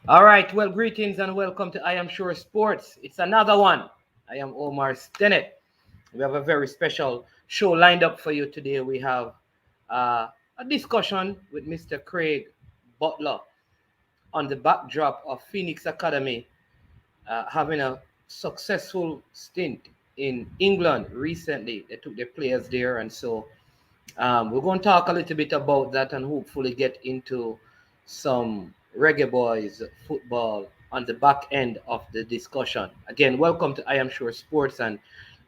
All right, well, greetings and welcome to I Am Sure Sports. It's another one. I am Omar Stennett. We have a very special show lined up for you today. We have a discussion with Mr. Craig Butler on the backdrop of Phoenix Academy having a successful stint in England recently. They took their players there, and so we're going to talk a little bit about that and hopefully get into some Reggae Boys football on the back end of the discussion. Again, welcome to I Am Sure Sports, and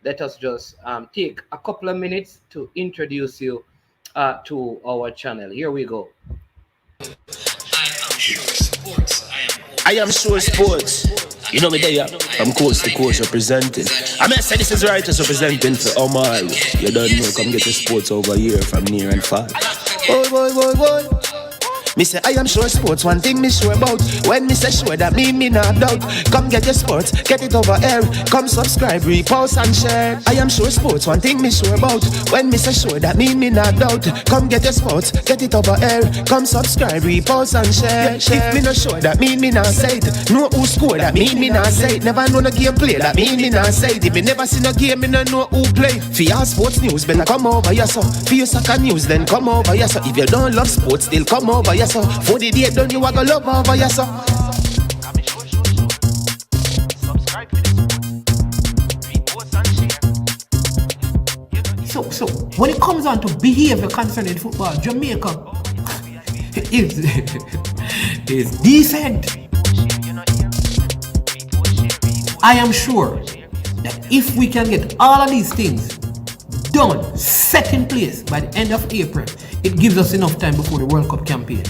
let us just take a couple of minutes to introduce you to our channel. Here we go. I am sure sports. You know me there, from coast to coast representing. I mean, say this is righteous representing for Omar. You don't know, come get your sports over here from near and far. Boy, boy, boy, boy. Me say I am sure sports, one thing me sure about. When me say sure, that me not doubt. Come get your sports, get it over here. Come subscribe, repost and share. I am sure sports, one thing me sure about. When me say sure, that me not doubt. Come get your sports, get it over here. Come subscribe, repost and share. If me not sure, that me not say it. Know who score, that me not say it. Never know no game play, that me not say it. If me never see no game, me no know who play. For your sports news, better come over here so. For your soccer news, then come over here so. If you don't love sports, still come over here. For the day done, you are gonna love over yourself. So when it comes on to behavior concerning football, Jamaica is is decent. I am sure that if we can get all of these things done, set in place by the end of April, it gives us enough time before the World Cup campaign.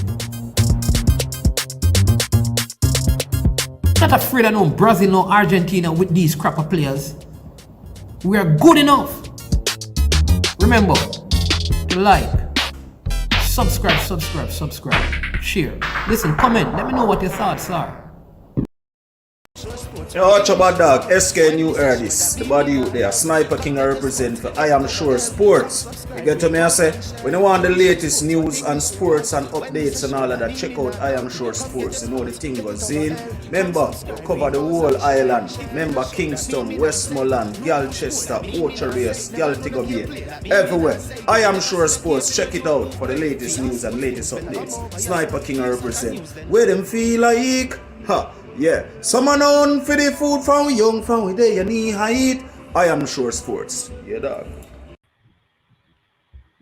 Not afraid of no Brazil, no Argentina with these crap of players. We are good enough. Remember to like, subscribe, share. Listen, comment. Let me know what your thoughts are. Yo, watch about dog, SK New Air this. The body you there, Sniper King I represent for I Am Sure Sports. You get to me, I say, when you want the latest news and sports and updates and all of that, check out I Am Sure Sports. You know the thing goes in. Remember, you cover the whole island. Remember Kingston, Westmoreland, Galchester, Ocho-Rios, Galtigo Bay. Everywhere. I Am Sure Sports. Check it out for the latest news and latest updates. Sniper King I represent. Where them feel like? Ha! Yeah, someone on for the food from we young, from we day, you need height. I Am Sure Sports. Yeah, dog.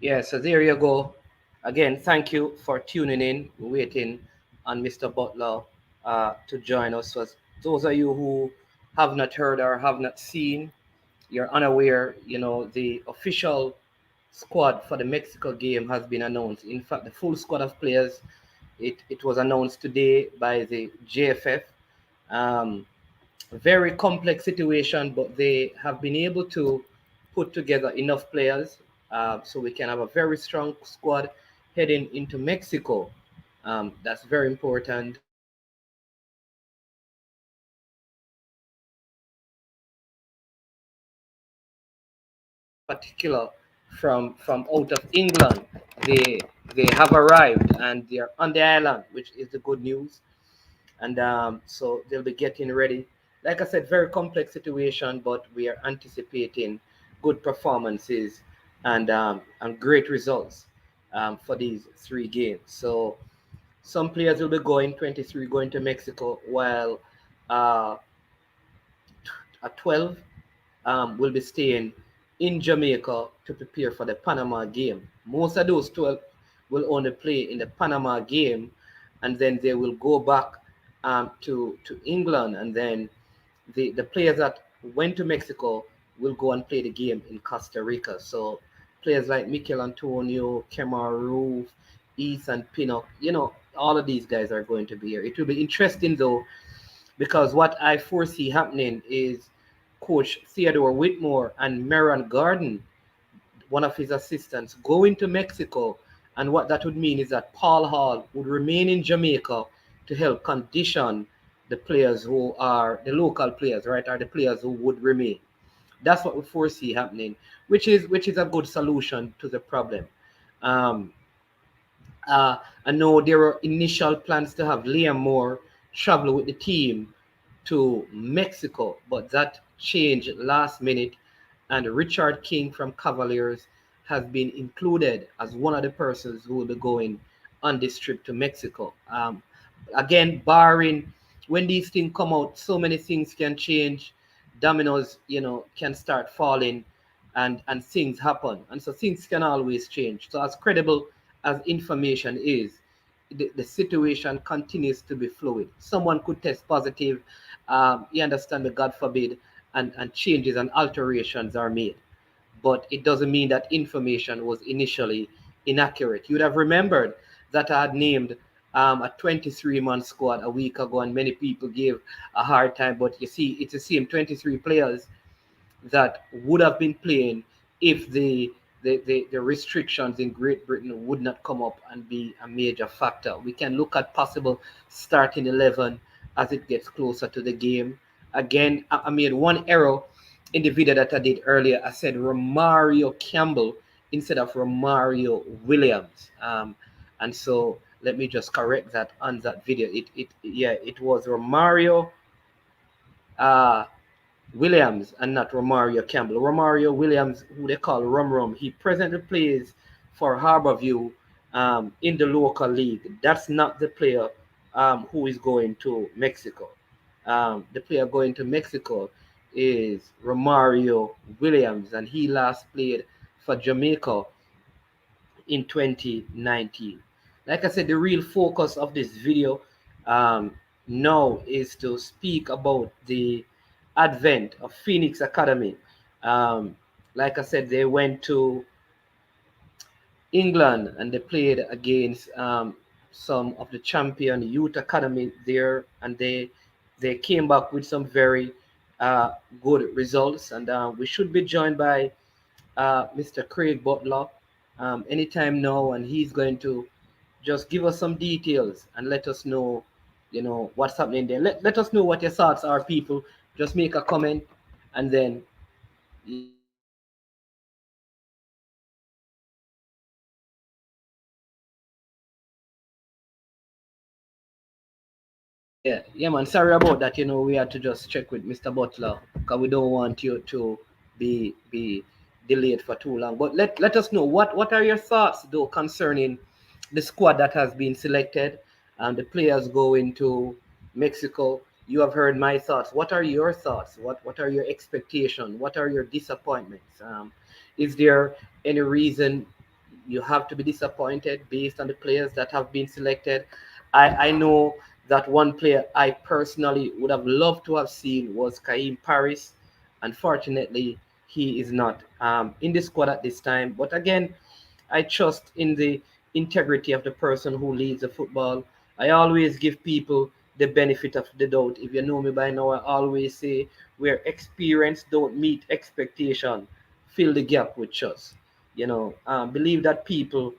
Yeah, so there you go. Again, thank you for tuning in, waiting on Mr. Butler to join us. So those of you who have not heard or have not seen, you're unaware, the official squad for the Mexico game has been announced. In fact, the full squad of players, it was announced today by the JFF. Um, very complex situation, but they have been able to put together enough players so we can have a very strong squad heading into Mexico. That's very important. Particular from out of England, they they have arrived and they're on the island, which is the good news. And so they'll be getting ready. Like I said, very complex situation, but we are anticipating good performances and great results for these three games. So some players will be going 23 going to Mexico, while uh, at 12 will be staying in Jamaica to prepare for the Panama game. Most of those 12 will only play in the Panama game, and then they will go back to England, and then the players that went to Mexico will go and play the game in Costa Rica. So players like Mikel Antonio, Kemar Roof, Ethan Pinnock, all of these guys are going to be here. It will be interesting though, because what I foresee happening is Coach Theodore Whitmore and Meron Garden, one of his assistants, going to Mexico. And what that would mean is that Paul Hall would remain in Jamaica to help condition the players who are the local players, right? Are the players who would remain. That's what we foresee happening, which is a good solution to the problem. Um, I know there were initial plans to have Liam Moore travel with the team to Mexico, but that changed last minute, and Richard King from Cavaliers has been included as one of the persons who will be going on this trip to Mexico. Again, barring when these things come out, so many things can change. Dominoes, can start falling, and things happen, and so things can always change. So as credible as information is, the situation continues to be fluid. Someone could test positive, you understand me, God forbid, and changes and alterations are made. But it doesn't mean that information was initially inaccurate. You'd have remembered that I had named a 23-man squad a week ago, and many people gave a hard time. But you see, it's the same 23 players that would have been playing if the restrictions in Great Britain would not come up and be a major factor. We can look at possible starting 11 as it gets closer to the game. Again, I made one error in the video that I did earlier. I said Romario Campbell instead of Romario Williams. And so let me just correct that on that video. It was Romario uh, Williams and not Romario Campbell. Romario Williams, who they call Rum Rum, he presently plays for Harborview in the local league. That's not the player who is going to Mexico. The player going to Mexico is Romario Williams, and he last played for Jamaica in 2019. Like I said, the real focus of this video um, now is to speak about the advent of Phoenix Academy. Um, like I said, they went to England and they played against some of the champion youth academy there, and they came back with some very uh, good results. And we should be joined by Mr. Craig Butler anytime now, and he's going to just give us some details and let us know, what's happening there. Let us know what your thoughts are, people. Just make a comment, and then yeah, man. Sorry about that. We had to just check with Mr. Butler because we don't want you to be delayed for too long. But let us know what are your thoughts though concerning the squad that has been selected and the players going to Mexico. You have heard my thoughts. What are your thoughts? What are your expectations? What are your disappointments? Is there any reason you have to be disappointed based on the players that have been selected? I know that one player I personally would have loved to have seen was Kaim Paris. Unfortunately, he is not in the squad at this time. But again, I trust in the integrity of the person who leads the football. I always give people the benefit of the doubt. If you know me by now, I always say where experience don't meet expectation, fill the gap with trust. Believe that people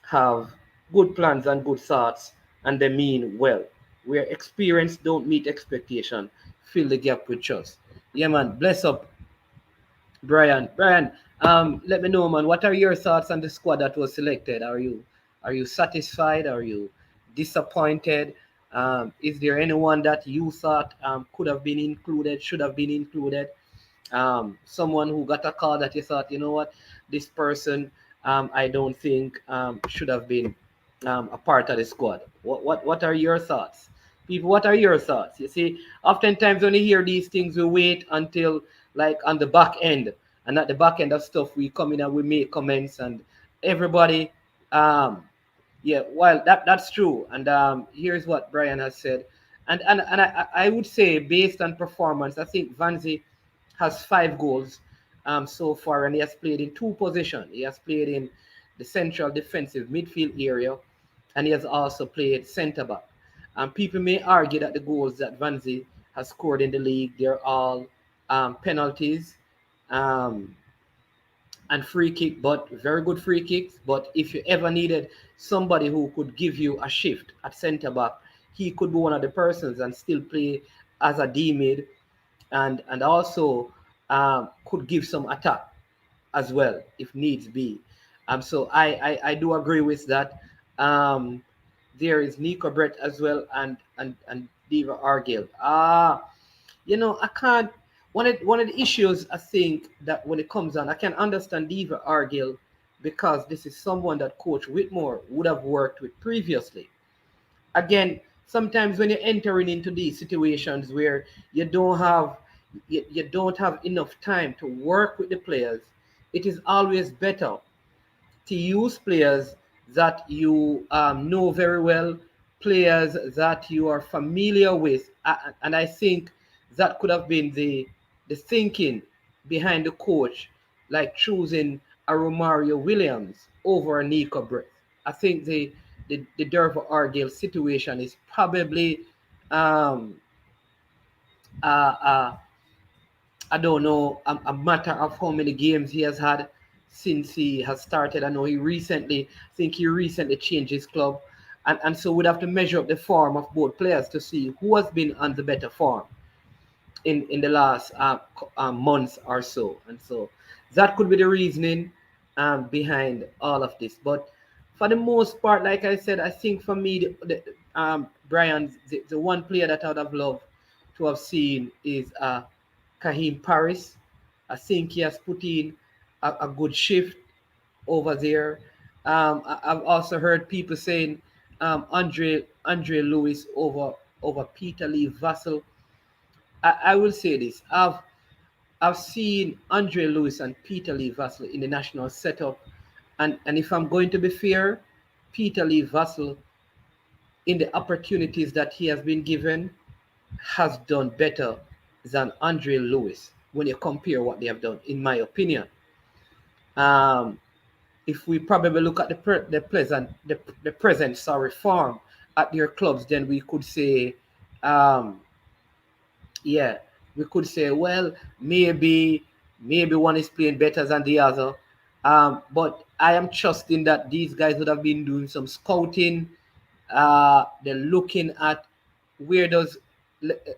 have good plans and good thoughts, and they mean well. Where experience don't meet expectation, fill the gap with trust. Yeah, man. Bless up, Brian. Brian, let me know, man. What are your thoughts on the squad that was selected? Are you satisfied? Are you disappointed? Is there anyone that you thought could have been included, should have been included? Someone who got a call that you thought, you know what, this person, I don't think should have been a part of the squad. What are your thoughts, people? What are your thoughts? You see, oftentimes when you hear these things, we wait until like on the back end, and at the back end of stuff, we come in and we make comments, and everybody, um, yeah, well, that's true. And here's what Brian has said, and I would say based on performance, I think Vanzi has 5 goals so far, and he has played in 2 positions. He has played in the central defensive midfield area, and he has also played centre back. People may argue that the goals that Vanzi has scored in the league, they're all penalties. Um, and free kick, but very good free kicks. But if you ever needed somebody who could give you a shift at centre back, he could be one of the persons and still play as a D mid, and also could give some attack as well if needs be. So I do agree with that. There is Nico Brett as well, and Diva Argyle. I can't. One of the issues I think that when it comes on, I can understand Diva Argyle because this is someone that Coach Whitmore would have worked with previously. Again, sometimes when you're entering into these situations where you don't have enough time to work with the players, it is always better to use players that you know very well, players that you are familiar with, and I think that could have been the thinking behind the coach, like choosing a Romario Williams over a Nico Brett. I think the Derva Argyle situation is probably um, uh, uh, I don't know a matter of how many games he has had since he has started. I know I think he recently changed his club, and so we'd have to measure up the form of both players to see who has been on the better form in the last months or so, and so that could be the reasoning behind all of this. But for the most part, like I said, I think for me, Brian, the one player that I would have loved to have seen is Kahim Paris. I think he has put in a good shift over there. I've also heard people saying Andre Lewis over Peter Lee Vassell. I will say this. I've seen Andre Lewis and Peter Lee Vassell in the national setup, and if I'm going to be fair, Peter Lee Vassell, in the opportunities that he has been given, has done better than Andre Lewis when you compare what they have done, in my opinion. Um, if we probably look at the present form at their clubs, then we could say, um, yeah, we could say, well, maybe one is playing better than the other. But I am trusting that these guys would have been doing some scouting. They're looking at where does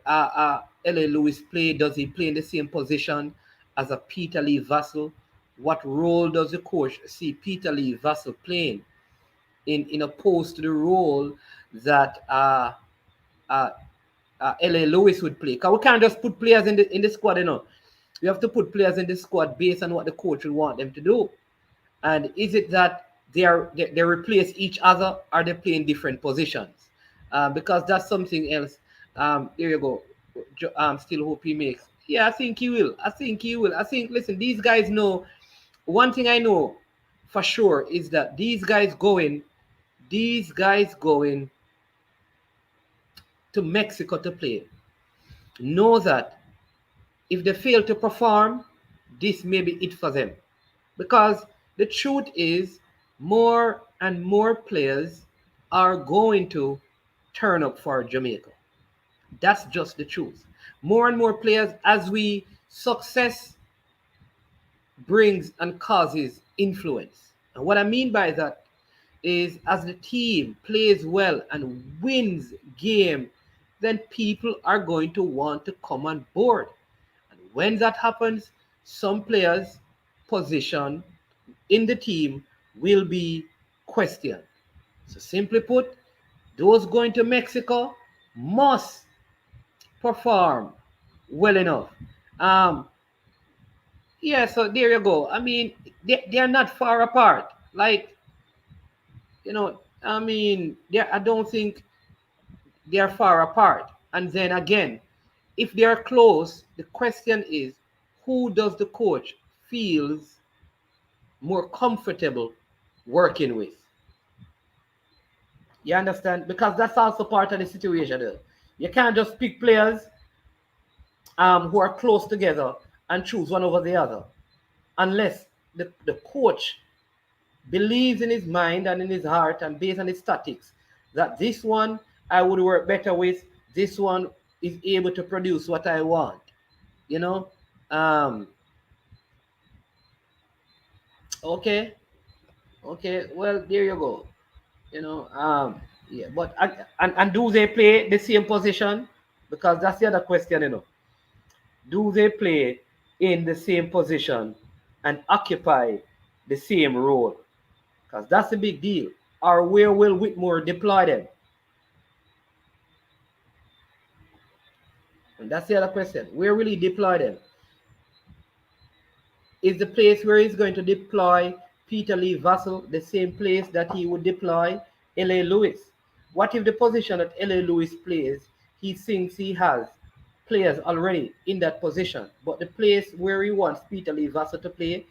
L.A. Lewis play? Does he play in the same position as a Peter Lee Vassell? What role does the coach see Peter Lee Vassell playing in opposed to the role that uh, L.A. Lewis would play? Because we can't just put players in the squad, We have to put players in the squad based on what the coach will want them to do. And is it that they replace each other, or they play in different positions? Because that's something else. There you go. Still hope he makes. Yeah, I think he will. I think he will. I think. Listen, these guys know. One thing I know for sure is that these guys going to Mexico to play, know that if they fail to perform, this may be it for them. Because the truth is, more and more players are going to turn up for Jamaica. That's just the truth. More and more players, as we success brings and causes influence. And what I mean by that is, as the team plays well and wins game, then people are going to want to come on board. And when that happens, some players' position in the team will be questioned. So simply put, those going to Mexico must perform well enough. Um, yeah, so there you go. I mean, they're not far apart. Like, I don't think they're far apart. And then again, if they're close, the question is, who does the coach feels more comfortable working with? You understand? Because that's also part of the situation. You can't just pick players who are close together and choose one over the other, unless the coach believes in his mind and in his heart and based on his statics that this one I would work better with, this one is able to produce what I want. You know? Um, okay, okay, well, there you go. You know, yeah, but and do they play the same position? Because that's the other question. Do they play in the same position and occupy the same role? Because that's a big deal. Or where will Whitmore deploy them? And that's the other question. Where will he deploy them? Is the place where he's going to deploy Peter Lee Vassell the same place that he would deploy L.A. Lewis? What if the position that L.A. Lewis plays, he thinks he has players already in that position, but the place where he wants Peter Lee Vassell to play,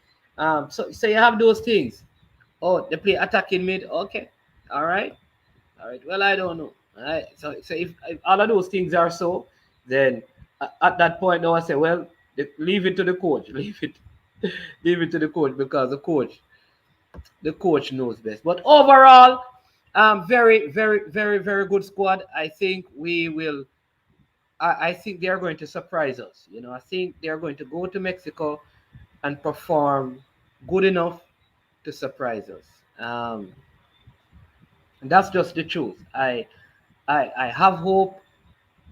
so you have those things. Oh, they play attacking mid. Okay, all right, all right. Well, I don't know. All right. So if all of those things are so, then at that point, now I say, well, leave it to the coach. Leave it, leave it to the coach because the coach knows best. But overall, very, very, very, very good squad. I think we will. I think they are going to surprise us. I think they are going to go to Mexico and perform good enough to surprise us. And that's just the truth. I have hope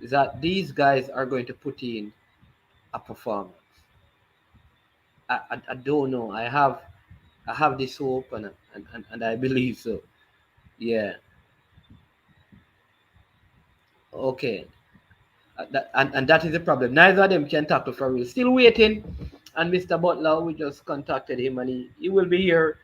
that these guys are going to put in a performance. I don't know. I have this hope and I believe so. Yeah. Okay. And that is the problem. Neither of them can tackle for real. Still waiting. And Mr. Butler, we just contacted him and he will be here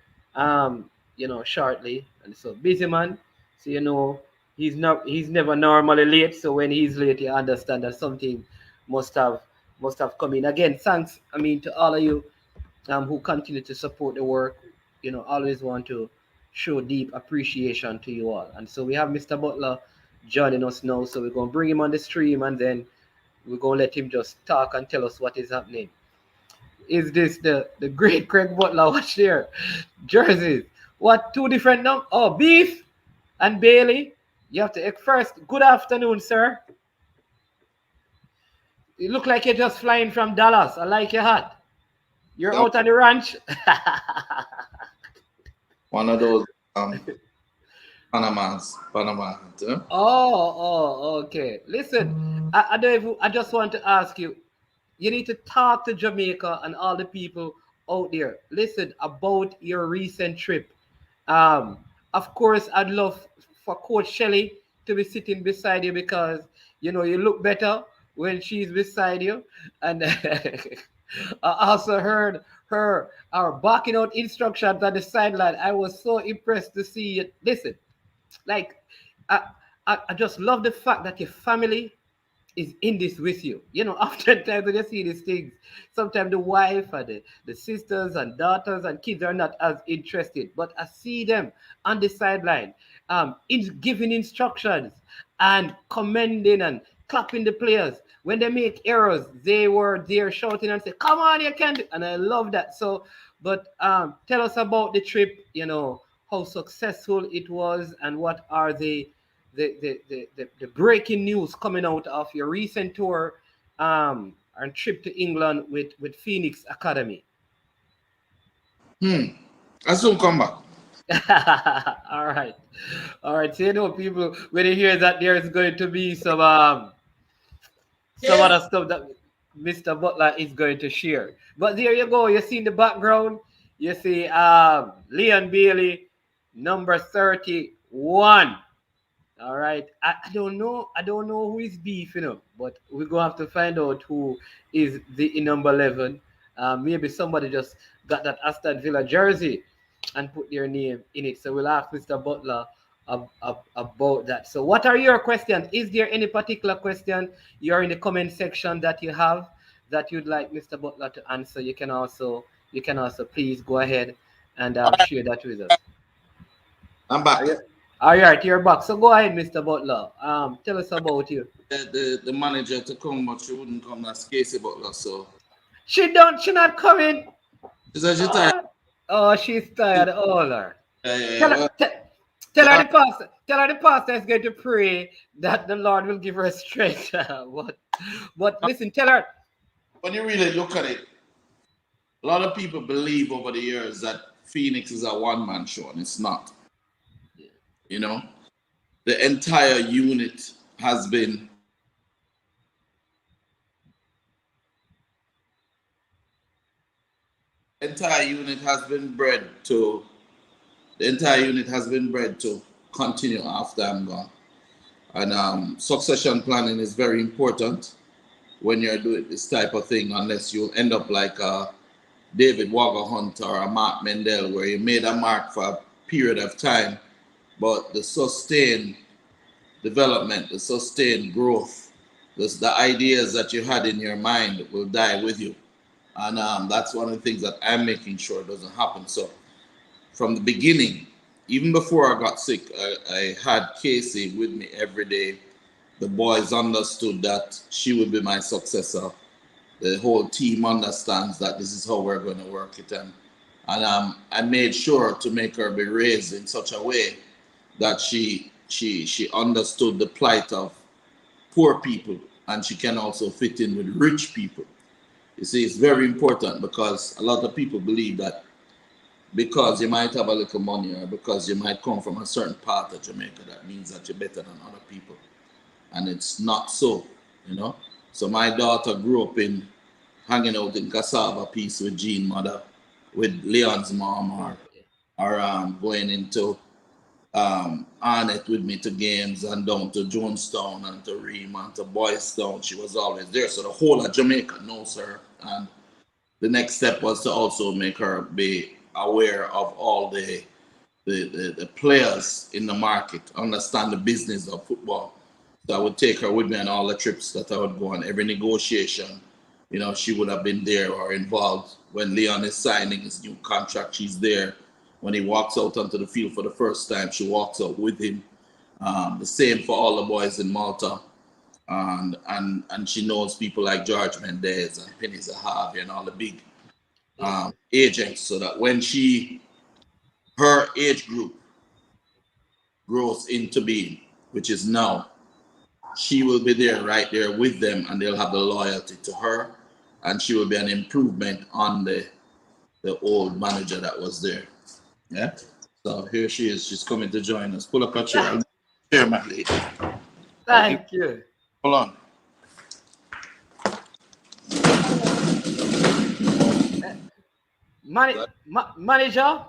shortly. And so busy man. So he's never normally late. So when he's late, you understand that something must have come in. Again, thanks to all of you who continue to support the work. Always want to show deep appreciation to you all. And so we have Mr. Butler joining us now. So we're gonna bring him on the stream and then we're gonna let him just talk and tell us what is happening. Is this the great Craig Butler? Watch there. Jerseys. What, two different numbers? Oh, Beef and Bailey. You have to first. Good afternoon, sir. You look like you're just flying from Dallas. I like your hat. You're out on the ranch. One of those Panama. Okay. Listen, I don't even, I just want to ask you. You need to talk to Jamaica and all the people out there. Listen about your recent trip. Of course, I'd love for Coach Shelley to be sitting beside you because you look better when she's beside you. And I also heard our backing out instructions on the sideline. I was so impressed to see it. Listen, like I just love the fact that your family is in this with you. Oftentimes when you see these things, sometimes the wife and the sisters and daughters and kids are not as interested. But I see them on the sideline, giving instructions and commending and clapping the players. When they make errors, they were there shouting and say, "Come on, you can do." And I love that. So, but tell us about the trip, how successful it was and what are the breaking news coming out of your recent tour and trip to England with Phoenix Academy. I soon come back. All right. So people, when you hear that there's going to be some other stuff that Mr. Butler is going to share. But there you go. You see in the background, you see Leon Bailey, number 31. All right. I don't know who is Beef, but we're gonna have to find out who is the number 11. Maybe somebody just got that Aston Villa jersey and put their name in it. So we'll ask Mr. Butler about that. So what are your questions? Is there any particular question you're in the comment section that you have that you'd like Mr. Butler to answer? You can also please go ahead and share that with us. I'm back. All right, you're back. So go ahead, Mr. Butler. Tell us about you. The manager to come, but she wouldn't come. That's Casey Butler. So she not coming. She said she's tired. Oh, she's tired. Oh, Lord. Yeah. Tell her the pastor is going to pray that the Lord will give her strength. but listen, tell her. When you really look at it, a lot of people believe over the years that Phoenix is a one-man show, and it's not. The entire unit has been bred to continue after I'm gone. And succession planning is very important. when you're doing this type of thing, unless you'll end up like David Wagga Hunt or a Mark Mendel, where you made a mark for a period of time, but the sustained development, the sustained growth, the ideas that you had in your mind will die with you. And that's one of the things that I'm making sure doesn't happen. So from the beginning, even before I got sick, I had Casey with me every day. The boys understood that she would be my successor. The whole team understands that this is how we're going to work it. And I made sure to make her be raised in such a way that she understood the plight of poor people, and she can also fit in with rich people. You see, it's very important because a lot of people believe that because you might have a little money or because you might come from a certain part of Jamaica, that means that you're better than other people. And it's not so, you know. So my daughter grew up in hanging out in cassava piece with Jean mother, with Leon's mom, or going into Arnett with me to games and down to Jonestown and to Ream and to Boys Town. She was always there. So the whole of Jamaica knows her. And the next step was to also make her be aware of all the players in the market, understand the business of football. So I would take her with me on all the trips that I would go on, every negotiation. You know, she would have been there or involved. When Leon is signing his new contract, she's there. When he walks out onto the field for the first time, she walks out with him. The same for all the boys in Malta. And she knows people like George Mendez and Penny Zahavi and all the big agents, so that when her age group grows into being, which is now, she will be there right there with them, and they'll have the loyalty to her, and she will be an improvement on the old manager that was there. Yeah. So here she is. She's coming to join us. Pull up a chair. Chair, my lady. I'll give. Thank you. Hold on. Manager.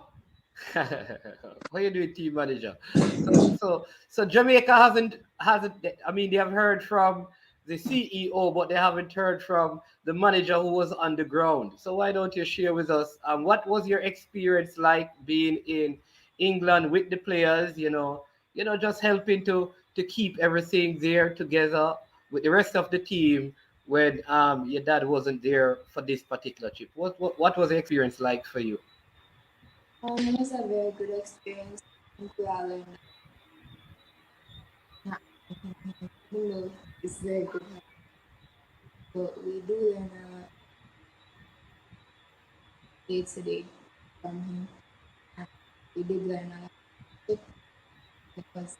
What you doing, team manager? So Jamaica hasn't. I mean, they have heard from the CEO, but they haven't heard from the manager who was on the ground. So why don't you share with us? What was your experience like being in England with the players? Just helping to keep everything there together with the rest of the team when your dad wasn't there for this particular trip. What was the experience like for you? It was a very good experience. I think we all learned that even though it's very good, but we do learn a lot day to day from him. And we did learn a lot of stuff because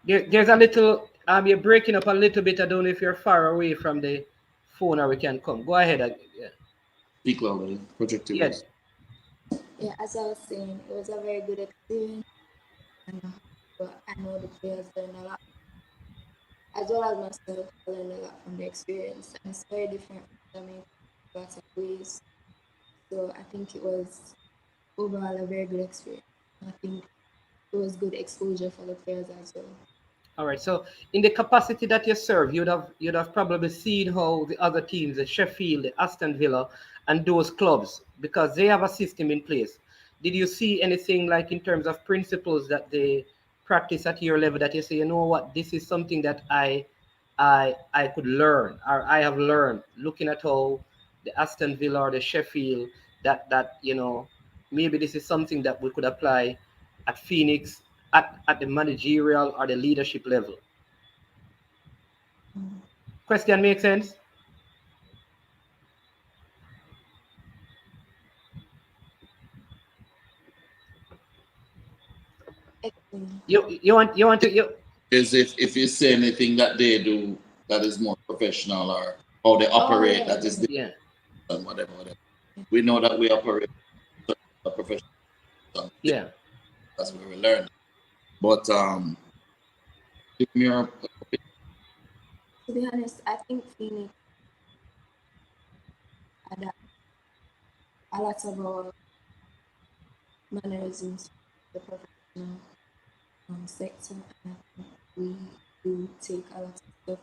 There's a little you're breaking up a little bit. I don't know if you're far away from the phone or we can come. Go ahead. Yeah. Speak louder. Project your Yeah. voice. yeah, as I was saying, it was a very good experience and but I know the players learned a lot as well as myself. I learned a lot from the experience and it's very different from me in lots of ways. So I think it was overall a very good experience. I think it was good exposure for the players as well. All right. So in the capacity that you serve, you'd have probably seen how the other teams, the Sheffield, the Aston Villa, and those clubs, because they have a system in place. Did you see anything like in terms of principles that they practice at your level that you say, you know what, this is something that I could learn or I have learned looking at how the Aston Villa or the Sheffield that maybe this is something that we could apply at Phoenix at the managerial or the leadership level. Mm. Question makes sense? Excellent. You want to you Is if you say anything that they do that is more professional, or how they Oh operate yeah, that is yeah different, whatever, whatever. We know that we operate a professional. yeah. That's where we learn. But give me your to be honest, I think Phoenix had a lot of our mannerisms for the professional sector, and I think we do take a lot of stuff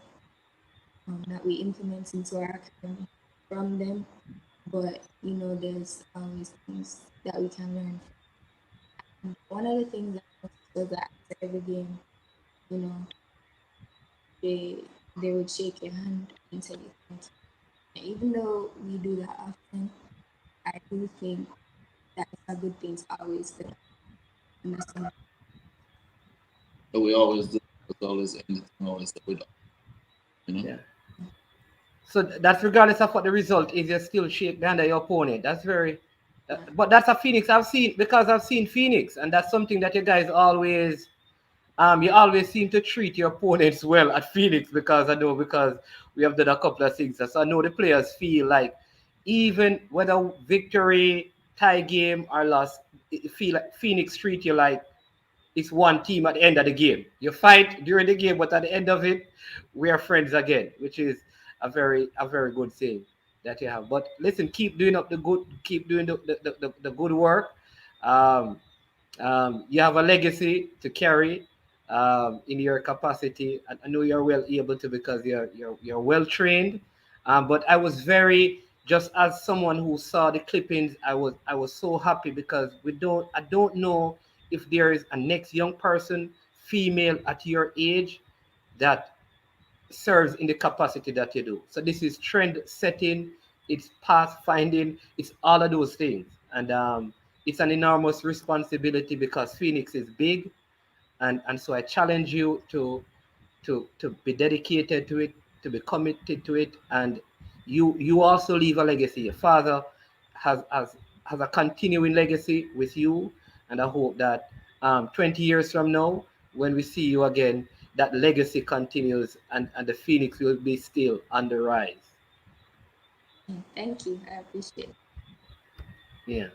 that we implement into our academy from them. But there's always things that we can learn. One of the things I noticed was that after every game, you know, they would shake your hand and tell you thank you. And even though we do that often, I do think that it's a good thing to always do that. And that's something. So we always do. There's always anything always that we do. You know. Yeah. So that's regardless of what the result is, you still shake the hand of your opponent. That's very, but that's a Phoenix I've seen because I've seen Phoenix, and that's something that you guys always, you always seem to treat your opponents well at Phoenix because I know because we have done a couple of things. So I know the players feel like even whether victory, tie game or loss, it feel like Phoenix treat you like it's one team at the end of the game. You fight during the game, but at the end of it, we are friends again, which is a very good thing that you have. But listen, keep doing up the good, keep doing the good work. Um, you have a legacy to carry in your capacity. I know you're well able to because you're well trained. But I was very just as someone who saw the clippings, I was so happy because I don't know if there is a next young person, female at your age, that serves in the capacity that you do. So this is trend setting, it's path finding, it's all of those things, and it's an enormous responsibility because Phoenix is big, and so I challenge you to be dedicated to it, to be committed to it, and you also leave a legacy. Your father has a continuing legacy with you, and I hope that 20 years from now, when we see you again, that legacy continues, and the Phoenix will be still on the rise. Thank you. I appreciate it. Yeah.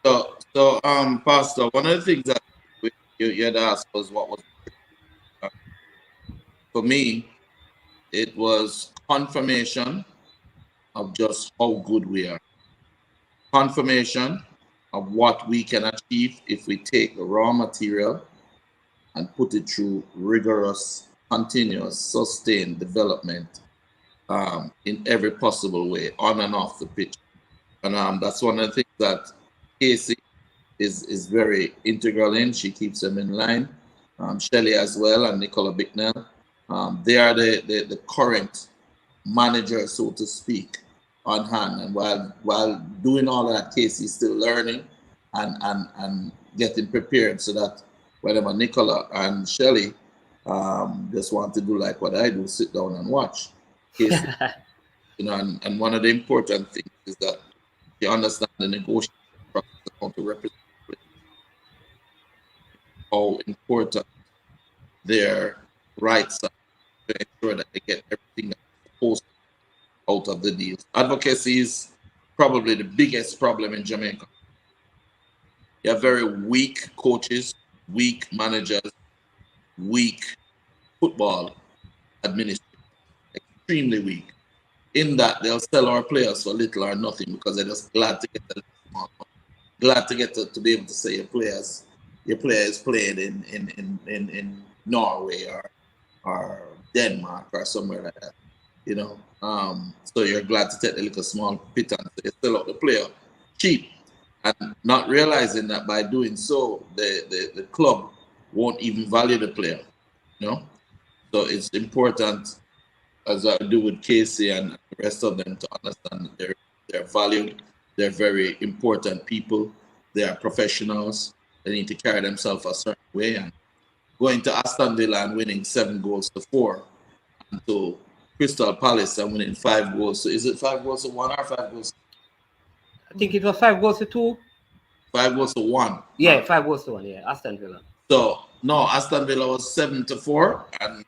Pastor, one of the things that you had asked was what was for me. It was confirmation of just how good we are. Confirmation of what we can achieve if we take the raw material and put it through rigorous, continuous, sustained development in every possible way, on and off the pitch. And that's one of the things that Casey is very integral in. She keeps them in line. Shelley as well and Nicola Bicknell. They are the current manager, so to speak, on hand. And while doing all of that, Casey's still learning and getting prepared so that whenever Nicola and Shelley just want to do like what I do, sit down and watch. Casey, and one of the important things is that they understand the negotiation process of how to represent how important their rights are to ensure that they get everything that's supposed to out of the deals. Advocacy is probably the biggest problem in Jamaica. You have very weak coaches, weak managers, weak football administrators, extremely weak. In that, they'll sell our players for little or nothing because they're just glad to get a little small money. Glad to get to be able to say your player is playing in Norway or Denmark or somewhere like that. So you're glad to take the little small pittance, you sell out the player cheap, and not realizing that by doing so, the club won't even value the player. So it's important, as I do with Casey and the rest of them, to understand that they're valued, they're very important people, they are professionals, they need to carry themselves a certain way. And going to Aston Villa and winning 7 goals to 4, and to Crystal Palace and winning 5 goals. So is it 5 goals to 1 or 5 goals? I think it was 5 goals to 2. 5 goals to 1. Yeah, 5 goals to 1. Yeah, Aston Villa. So no, Aston Villa was 7-4, and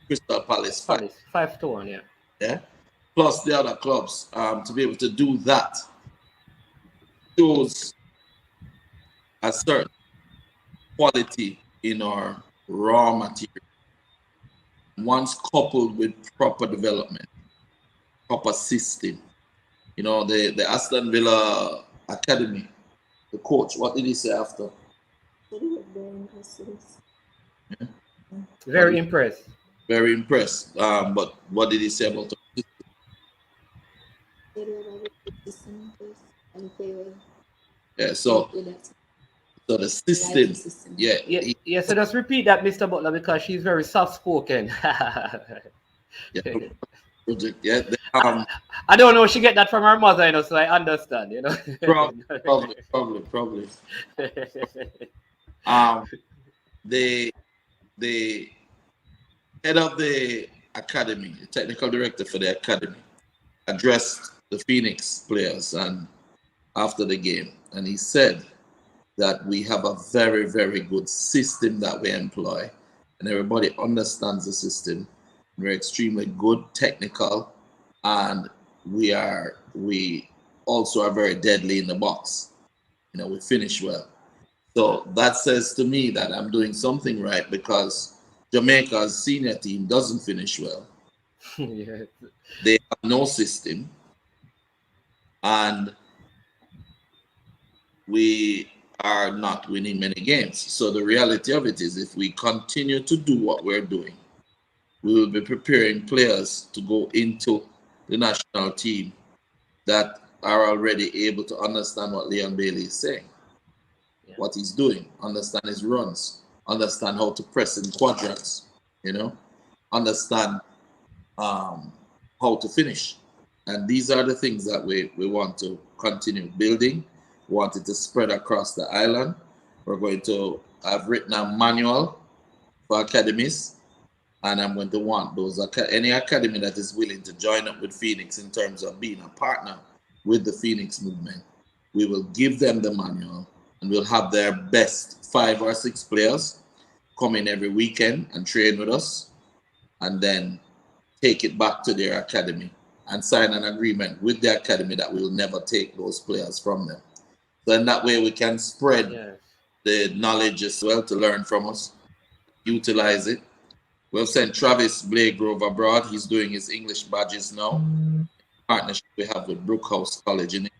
Crystal Palace 5. Palace 5-1. Yeah. Yeah. Plus the other clubs, to be able to do that shows a certain quality in our raw material. Once coupled with proper development, proper system. The Aston Villa Academy, the coach, what did he say after? Very impressed. Very impressed. very impressed. But what did he say about the It was a very good system first, and the players yeah? fit with that. So the I like the system, system. yeah, Yeah, yeah. So just repeat that, Mr. Butler, because she's very soft spoken. yeah, project, yeah. I don't know. She get that from her mother, so I understand. Probably, probably. Um, the the head of the academy, the technical director for the academy, addressed the Phoenix players and after the game, and he said that we have a very, very good system that we employ, and everybody understands the system. We're extremely good technical, and we also are very deadly in the box. We finish well. So that says to me that I'm doing something right because Jamaica's senior team doesn't finish well. Yeah. They have no system, and we are not winning many games. So the reality of it is, if we continue to do what we're doing, we will be preparing players to go into the national team that are already able to understand what Leon Bailey is saying, Yeah. what he's doing, understand his runs, understand how to press in quadrants, understand um, how to finish. And these are the things that we want to continue building. We want it to spread across the island. We're going to have written a manual for academies, and I'm going to want any academy that is willing to join up with Phoenix in terms of being a partner with the Phoenix movement. We will give them the manual, and we'll have their best 5 or 6 players come in every weekend and train with us, and then take it back to their academy and sign an agreement with the academy that we will never take those players from them. So in that way, we can spread Yes. the knowledge as well to learn from us, utilize it. We've sent Travis Blagrove abroad. He's doing his English badges now. Partnership we have with Brookhouse College in it.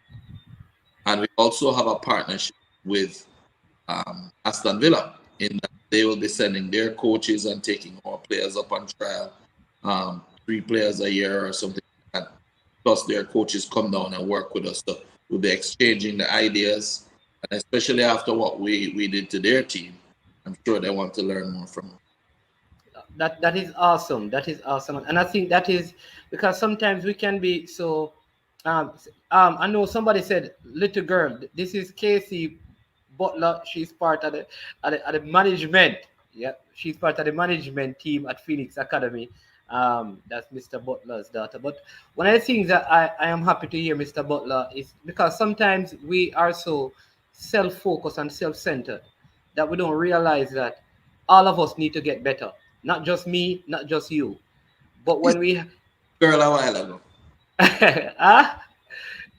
And we also have a partnership with Aston Villa in that they will be sending their coaches and taking our players up on trial, 3 players a year or something like that. Plus, their coaches come down and work with us. So we'll be exchanging the ideas, and especially after what we did to their team, I'm sure they want to learn more from us. That is awesome. That is awesome, and I think that is because sometimes we can be so. I know somebody said, "Little girl." This is Casey Butler. She's part of the management. Yeah, she's part of the management team at Phoenix Academy. That's Mr. Butler's daughter. But one of the things that I am happy to hear, Mr. Butler, is because sometimes we are so self-focused and self-centered that we don't realize that all of us need to get better. Not just me, not just you. But This when we girl a while ago. ah,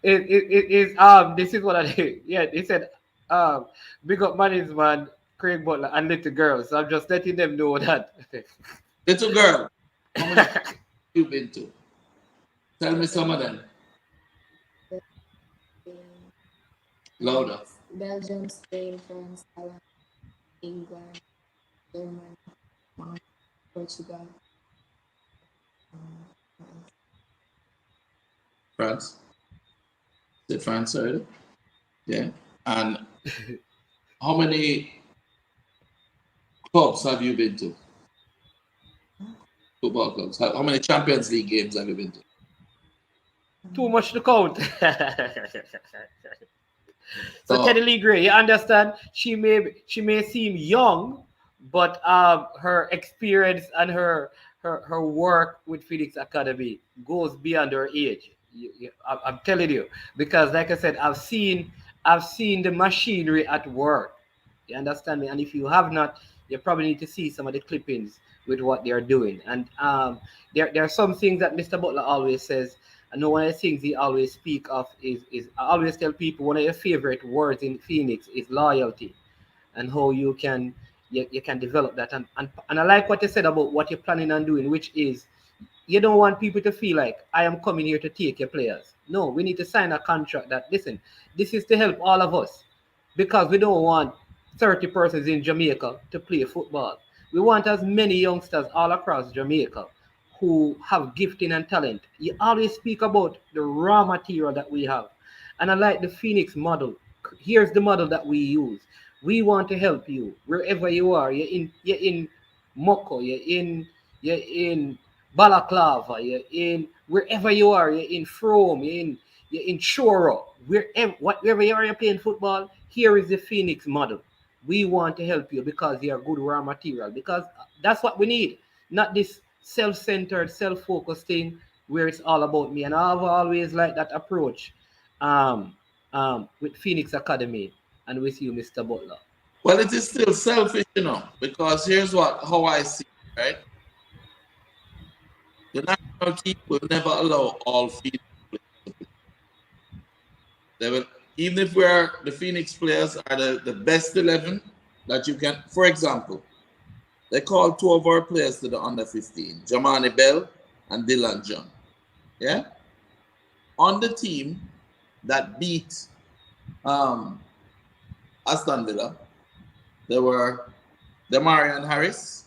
it is this is what I did. Yeah, they said um big up Mannings man, Craig Butler and little girls. So I'm just letting them know that. Little girl, how many you been to? Tell me some of them. Louder. Belgium, Spain, France, Holland, England, Germany, Portugal. France. France. Is it France already? Yeah. And how many clubs have you been to? Football clubs. How many Champions League games have you been to? Too much to count. So So Teddy Lee Gray, you understand? She may seem young, but her experience and her work with Phoenix Academy goes beyond her age. I'm telling you, because like I said, I've seen the machinery at work. You understand me? And if you have not, you probably need to see some of the clippings with what they are doing. And there are some things that Mr. Butler always says. I know one of the things he always speak of is I always tell people one of your favorite words in Phoenix is loyalty, and how you can develop that. And I like what you said about what you're planning on doing, which is you don't want people to feel like I am coming here to take your players. No, we need to sign a contract that listen, this is to help all of us because we don't want 30 persons in Jamaica to play football. We want as many youngsters all across Jamaica who have gifting and talent. You always speak about the raw material that we have. And I like the Phoenix model. Here's the model that we use. We want to help you wherever you are. You're in Moko, you're in Balaclava, you're in wherever you are, you're in Frome, you're in Choro, wherever you are, you're playing football. Here is the Phoenix model. We want to help you because you're good raw material. Because that's what we need, not this self-centered, self-focused thing where it's all about me. And I've always liked that approach, um, with Phoenix Academy and with you, Mr. Butler. Well, it is still selfish, because here's how I see it, right? The national team will never allow all Phoenix players to play. They will, even if the Phoenix players are the best 11 that you can. For example, they called two of our players to the under 15, Jamani Bell and Dylan John. Yeah? On the team that beat Aston Villa, there were Demarion Harris,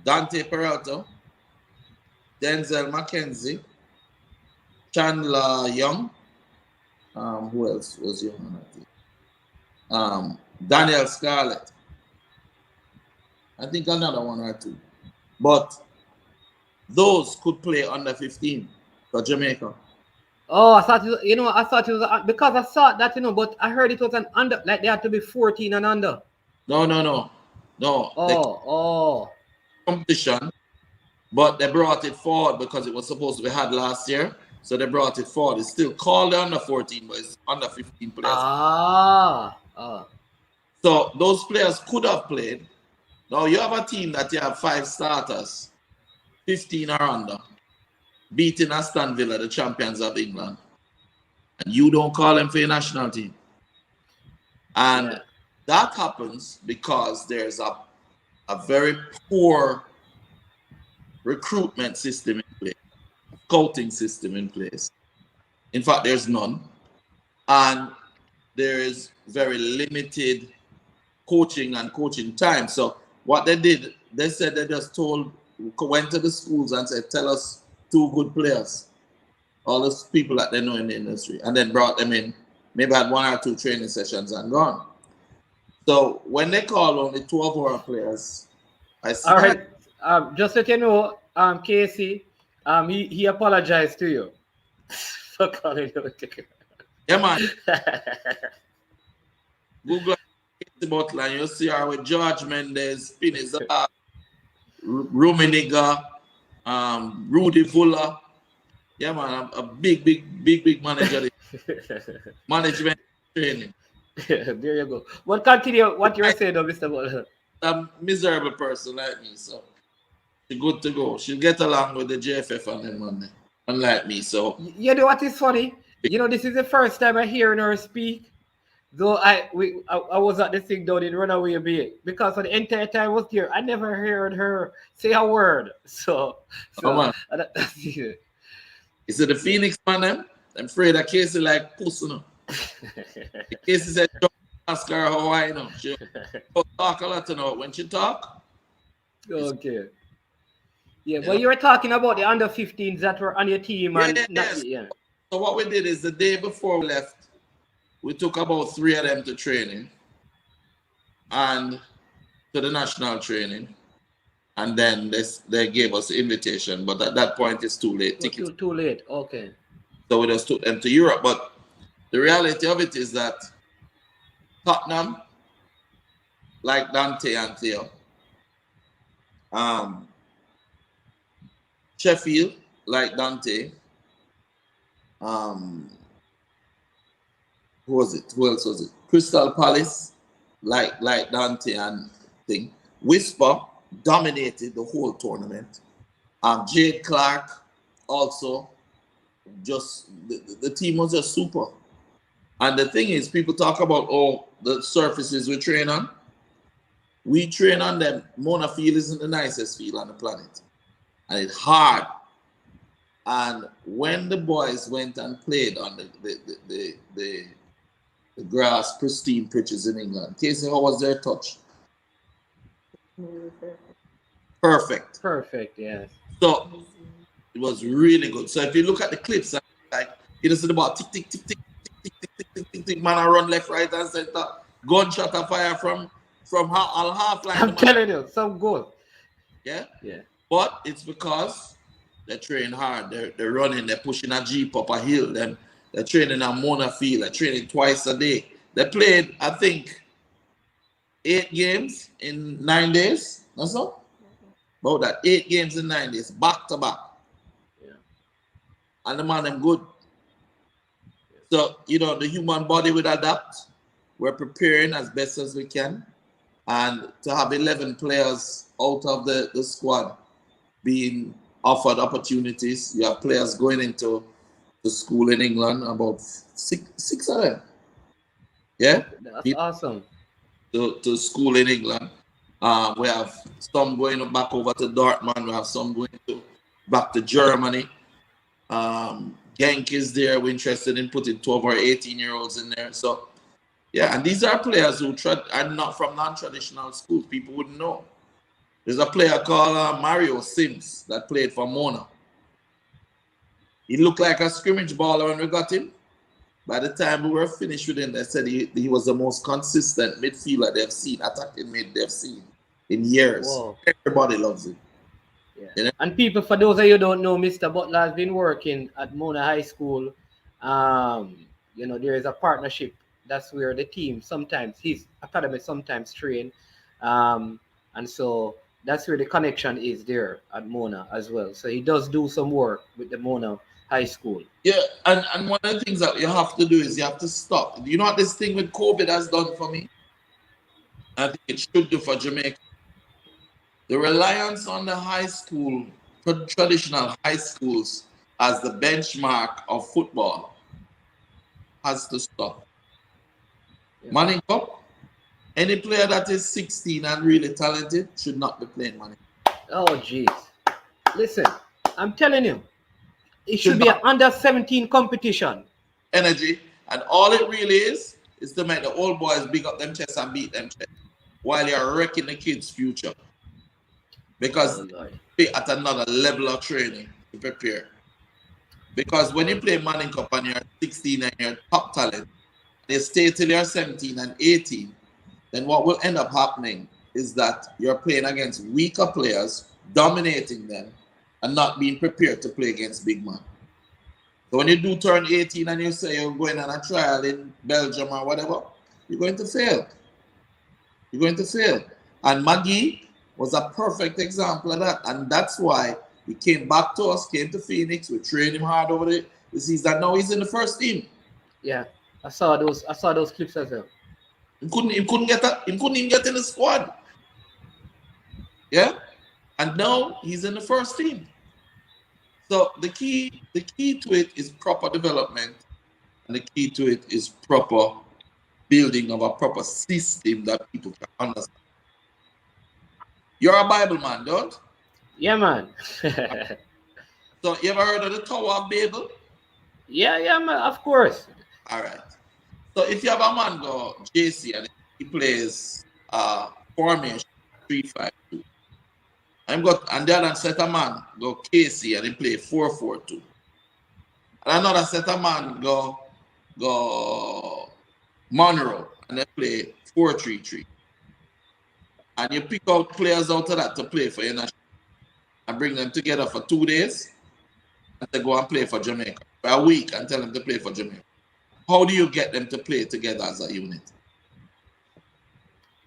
Dante Peralta, Denzel McKenzie, Chandler Young. Who else was young on that team? Daniel Scarlett. I think another one or two. But those could play under 15 for Jamaica. Oh, I thought it was because I saw that, but I heard it was an under, like they had to be 14 and under. No. They Oh. competition, but they brought it forward because it was supposed to be had last year. So they brought it forward. It's still called under 14, but it's under 15 players. So those players could have played. Now you have a team that you have 5 starters, 15 or under, beating Aston Villa, the champions of England. And you don't call them for your national team. And that happens because there's a very poor recruitment system in place, scouting system in place. In fact, there's none. And there is very limited coaching and coaching time. So what they did, they said they just went to the schools and said, tell us 2 good players, all those people that they know in the industry, and then brought them in, maybe had 1 or 2 training sessions and gone. So when they call only 2 of our players, I see. All right. Just let you know, Casey, he apologized to you for calling you. Yeah, man. Google Casey Butler, and you'll see her with George Mendes, Pinizar, Ruminiga, Rudy Fuller. Yeah, man, a big manager. Management training. There you go. But continue what you were saying, though, Mr. Butler. A miserable person like me, so she's good to go. She'll get along with the JFF on them Monday, unlike me. So you know what is funny? This is the first time I hearing her speak. Though I was at the thing down in Runaway Bay, because for the entire time I was there, I never heard her say a word. So man. That's it. Is it the Phoenix man? I'm afraid that Casey like pussy, Casey said, don't ask her how I know. She talk a lot, when she talk. Okay. Yeah, but you were talking about the under 15s that were on your team. So what we did is the day before we left, we took about 3 of them to training and to the national training. And then they gave us the invitation. But at that point, it's too late. Too late. Okay. So we just took them to Europe. But the reality of it is that Tottenham, like Dante and Theo, Sheffield, like Dante, who else was it? Crystal Palace, like Dante and thing. Whisper dominated the whole tournament. Jade Clark also, just the team was just super. And the thing is, people talk about the surfaces we train on. We train on them. Mona Field isn't the nicest field on the planet, and it's hard. And when the boys went and played on the grass, pristine pitches in England, Casey, how was their touch? Perfect. Perfect. Yes. So it was really good. So if you look at the clips, like you just see the ball tick tick tick tick tick tick tick tick tick tick tick, man, I run left, right, and center. Gunshot of fire from half line. The I'm man, telling you, some goal. yeah. Yeah. But it's because they train hard. They're running. They're pushing a jeep up a hill. Then they're training on Mona Field. They're training twice a day. They played, I think, 8 games in 9 days. That's all. About that, 8 games in 9 days, back to back. Yeah. And the man them good. So, the human body will adapt. We're preparing as best as we can. And to have 11 players out of the squad being offered opportunities, you have players going into the school in England, about six of them. Yeah? Okay, that's awesome. To school in England. We have some going back over to Dortmund. We have some going back to Germany. Genk is there. We're interested in putting 12 or 18-year-olds in there. So, yeah, and these are players who are not from non-traditional schools. People wouldn't know. There's a player called Mario Sims that played for Mona. He looked like a scrimmage baller when we got him. By the time we were finished with him, they said he was the most consistent midfielder they've seen, attacking mid they've seen in years. Whoa. Everybody loves him. Yeah. And people, for those of you who don't know, Mr. Butler has been working at Mona High School. There is a partnership. That's where the team sometimes, his academy sometimes train. And so that's where the connection is there at Mona as well. So he does do some work with the Mona High School. Yeah, and one of the things that you have to do is you have to stop. You know what this thing with COVID has done for me? I think it should do for Jamaica. The reliance on the high school, traditional high schools, as the benchmark of football has to stop. Yeah. Mannings Cup, any player that is 16 and really talented should not be playing Mannings. Oh, jeez. Listen, I'm telling you, it should be an under-17 competition. Energy, and all it really is to make the old boys big up them chests and beat them chests while you're wrecking the kids' future. Because they at another level of training to prepare. Because when you play Mannings Cup and you're 16 and you're top talent, they stay till you're 17 and 18, then what will end up happening is that you're playing against weaker players, dominating them, and not being prepared to play against big men. So when you do turn 18 and you say you're going on a trial in Belgium or whatever, you're going to fail. You're going to fail. And Maggie was a perfect example of that. And that's why he came back to us, came to Phoenix. We trained him hard over the season. Now he's in the first team. Yeah, I saw those clips as well. He couldn't even get in the squad. Yeah? And now he's in the first team. So the key to it is proper development, and the key to it is proper building of a proper system that people can understand. You're a Bible man, don't? Yeah, man. So you ever heard of the Tower of Babel? Yeah, man, of course. All right. So if you have a man go JC and he plays formation 3-5-2. And the other set of man go Casey and he play 4-4-2. And another set of man go Monroe and they play 4-3-3. And you pick out players out of that to play for your national and bring them together for 2 days and they go and play for Jamaica for a week and tell them to play for Jamaica. How do you get them to play together as a unit?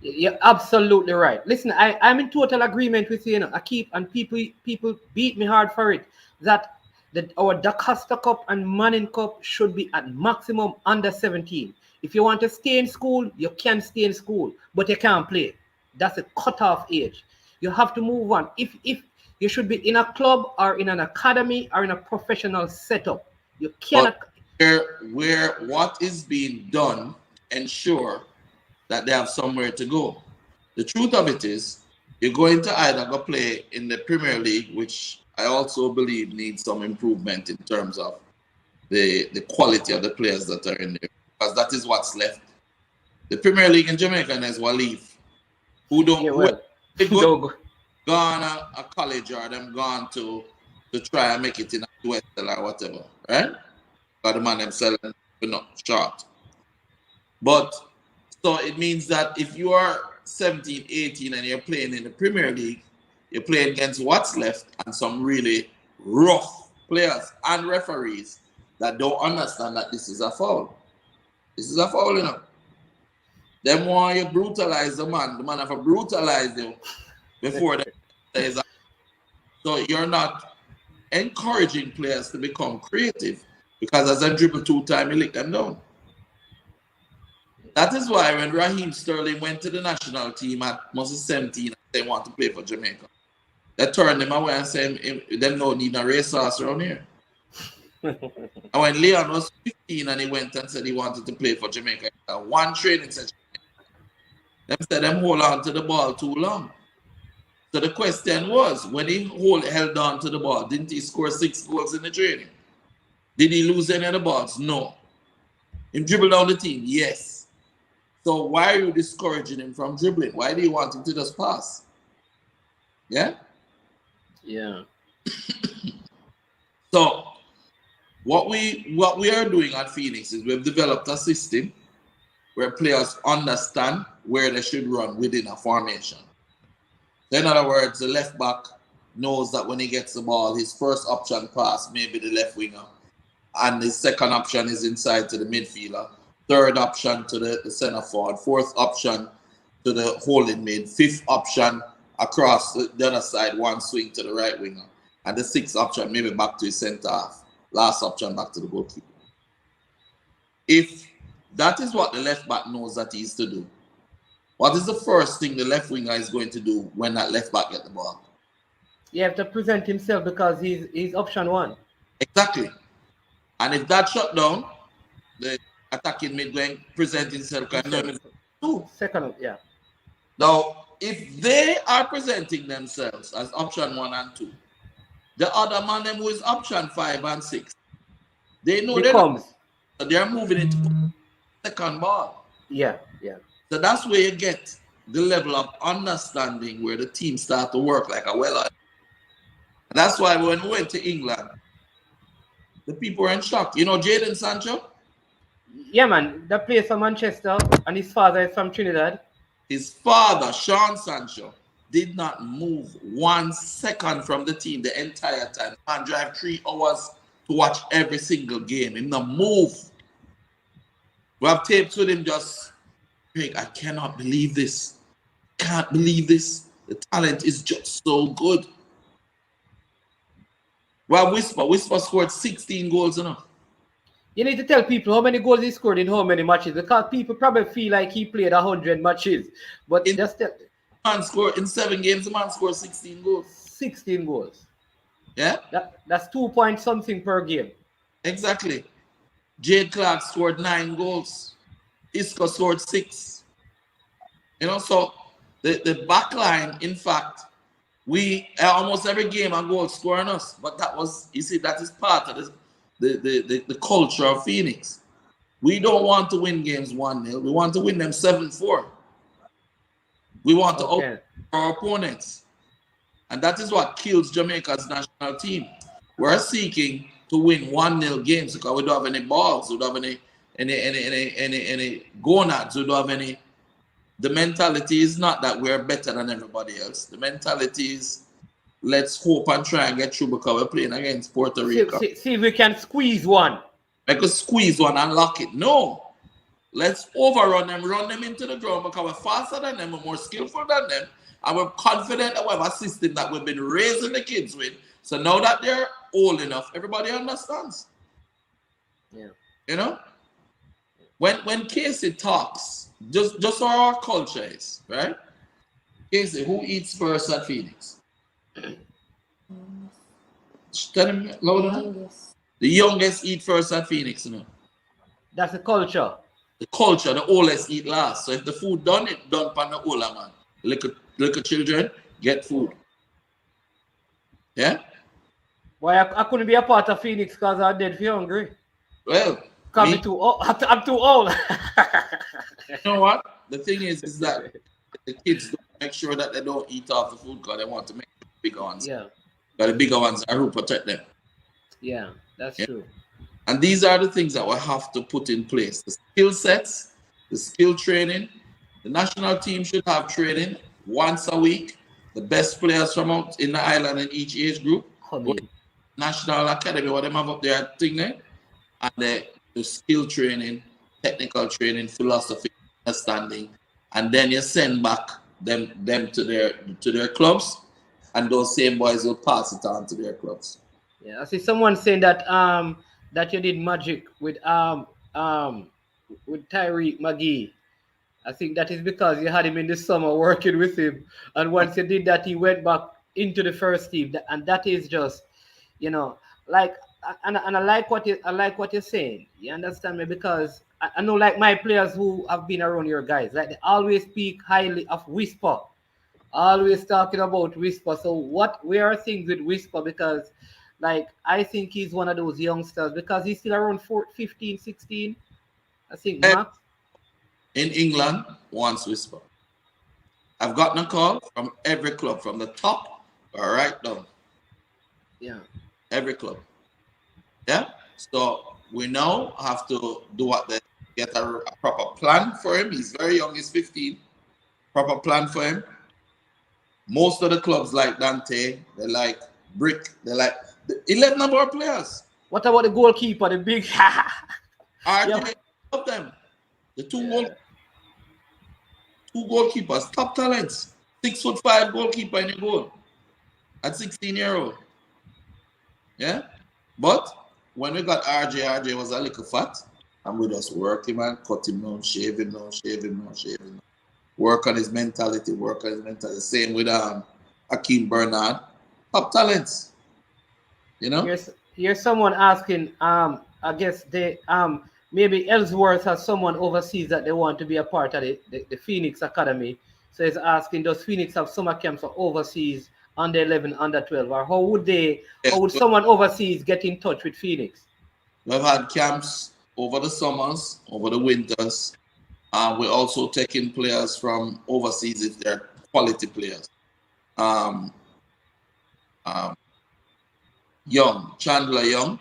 You're absolutely right. Listen, I'm in total agreement with you. I keep, and people beat me hard for it, that our DaCosta Cup and Mannings Cup should be at maximum under 17. If you want to stay in school, you can stay in school, but you can't play. That's a cutoff age. You have to move on. If you should be in a club or in an academy or in a professional setup, you cannot. Where what is being done, ensure that they have somewhere to go. The truth of it is, you're going to either go play in the Premier League, which I also believe needs some improvement in terms of the quality of the players that are in there, because that is what's left. The Premier League in Jamaica is Walif, who They go Don't go. gone a college or them gone to try and make it in a US or whatever, right? Because the man them selling not short. But so it means that if you are 17, 18 and you're playing in the Premier League, you're playing against what's left and some really rough players and referees that don't understand that this is a foul. This is a foul, you know. Them want you brutalize the man have to brutalize you before the says that. So you're not encouraging players to become creative because as I dribble 2 times, you lick them down. That is why when Raheem Sterling went to the national team at must 17 and they want to play for Jamaica, they turned him away and said them no need a racehorse around here. And when Leon was 15 and he went and said he wanted to play for Jamaica, one training session, them said them hold on to the ball too long. So the question was, when he held on to the ball, didn't he score 6 goals in the training? Did he lose any of the balls? No. He dribbled down the team? Yes. So why are you discouraging him from dribbling? Why do you want him to just pass? Yeah? Yeah. So what we are doing at Phoenix is we've developed a system where players understand where they should run within a formation. So in other words, the left back knows that when he gets the ball, his first option pass may be the left winger, and his second option is inside to the midfielder, third option to the centre forward, fourth option to the holding mid, fifth option across the other side, one swing to the right winger, and the sixth option maybe back to his centre half, last option back to the goalkeeper. If that is what the left back knows that he is to do, what is the first thing the left winger is going to do when that left back gets the ball? You have to present himself because he's option 1. Exactly. And if that shut down, the attacking mid going present himself. Second, yeah. Now, if they are presenting themselves as option 1 and 2, the other man them who is option 5 and 6, they know they're moving into second ball. Yeah, yeah. So that's where you get the level of understanding where the team start to work like a well. And that's why when we went to England, the people were in shock. You know Jadon Sancho? Yeah, man. That plays for Manchester, and his father is from Trinidad. His father, Sean Sancho, did not move 1 second from the team the entire time. Man drive 3 hours to watch every single game. Him not move. We have tapes with him just, Craig, I cannot believe this. Can't believe this. The talent is just so good. Well, Whisper scored 16 goals enough. You need to tell people how many goals he scored in how many matches, because people probably feel like he played 100 matches. But just tell. Man scored in 7 games, the man scored 16 goals. 16 goals. Yeah? That's 2 point something per game. Exactly. Jade Clark scored 9 goals. Isco scored 6. You know, so the back line, in fact, we almost every game a goal scoring us. But that was, you see, that is part of the culture of Phoenix. We don't want to win games 1-0. We want to win them 7-4. We want to open our opponents. And that is what kills Jamaica's national team. We're seeking to win 1-0 games because we don't have any balls, we don't have any gonads, we don't have any. The mentality is not that we're better than everybody else. The mentality is let's hope and try and get through because we're playing against Puerto Rico. See if we can squeeze one. Like a squeeze one and lock it. No. Let's overrun them, run them into the ground because we're faster than them, we're more skillful than them, and we're confident that we have a system that we've been raising the kids with. So now that they're old enough, everybody understands. Yeah. You know? When Casey talks, just how our culture is, right? Casey, who eats first at Phoenix? Tell him louder. The youngest eat first at Phoenix, you know. That's the culture. The culture, the oldest eat last. So if the food done, it done by the older man. Little children get food. Yeah? Why I couldn't be a part of Phoenix because I'm dead for hungry. Well, I'm too old. You know what? The thing is that the kids don't make sure that they don't eat off the food because they want to make the bigger ones. Yeah. But the bigger ones are who protect them. Yeah, that's Yeah. true. And these are the things that we have to put in place. The skill sets, the skill training. The national team should have training once a week. The best players from out in the island in each age group. Come in. National Academy, what them have up there thing there. And the skill training, technical training, philosophy, understanding. And then you send back them to their clubs, and those same boys will pass it on to their clubs. Yeah, I see someone saying that you did magic with Tyree McGee. I think that is because you had him in the summer working with him, and once you did that, he went back into the first team, and that is just, you know, like, and I like what you're saying. You understand me? Because I know, like, my players who have been around your guys, like, they always speak highly of Whisper, always talking about Whisper. So where are things with Whisper? Because, like, I think he's one of those youngsters because he's still around 15, 16. I think Max. In England, once Whisper. I've gotten a call from every club, from the top right down. Yeah. Every club. Yeah. So we now have to do what they get a proper plan for him. He's very young, he's 15. Proper plan for him. Most of the clubs like Dante, they like Brick, they like the 11 number of players. What about the goalkeeper, the big RJ, of them. The two goalkeepers, top talents. 6'5" goalkeeper in a goal at 16-year-old. Yeah? But when we got RJ was a little fat, and we just work him and cut him down, shave him down. Work on his mentality. Same with Akeem Bernard. Top talents. You know? Here's someone asking, I guess they maybe Ellsworth has someone overseas that they want to be a part of the Phoenix Academy. So he's asking, does Phoenix have summer camps for overseas under 11, under 12? Or how would someone overseas get in touch with Phoenix? We've had camps over the summers, over the winters. We're also taking players from overseas if they're quality players. Chandler Young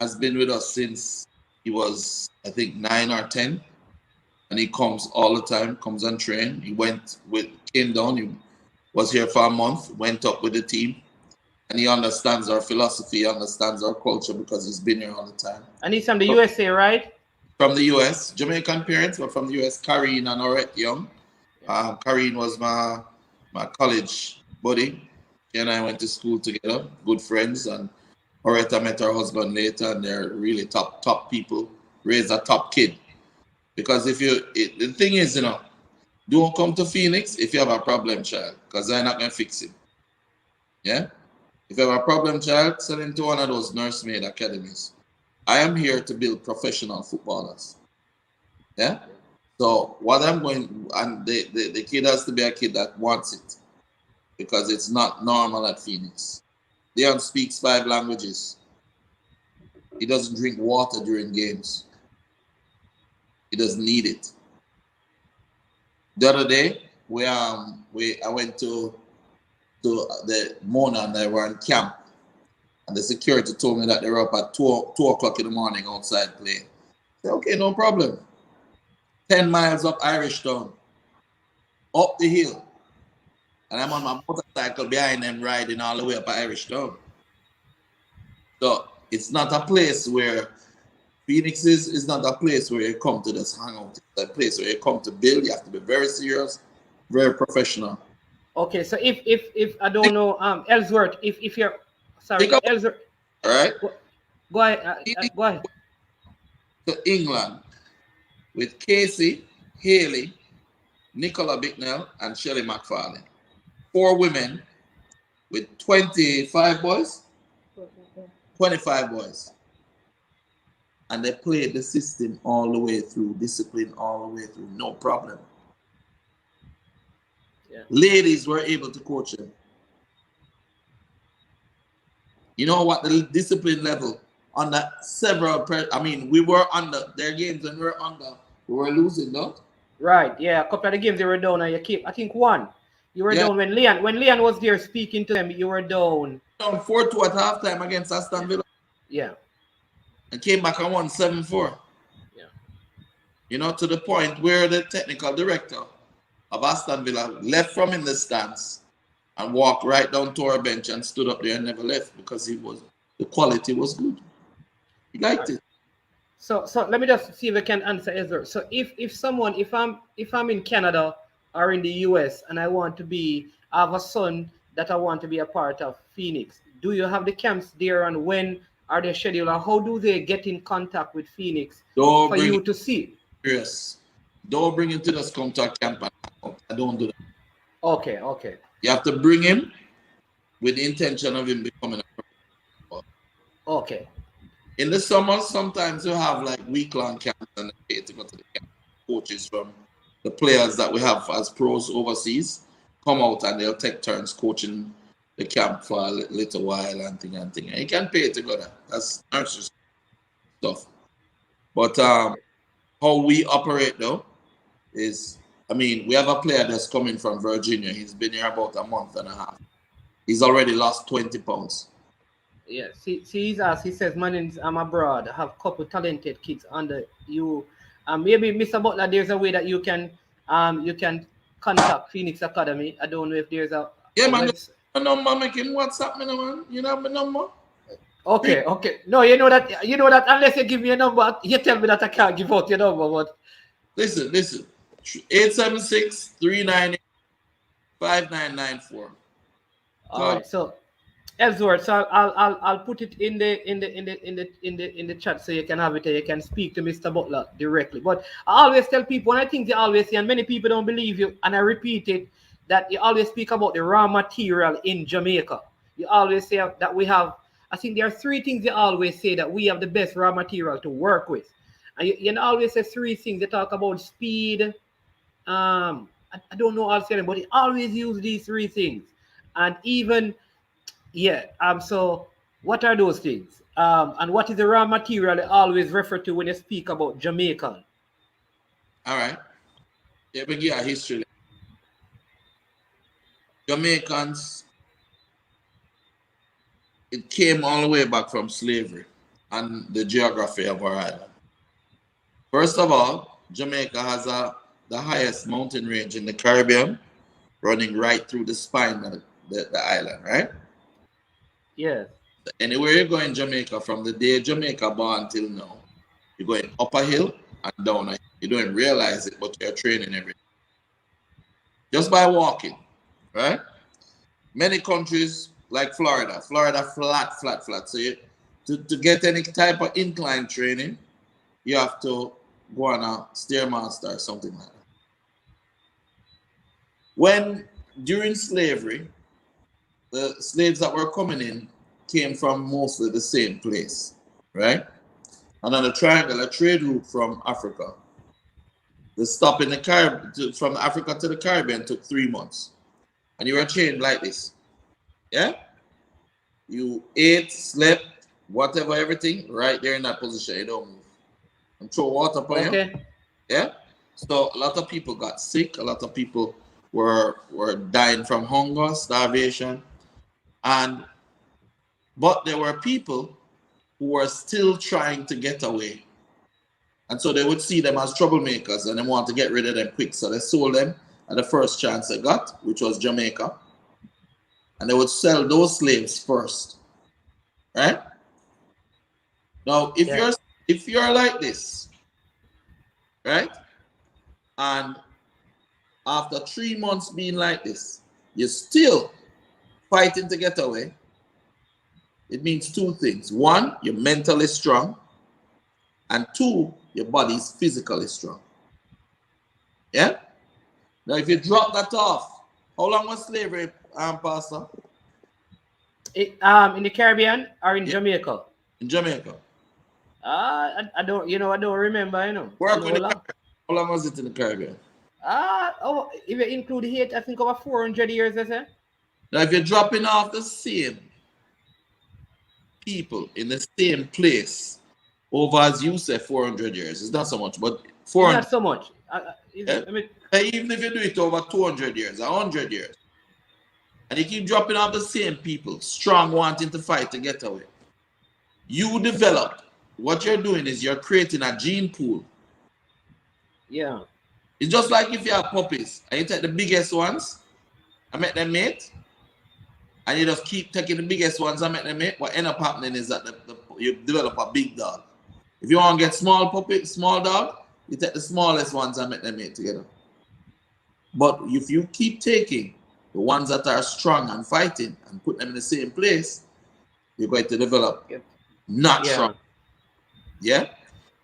has been with us since he was, I think, 9 or 10. And he comes all the time, comes and train. Came down, he was here for a month, went up with the team. And he understands our philosophy, he understands our culture because he's been here all the time. And he's from the USA, right? From the US. Jamaican parents, but from the US, Karine and Orette Young. Karine was my college buddy. She and I went to school together, good friends. And Orette met her husband later, and they're really top people. Raised a top kid. Because the thing is, don't come to Phoenix if you have a problem child, because they're not going to fix him. Yeah? If you have a problem child, send him to one of those nursemaid academies. I am here to build professional footballers. Yeah? So what I'm going, and the kid has to be a kid that wants it, because it's not normal at Phoenix. Leon speaks 5 languages. He doesn't drink water during games. He doesn't need it. The other day, I went to the Mona, and they were in camp, and the security told me that they were up at 2 o'clock in the morning outside playing. I said, okay, no problem. 10 miles up Irish Town, up the hill, and I'm on my motorcycle behind them riding all the way up Irish Town. So it's not a place where Phoenix is not a place where you come to just hang out. It's a place where you come to build. You have to be very serious, very professional. Okay, so if I don't know, Ellsworth, if you're sorry, Ellsworth, all right, go ahead. Go ahead. To England with Casey, Haley, Nicola Bicknell, and Shelley McFarlane. 4 women with 25 boys. 25 boys. And they played the system all the way through, discipline all the way through, no problem. Yeah. Ladies were able to coach them. You know what, the discipline level on that we were under their games, and we were losing, though. Right, yeah, a couple of the games they were down, and you keep, I think one You were Yeah, down when Leon was there speaking to them. You were down. down 4-2 at halftime against Aston Villa Yeah, and came back and won 7-4. yeah. You know, to the point where the technical director of Aston Villa left from in the stands and walked right down to our bench and stood up there and never left because the quality was good. He liked it. So let me just see if I can answer Ezra. So if I'm in Canada or in the US and I have a son that I want to be a part of Phoenix. Do you have the camps there and when are they scheduled? Or how do they get in contact with Phoenix Don't for bring you it to see? serious. Don't bring him to the come to a camp. I don't do that. Okay, okay, You have to bring him with the intention of him becoming a pro. okay. In the summer, sometimes you have like week-long camps and they pay to go to the camp. Coaches from the players that we have as pros overseas come out and they'll take turns coaching the camp for a little while and thing and thing. And you can pay to go there. That's nurses stuff. But how we operate though is, I mean, we have a player that's coming from Virginia. He's been here about a month and a half. He's already lost 20 pounds. Yeah, see, he's asked. He says, "Mannings, I'm abroad. I have couple talented kids under you. Maybe Mr. Butler, there's a way that you can contact Phoenix Academy. I don't know if there's Yeah, a man, website. my number, making WhatsApp me, no, man. You know my number? Okay, okay. No, you know that unless you give me a number, you tell me that I can't give out your number. But Listen. 876-398-5994. all Call. right, so Ellsworth, so I'll put it in the chat so you can have it and you can speak to Mr. Butler directly. But I always tell people, and I think they always say, and many people don't believe you, and I repeat it, that you always speak about the raw material in Jamaica. You always say that we have, I think there are three things you always say that we have the best raw material to work with. And you always say three things. They talk about speed. I don't know all three, but they always use these three things. And even yeah. So what are those things? And what is the raw material they always refer to when you speak about Jamaican? All right. Here we get a history. Jamaicans, it came all the way back from slavery and the geography of our island. First of all, Jamaica has the highest mountain range in the Caribbean, running right through the spine of the island, right? Yes. Anywhere you go in Jamaica, from the day Jamaica born till now, you're going up a hill and down a hill. You don't realize it, but you're training every day. Just by walking, right? Many countries like Florida flat. So to get any type of incline training, you have to go on a Stairmaster or something like that. When during slavery, the slaves that were coming in came from mostly the same place, right? And on the triangular trade route from Africa, the stop in the Caribbean, from Africa to the Caribbean took 3 months. And you were chained like this, yeah? You ate, slept, whatever, everything, right there in that position. You don't move. And throw water upon you. Okay. Yeah. So a lot of people got sick. A lot of people were dying from hunger, starvation, but there were people who were still trying to get away, and so they would see them as troublemakers and they want to get rid of them quick. So they sold them at the first chance they got, which was Jamaica, and they would sell those slaves first, right? Now, if you're like this, right, and after 3 months being like this, you're still fighting to get away, it means two things. One, you're mentally strong, and two, your body is physically strong. Yeah? Now, if you drop that off, how long was slavery, Pastor? In the Caribbean or in Yeah. Jamaica? In Jamaica. I don't, I don't remember, Work with the Caribbean. How long was it in the Caribbean? If you include Haiti, I think over 400 years, I say. Now, if you're dropping off the same people in the same place over, as you say, 400 years, it's not so much, but 400. Not so much. Yeah? Even if you do it over 200 years, 100 years, and you keep dropping off the same people, strong, wanting to fight to get away, you develop. What you're doing is you're creating a gene pool. Yeah. It's just like if you have puppies and you take the biggest ones and make them mate, and you just keep taking the biggest ones and make them mate. What end up happening is that you develop a big dog. If you want to get small puppy, small dog, you take the smallest ones and make them mate together. But if you keep taking the ones that are strong and fighting and put them in the same place, you're going to develop not strong. Yeah?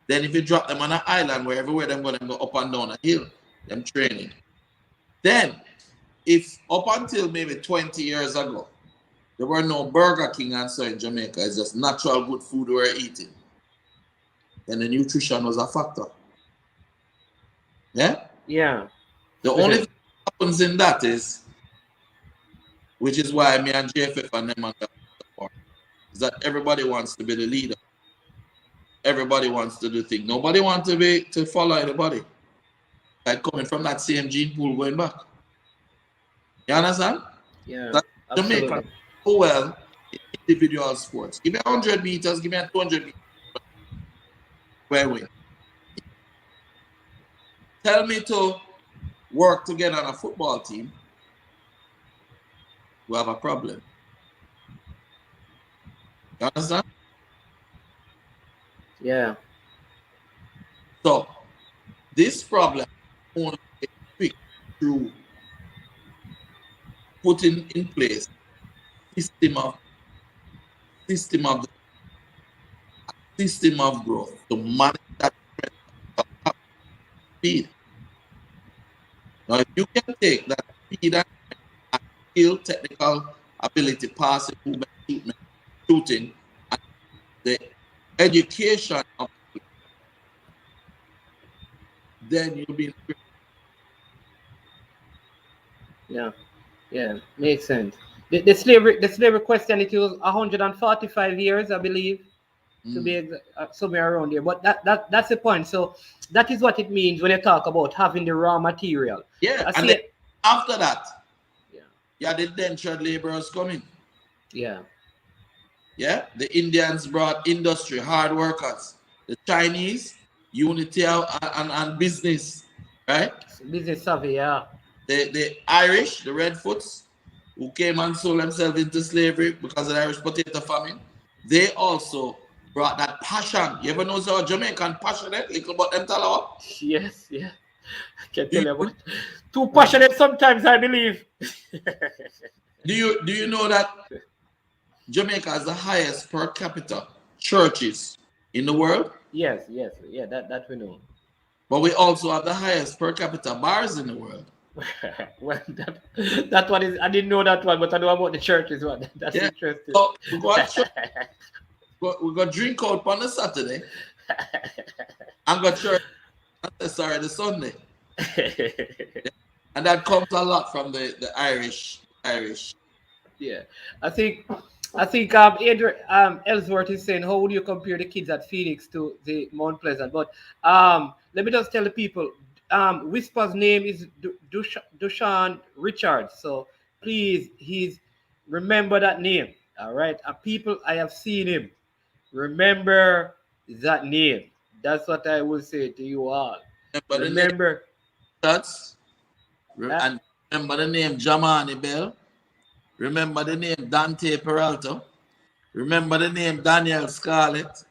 Then if you drop them on an island where everywhere they're going to go up and down a hill, them training. Then, if up until maybe 20 years ago, there were no Burger King and so in Jamaica, it's just natural good food we were eating, then the nutrition was a factor. Yeah? Yeah. The only thing that happens in that is, which is why me and JFF and them is that everybody wants to be the leader. Everybody wants to do things. Nobody wants to follow anybody. Like coming from that same gene pool going back. You understand? Yeah. That Absolutely. Jamaica do well in individual sports. Give me 100 meters, give me 200 meters. Where we? Tell me to work together on a football team, we have a problem. You understand? Yeah. So this problem only gets fixed through putting in place system of growth to manage that speed. Now, if you can take that speed and skill, technical ability, passing, movement, shooting, and the education of it, then you'll be. Yeah. Yeah. Makes sense. The slavery question, it was 145 years, I believe, to be somewhere around there. But that's the point. So that is what it means when you talk about having the raw material. Yeah, and then after that, yeah, the indentured laborers coming. Yeah. Yeah, the Indians brought industry, hard workers. The Chinese, unity and business, right? Business savvy, yeah. The Irish, the Redfoots, who came and sold themselves into slavery because of the Irish potato famine, they also brought that passion. You ever know how Jamaican passionate? Little about them tell Yes, yeah. I can tell you about too passionate sometimes, I believe. Do you know that Jamaica has the highest per capita churches in the world? Yes, yeah, that we know. But we also have the highest per capita bars in the world. Well, that one is, I didn't know that one, but I know about the churches one. That's interesting. So we got church, we got drink out on the Saturday and got church the Sunday. And that comes a lot from the Irish. Yeah, I think Adrian Ellsworth is saying, how would you compare the kids at Phoenix to the Mount Pleasant? But let me just tell the people, Whisper's name is Dushan Richards. So please, remember that name. All right, people, I have seen him. Remember that name. That's what I will say to you all. Remember. And remember the name Jamani Bell. Remember the name Dante Peralta. Remember the name Daniel Scarlett.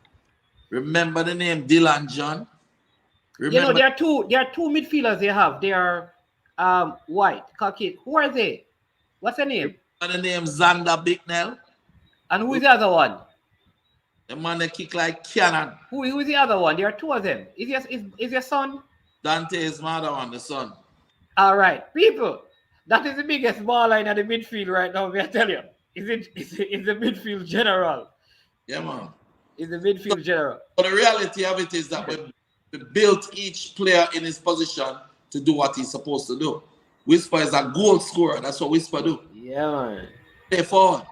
Remember the name Dylan John. Remember, there are two midfielders they have. They are white, Caucasian. Who are they? What's their name? Remember the name Xander Bicknell. And who is the other one? The man that kick like cannon. Who is the other one? There are two of them. Is your son? Dante is my other one, the son. All right, people. That is the biggest ball line at the midfield right now. I tell you, is the midfield general? Yeah, man. Is the midfield general? But the reality of it is that we built each player in his position to do what he's supposed to do. Whisper is a goal scorer. That's what Whisper do. Yeah, man. Play forward.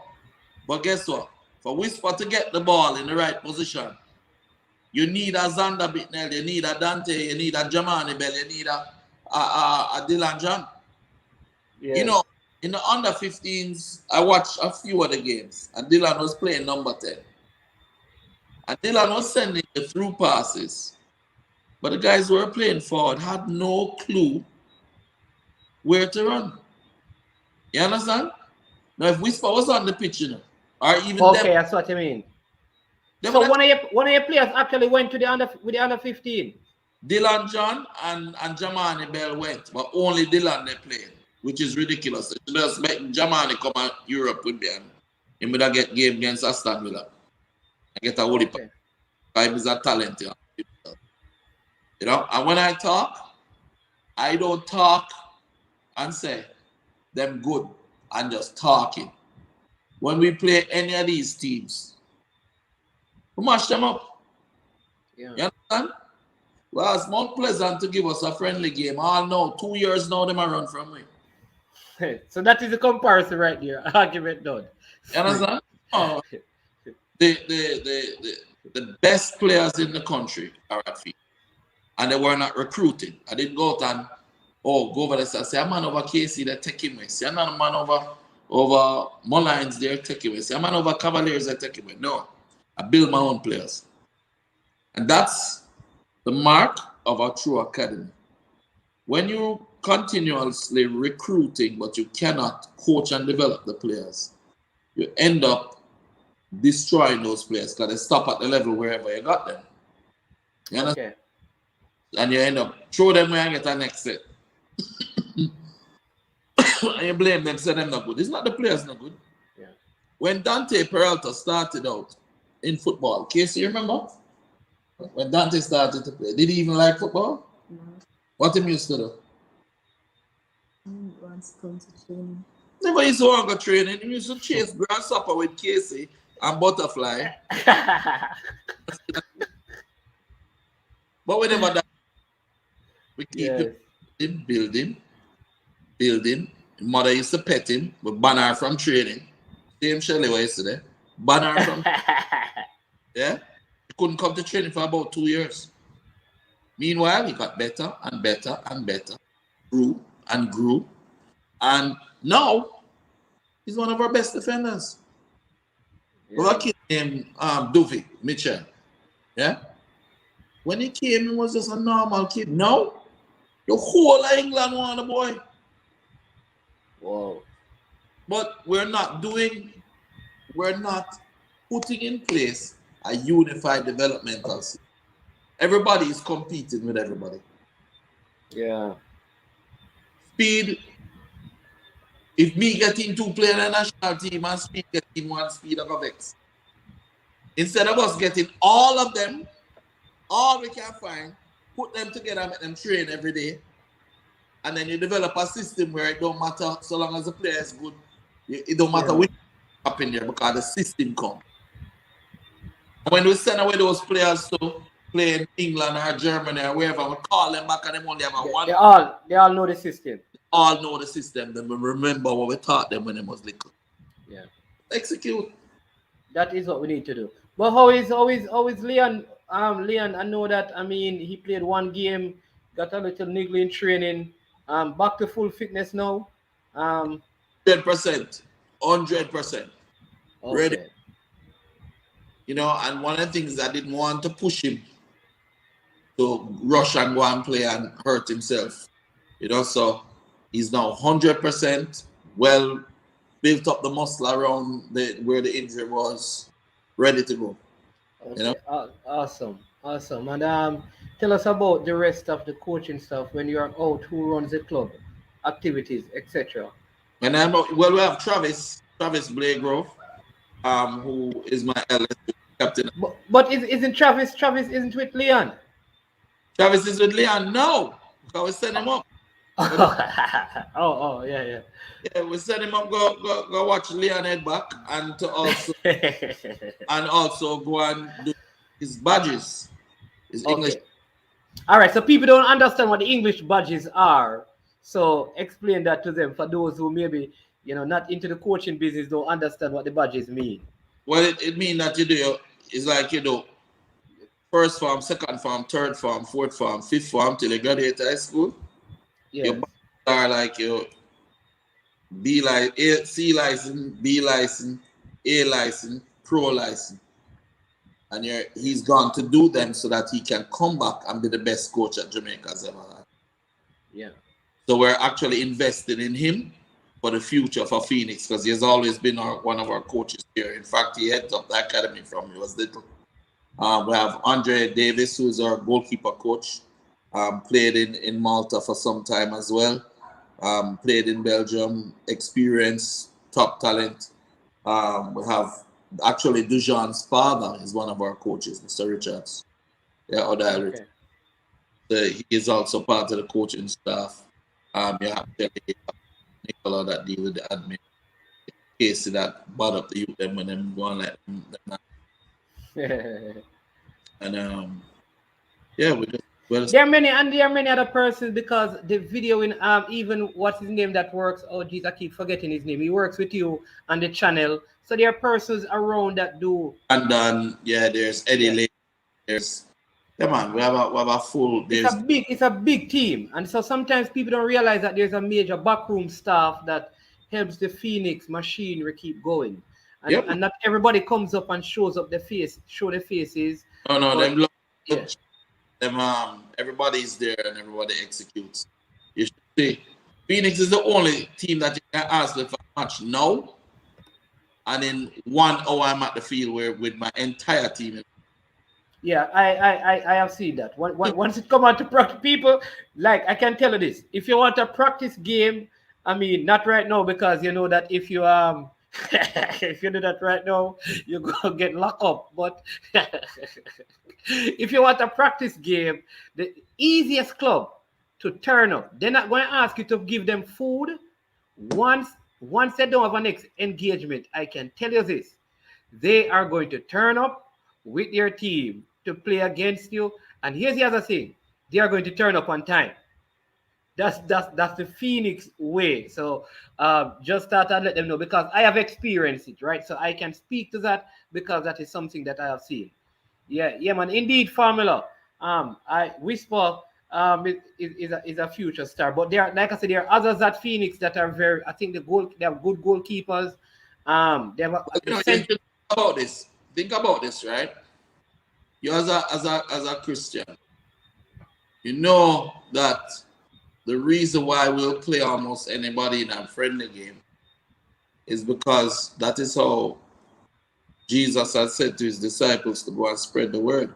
But guess what? For Whisper to get the ball in the right position, you need a Xander Bicknell, you need a Dante, you need a Jamani Bell, you need a Dylan John. Yeah. You know, in the under 15s, I watched a few of the games, and Dylan was playing number 10. And Dylan was sending the through passes. But the guys who were playing forward had no clue where to run. You understand? Now, if Whisper was on the pitch, you know, or even Okay, them, that's what I mean. them So would have one of your players actually went to the under 15. Dylan John and Jamani Bell went, but only Dylan they played, which is ridiculous. They should just make Jamani come out Europe with me and he would get game against Aston Villa. I get a woody Okay. pipe is a talent, you know. And when I talk, I don't talk and say them good and just talking. When we play any of these teams, we mash them up. Yeah. You understand? Well, it's more pleasant to give us a friendly game. All know 2 years now them a run from me. So that is the comparison right there. Argument done. You understand? Oh, the best players in the country are at field. And they were not recruiting. I didn't go out and go over there and say, a man over Casey, they're taking me. See, another man over Mullines, they're taking me. See, a man over Cavaliers, they're taking me. No. I build my own players. And that's the mark of a true academy. When you continuously recruiting, but you cannot coach and develop the players, you end up destroying those players because they stop at the level wherever you got them. You understand? Okay. And you end up throw them away and get a next set. And you blame them, say them not good. It's not the players not good. Yeah. When Dante Peralta started out in football, Casey, you remember? When Dante started to play, did he even like football? No, What him used to do? I didn't want to come to training. Never used to want to go training. He used to chase grasshopper with Casey and butterfly. But we never done. We keep Yes. him, building. His mother used to pet him, but ban her from training. Same Shelley was yesterday. Ban her from yeah. He couldn't come to training for about 2 years. Meanwhile, he got better and better and better. Grew and grew. And now he's one of our best defenders. We have a kid named Duvey Mitchell. Yeah. When he came, he was just a normal kid. Now, the whole of England want a boy. Whoa. But we're not putting in place a unified developmental system. Everybody is competing with everybody. Yeah. Speed, if me getting 2 players in the national team and Speed getting 1, Speed of a vex. Instead of us getting all of them, all we can find, put them together, make them train every day, and then you develop a system where it don't matter so long as the player is good. It don't matter which up in there because the system comes. When we send away those players to play in England or Germany or wherever, we call them back and they only have a one. They all know the system. All know the system. Then we remember what we taught them when they was little. Yeah. Execute. That is what we need to do. But how is Leon? Leon, I know that. I mean, he played 1 game, got a little niggling training. Back to full fitness now. 100%. 100%. Okay. Ready. You know, and one of the things I didn't want to push him to rush and go and play and hurt himself. You know, so he's now 100% well built up the muscle around where the injury was, ready to go. Okay. You know? Awesome. And tell us about the rest of the coaching stuff when you're out. Who runs the club, activities, etc. And I'm out, well, we have Travis Blagrove, who is my eldest captain. But isn't Travis isn't with Leon? Travis is with Leon. No, because we send him up. Yeah. Yeah, we send him up. Go watch Leon head back, and to also go and do his badges, his English. All right. So people don't understand what the English badges are. So explain that to them for those who maybe not into the coaching business, don't understand what the badges mean. Well, it means that it's like first form, second form, third form, fourth form, fifth form till you graduate high school. Yeah. Your badges are like C license, B license, A license, pro license. And he's gone to do them so that he can come back and be the best coach that Jamaica's ever had. Yeah. So we're actually investing in him for the future for Phoenix because he has always been one of our coaches here. In fact, he heads up the academy from he was little. We have Andre Davis, who is our goalkeeper coach. Played in Malta for some time as well. Played in Belgium, experienced, top talent. We have actually Dujan's father is one of our coaches, Mr. Richards. Yeah, Okay. He is also part of the coaching staff. You have Nicola that deal with the admin. Casey that brought up the youth them when them going like them. And yeah, there are many other persons because the video in even what's his name that works. Oh geez, I keep forgetting his name. He works with you on the channel. So there are persons around that do. And then there's Eddie Lake. There's we have a full. It's a big team, and so sometimes people don't realize that there's a major backroom staff that helps the Phoenix machinery keep going. And not everybody comes up and show the faces. No, them everybody's there and everybody executes. You should see Phoenix is the only team that you can ask them for a match now. And in 1 hour I'm at the field with my entire team. Yeah, I have seen that. Once it come out to practice, people, like I can tell you this. If you want a practice game, I mean not right now because you know that if you if you do that right now, you're gonna get locked up. But if you want a practice game, the easiest club to turn up, they're not going to ask you to give them food. Once they don't have an next engagement, I can tell you this: they are going to turn up with their team to play against you. And here's the other thing: they are going to turn up on time. That's the Phoenix way. So just start and let them know because I have experienced it, right? So I can speak to that because that is something that I have seen. Yeah, man. Indeed, Formula. I whisper is a future star, but there, like I said, there are others at Phoenix that are very. I think they have good goalkeepers. They have. Think about this, right? You as a Christian, you know that the reason why we'll play almost anybody in a friendly game is because that is how Jesus had said to his disciples to go and spread the word.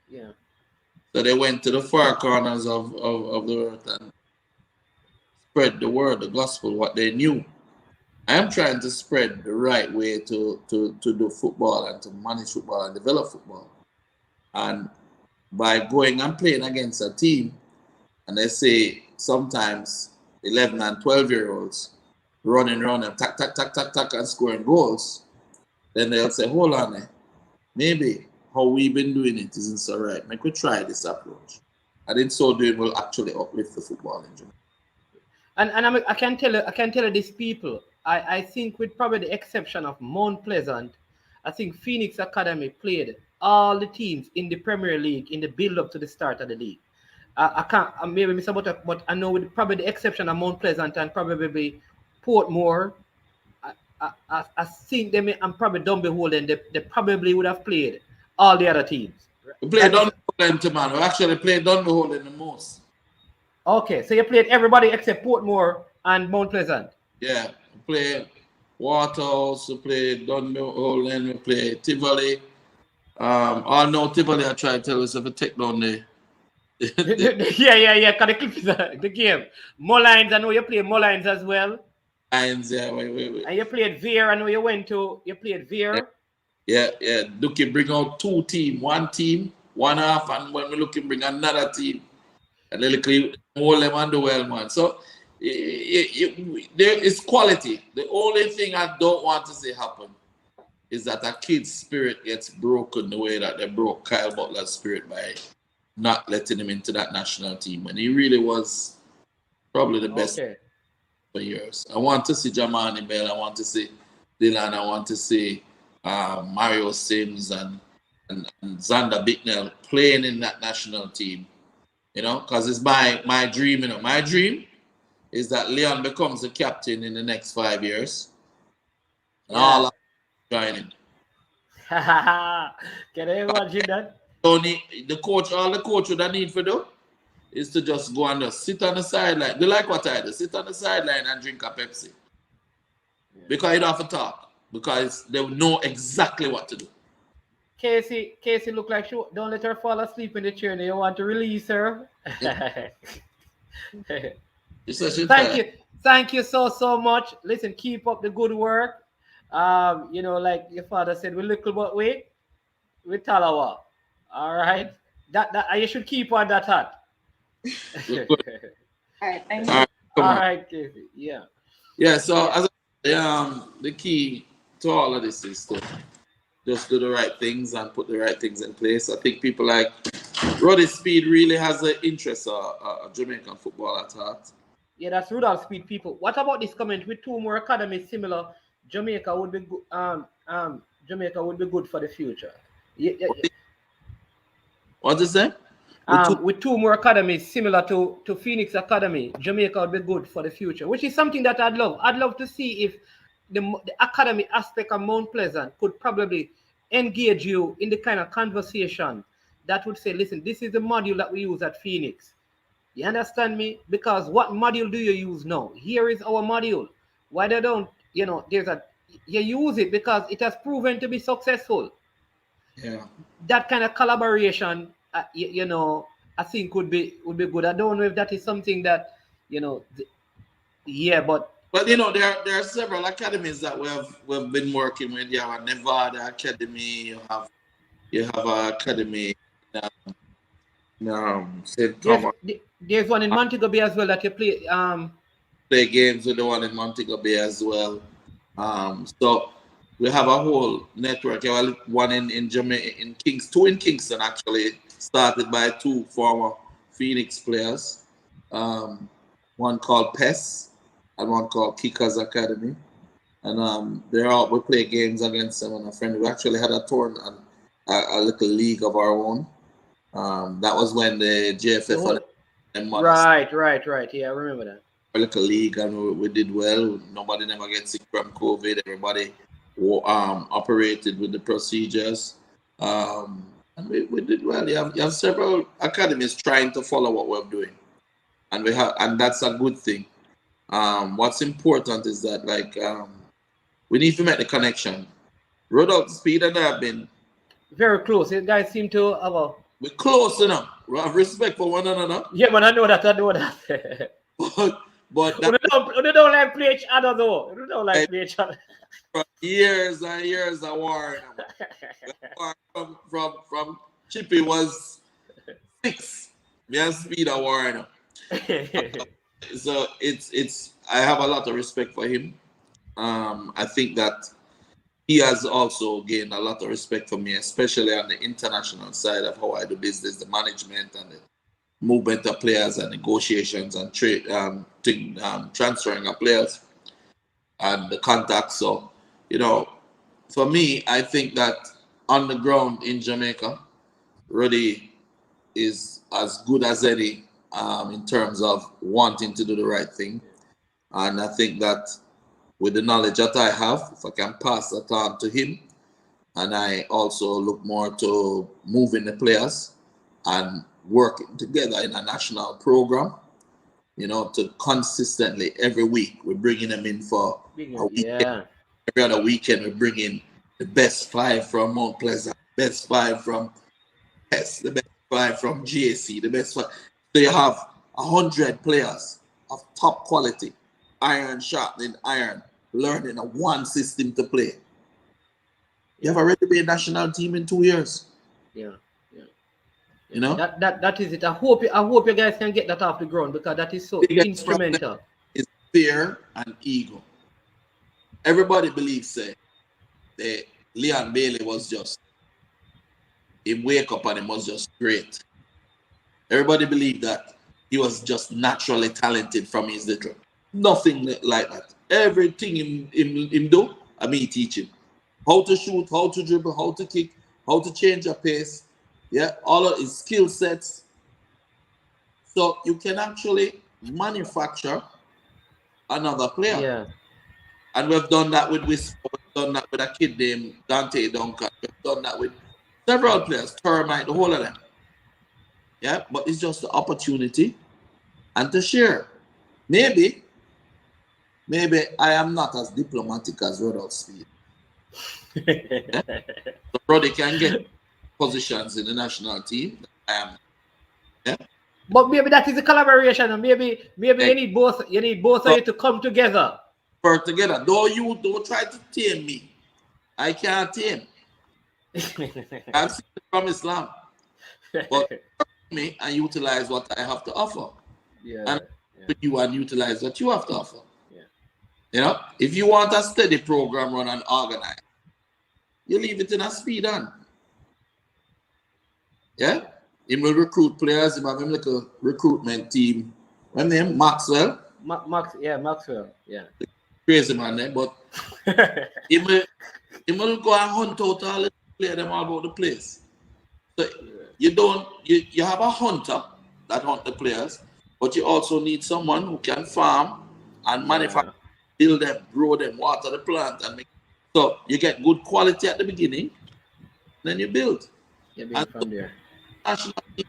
Yeah. So they went to the far corners of the earth and spread the word, the gospel, what they knew. I am trying to spread the right way to do football and to manage football and develop football. And by going and playing against a team, and they say sometimes 11 and 12-year-olds running around and tack, and scoring goals, then they'll say, hold on, maybe how we've been doing it isn't so right. Make we try this approach. And in so doing, will actually uplift the football in Jamaica. And I can tell you these people, I think with probably the exception of Mount Pleasant, I think Phoenix Academy played all the teams in the Premier League in the build-up to the start of the league. I can't maybe miss about it, but I know with probably the exception of Mount Pleasant and probably Portmore, I think I'm probably done beholden. They probably would have played all the other teams. We played Dunbeholden, man. We actually played Dunbeholden the most. Okay, so you played everybody except Portmore and Mount Pleasant. Yeah, we played Waterhouse, we played Dunbeholden, we played Tivoli. I know Tivoli, I try to tell us if I take down there. yeah. Because the clip is the game. Mullines, I know you played Mullines as well. Mullines, yeah. Wait. And you played Veer. I know you played Veer. Yeah. Looking bring out two teams, one team, one half, and when we looking bring another team, and they look all them on the well, man. So there is quality. The only thing I don't want to see happen is that a kid's spirit gets broken the way that they broke Kyle Butler's spirit by not letting him into that national team when he really was probably the best for years. I want to see Jamani Bell, I want to see Dylan, I want to see Mario Sims and Xander Bicknell playing in that national team, because it's my dream. My dream is that Leon becomes the captain in the next 5 years. And Yeah. all of join him. Can I imagine that? Only the coach, all the coach would need for do is to just go and just sit on the sideline. Do like what I do? Sit on the sideline and drink a Pepsi. Because you don't have to talk. Because they know exactly what to do. Casey look like she don't let her fall asleep in the chair. You want to release her? Thank you so much. Listen, keep up the good work. Like your father said, we little but we talawa. All right, that you should keep on that hat. All right, thank you. All right, Casey. Yeah. Yeah. So as the key to all of this is to just do the right things and put the right things in place. I think people like Roddy Speed really has an interest of Jamaican football at heart. Yeah, that's Rudolph Speed people. What about this comment with two more academies similar? Jamaica would be Jamaica would be good for the future. Yeah. What is that? With two more academies similar to Phoenix Academy, Jamaica would be good for the future, which is something that I'd love. I'd love to see if the academy aspect of Mount Pleasant could probably engage you in the kind of conversation that would say, listen, this is the module that we use at Phoenix. You understand me? Because what module do you use now? Here is our module. Why they don't, you use it because it has proven to be successful. Yeah. That kind of collaboration, I think would be good. I don't know if that is something that, but there are several academies that we've been working with. You have a Nevada Academy. You have an academy. St. Thomas. There's one in Montego Bay as well that you play. Play games with the one in Montego Bay as well. So we have a whole network. You have one in Jamaica, two in Kingston actually, started by two former Phoenix players. One called PES and one called Kickers Academy. And we play games against them and a friend. We actually had a tournament, a little league of our own. That was when the JFF Right. Yeah, I remember that. A little league, and we did well. Nobody never gets sick from COVID. Everybody operated with the procedures. And we did well. You have several academies trying to follow what we're doing. And that's a good thing. What's important is that we need to make the connection. Rudolph Speed and I have been very close. You guys seem to have we're close enough. We have respect for one another. Yeah, man, I know that. But they don't like play each other though. They don't like play each other. Years and years of war. From Chippy was 6. Me and Speed are war. So it's I have a lot of respect for him. I think that he has also gained a lot of respect for me, especially on the international side of how I do business, the management and the movement of players and negotiations and trade, transferring of players and the contacts. So, for me, I think that on the ground in Jamaica, Ruddy is as good as any in terms of wanting to do the right thing. And I think that with the knowledge that I have, if I can pass that on to him, and I also look more to moving the players and working together in a national program, to consistently every week we're bringing them in for a weekend. Yeah. Every other weekend we're bringing the best 5 from Mount Pleasant, best 5 from PES, the best 5 from GAC, the best 5. So you have 100 players of top quality. Iron sharpening iron, learning one system to play. You have already been a national team in 2 years. Yeah. That is it. I hope you guys can get that off the ground because that is so instrumental. It's fear and ego. Everybody believes that Leon Bailey was just he wake up and he was just great. Everybody believed that he was just naturally talented from his little. Nothing like that. Everything him do, me teach him. How to shoot, how to dribble, how to kick, how to change your pace. Yeah, all of his skill sets. So you can actually manufacture another player. Yeah. And we've done that with Whisper, we've done that with a kid named Dante Duncan, we've done that with several players, Termite, the whole of them. Yeah, but it's just the opportunity and to share. Maybe I am not as diplomatic as Rodolph Speed. Yeah? So Roddy can get positions in the national team. I am. Yeah. But maybe that is a collaboration, and maybe you need both. You need both of So you to come together. work together. Though you don't try to tame me, I can't tame. I've seen it from Islam, but me and utilize what I have to offer, Yeah. and Yeah. you and utilize what you have to offer. Yeah. You know, if you want a steady program run and organized, you leave it in a speed on. Yeah, he will recruit players. He have him like a recruitment team. When name Maxwell, Maxwell. Yeah. crazy man there, but he will go and hunt out all the players them all about the place. So you have a hunter that hunt the players, but you also need someone who can farm and manufacture, build them, grow them, water the plant, and make. So you get good quality at the beginning, then you build. You And build from there. national team,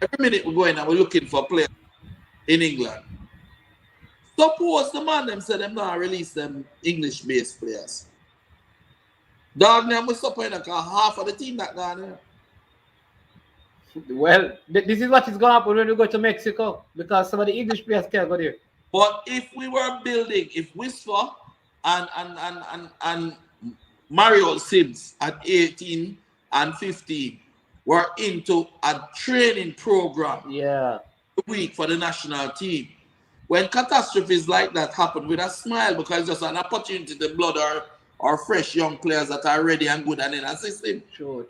every minute we're going and we're looking for players in England. Suppose the man them said them not release them English-based players. Dog name was suppose half of the team that gone there. Well, this is what is going to happen when we go to Mexico, because some of the English players can't go there. But if we were building, if Whisper and Mario Sims at 18 and 15 were into a training program Yeah. a week for the national team, when catastrophes like that happen, with a smile, because it's just an opportunity to blood our fresh young players that are ready and good and in a system. True.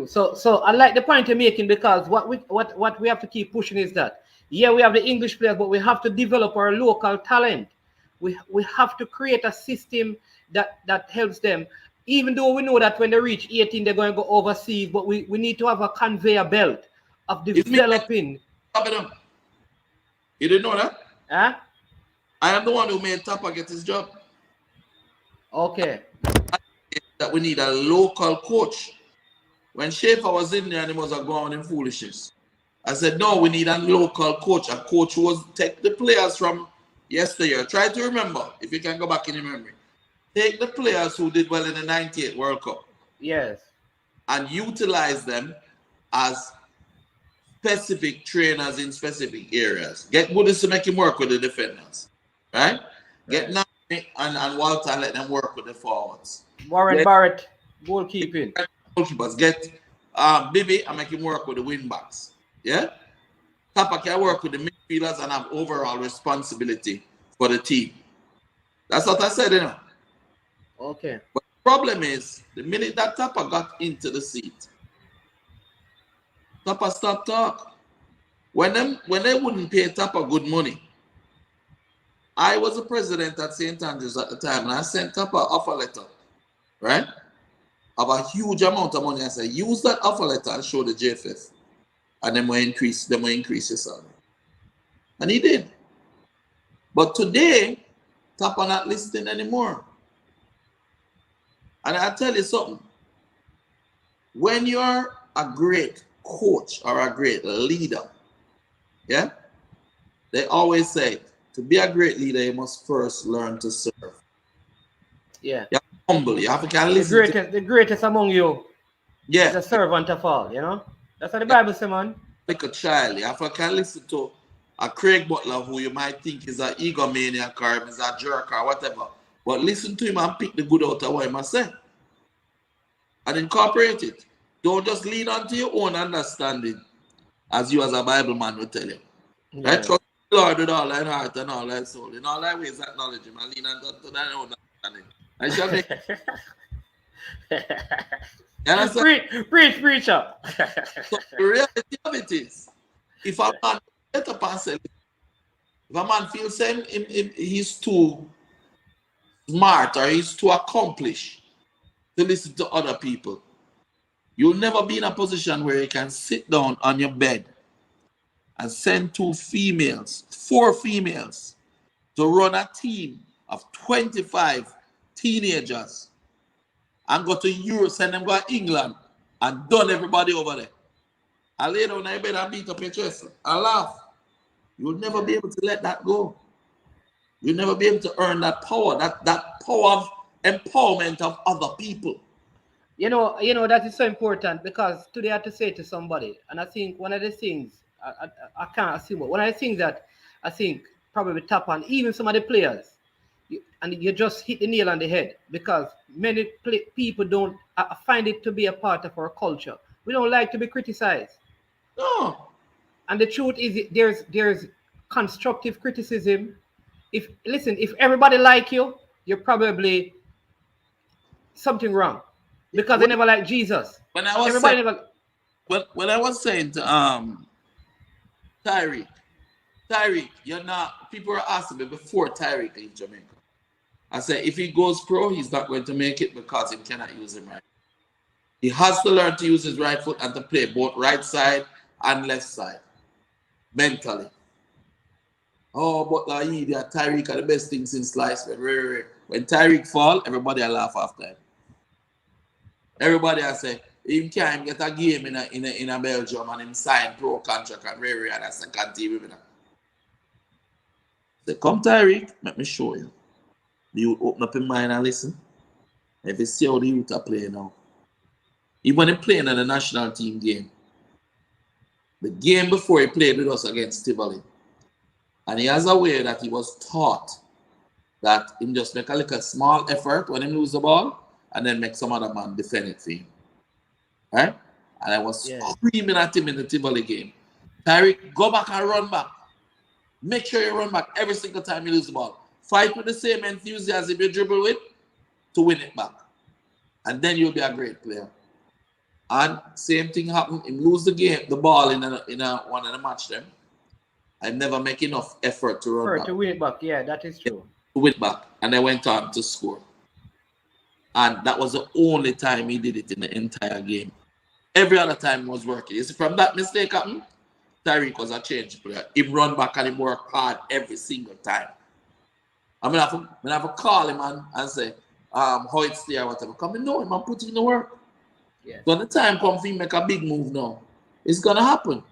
So I like the point you're making, because what we have to keep pushing is that, yeah, we have the English players, but we have to develop our local talent. We have to create a system that helps them. Even though we know that when they reach 18, they're going to go overseas, but we need to have a conveyor belt of developing. You didn't know that? Huh? I am the one who made Tapa get his job. Okay. That we need a local coach. When Schaefer was in there and he was going in foolishness, I said, no, we need a local coach. A coach who was take the players from yesteryear. Try to remember, if you can go back in your memory. Take the players who did well in the 98 World Cup. Yes. And utilize them as specific trainers in specific areas. Get Woodis to make him work with the defenders. Right? Get Nami and Walter and let them work with the forwards. Warren Barrett, goalkeeping. Goalkeepers. Get Bibi and make him work with the wing backs. Yeah? Tapa can work with the midfielders and have overall responsibility for the team. That's what I said, you know. Okay. But the problem is, the minute that Tapa got into the seat, Tapa stopped talk. When they wouldn't pay Tapa good money, I was the president at St. Andrews at the time, and I sent Tapa an offer letter, right? Of a huge amount of money. I said, use that offer letter and show the JFF. And then we increase your salary. And he did. But today, Tapa not listening anymore. And I tell you something. When you're a great coach or a great leader, yeah, they always say, to be a great leader, you must first learn to serve. Yeah. You have to humble. You have to listen. The greatest among you Yeah. is a servant of all, you know? That's what the Bible says, man. Like a child. You have to listen to a Craig Butler who you might think is an egomaniac or is a jerk or whatever. But listen to him and pick the good out of what he must say. And incorporate it. Don't just lean onto your own understanding, as you as a Bible man will tell you. Yeah. Right? Trust the Lord with all thy heart and all thy soul. In all thy ways acknowledge him and lean onto thy own understanding. I shall make preach up. So the reality of it is, if a man get up and say, if a man feels he's too smart or he's too accomplished to listen to other people, you'll never be in a position where you can sit down on your bed and send 4 females to run a team of 25 teenagers and go to Europe, send them go to England and done everybody over there. I lay down in bed and beat up your chest and laugh. You'll never be able to let that go. You'll never be able to earn that power, that power of empowerment of other people. That is so important because today I had to say to somebody, and I think one of the things I can't assume, but one of the things that I think probably tap on even some of the players, and you just hit the nail on the head because many people don't find it to be a part of our culture. We don't like to be criticized. No. And the truth is, there's constructive criticism. If everybody like you, you're probably something wrong because they never like Jesus. When I was Everybody saying, never. when I was saying to Tyreek, you're not. People are asking me before Tyreek leaves Jamaica. I said if he goes pro, he's not going to make it because he cannot use him right. He has to learn to use his right foot and to play both right side and left side mentally. Oh, Butler, Tyreek are the best thing since sliced bread. When Tyreek fall, everybody will laugh after him. Everybody will say, him can't get a game in a Belgium and him sign pro contract and and a second team. Say, come Tyreek, let me show you. You open up your mind and listen. If you see how the youth are playing now. Even when he playing in the national team game, the game before he played with us against Tivoli, and he has a way that he was taught that him just make a little small effort when he lose the ball and then make some other man defend it for him. Right? And I was screaming at him in the Tivoli game. Tyreek, go back and run back. Make sure you run back every single time you lose the ball. Fight with the same enthusiasm you dribble with to win it back. And then you'll be a great player. And same thing happened. Him lose the ball in one of the match them. I never make enough effort to run back. To win it back, yeah, that is true. To win back. And I went on to score. And that was the only time he did it in the entire game. Every other time was working. You see, from that mistake happened, Tyreek was a change player. He run back and he work hard every single time. I'm gonna have to call him and say, how it's there, whatever. Come and know him and put in the work. Yeah. When the time comes for him make a big move now, it's gonna happen.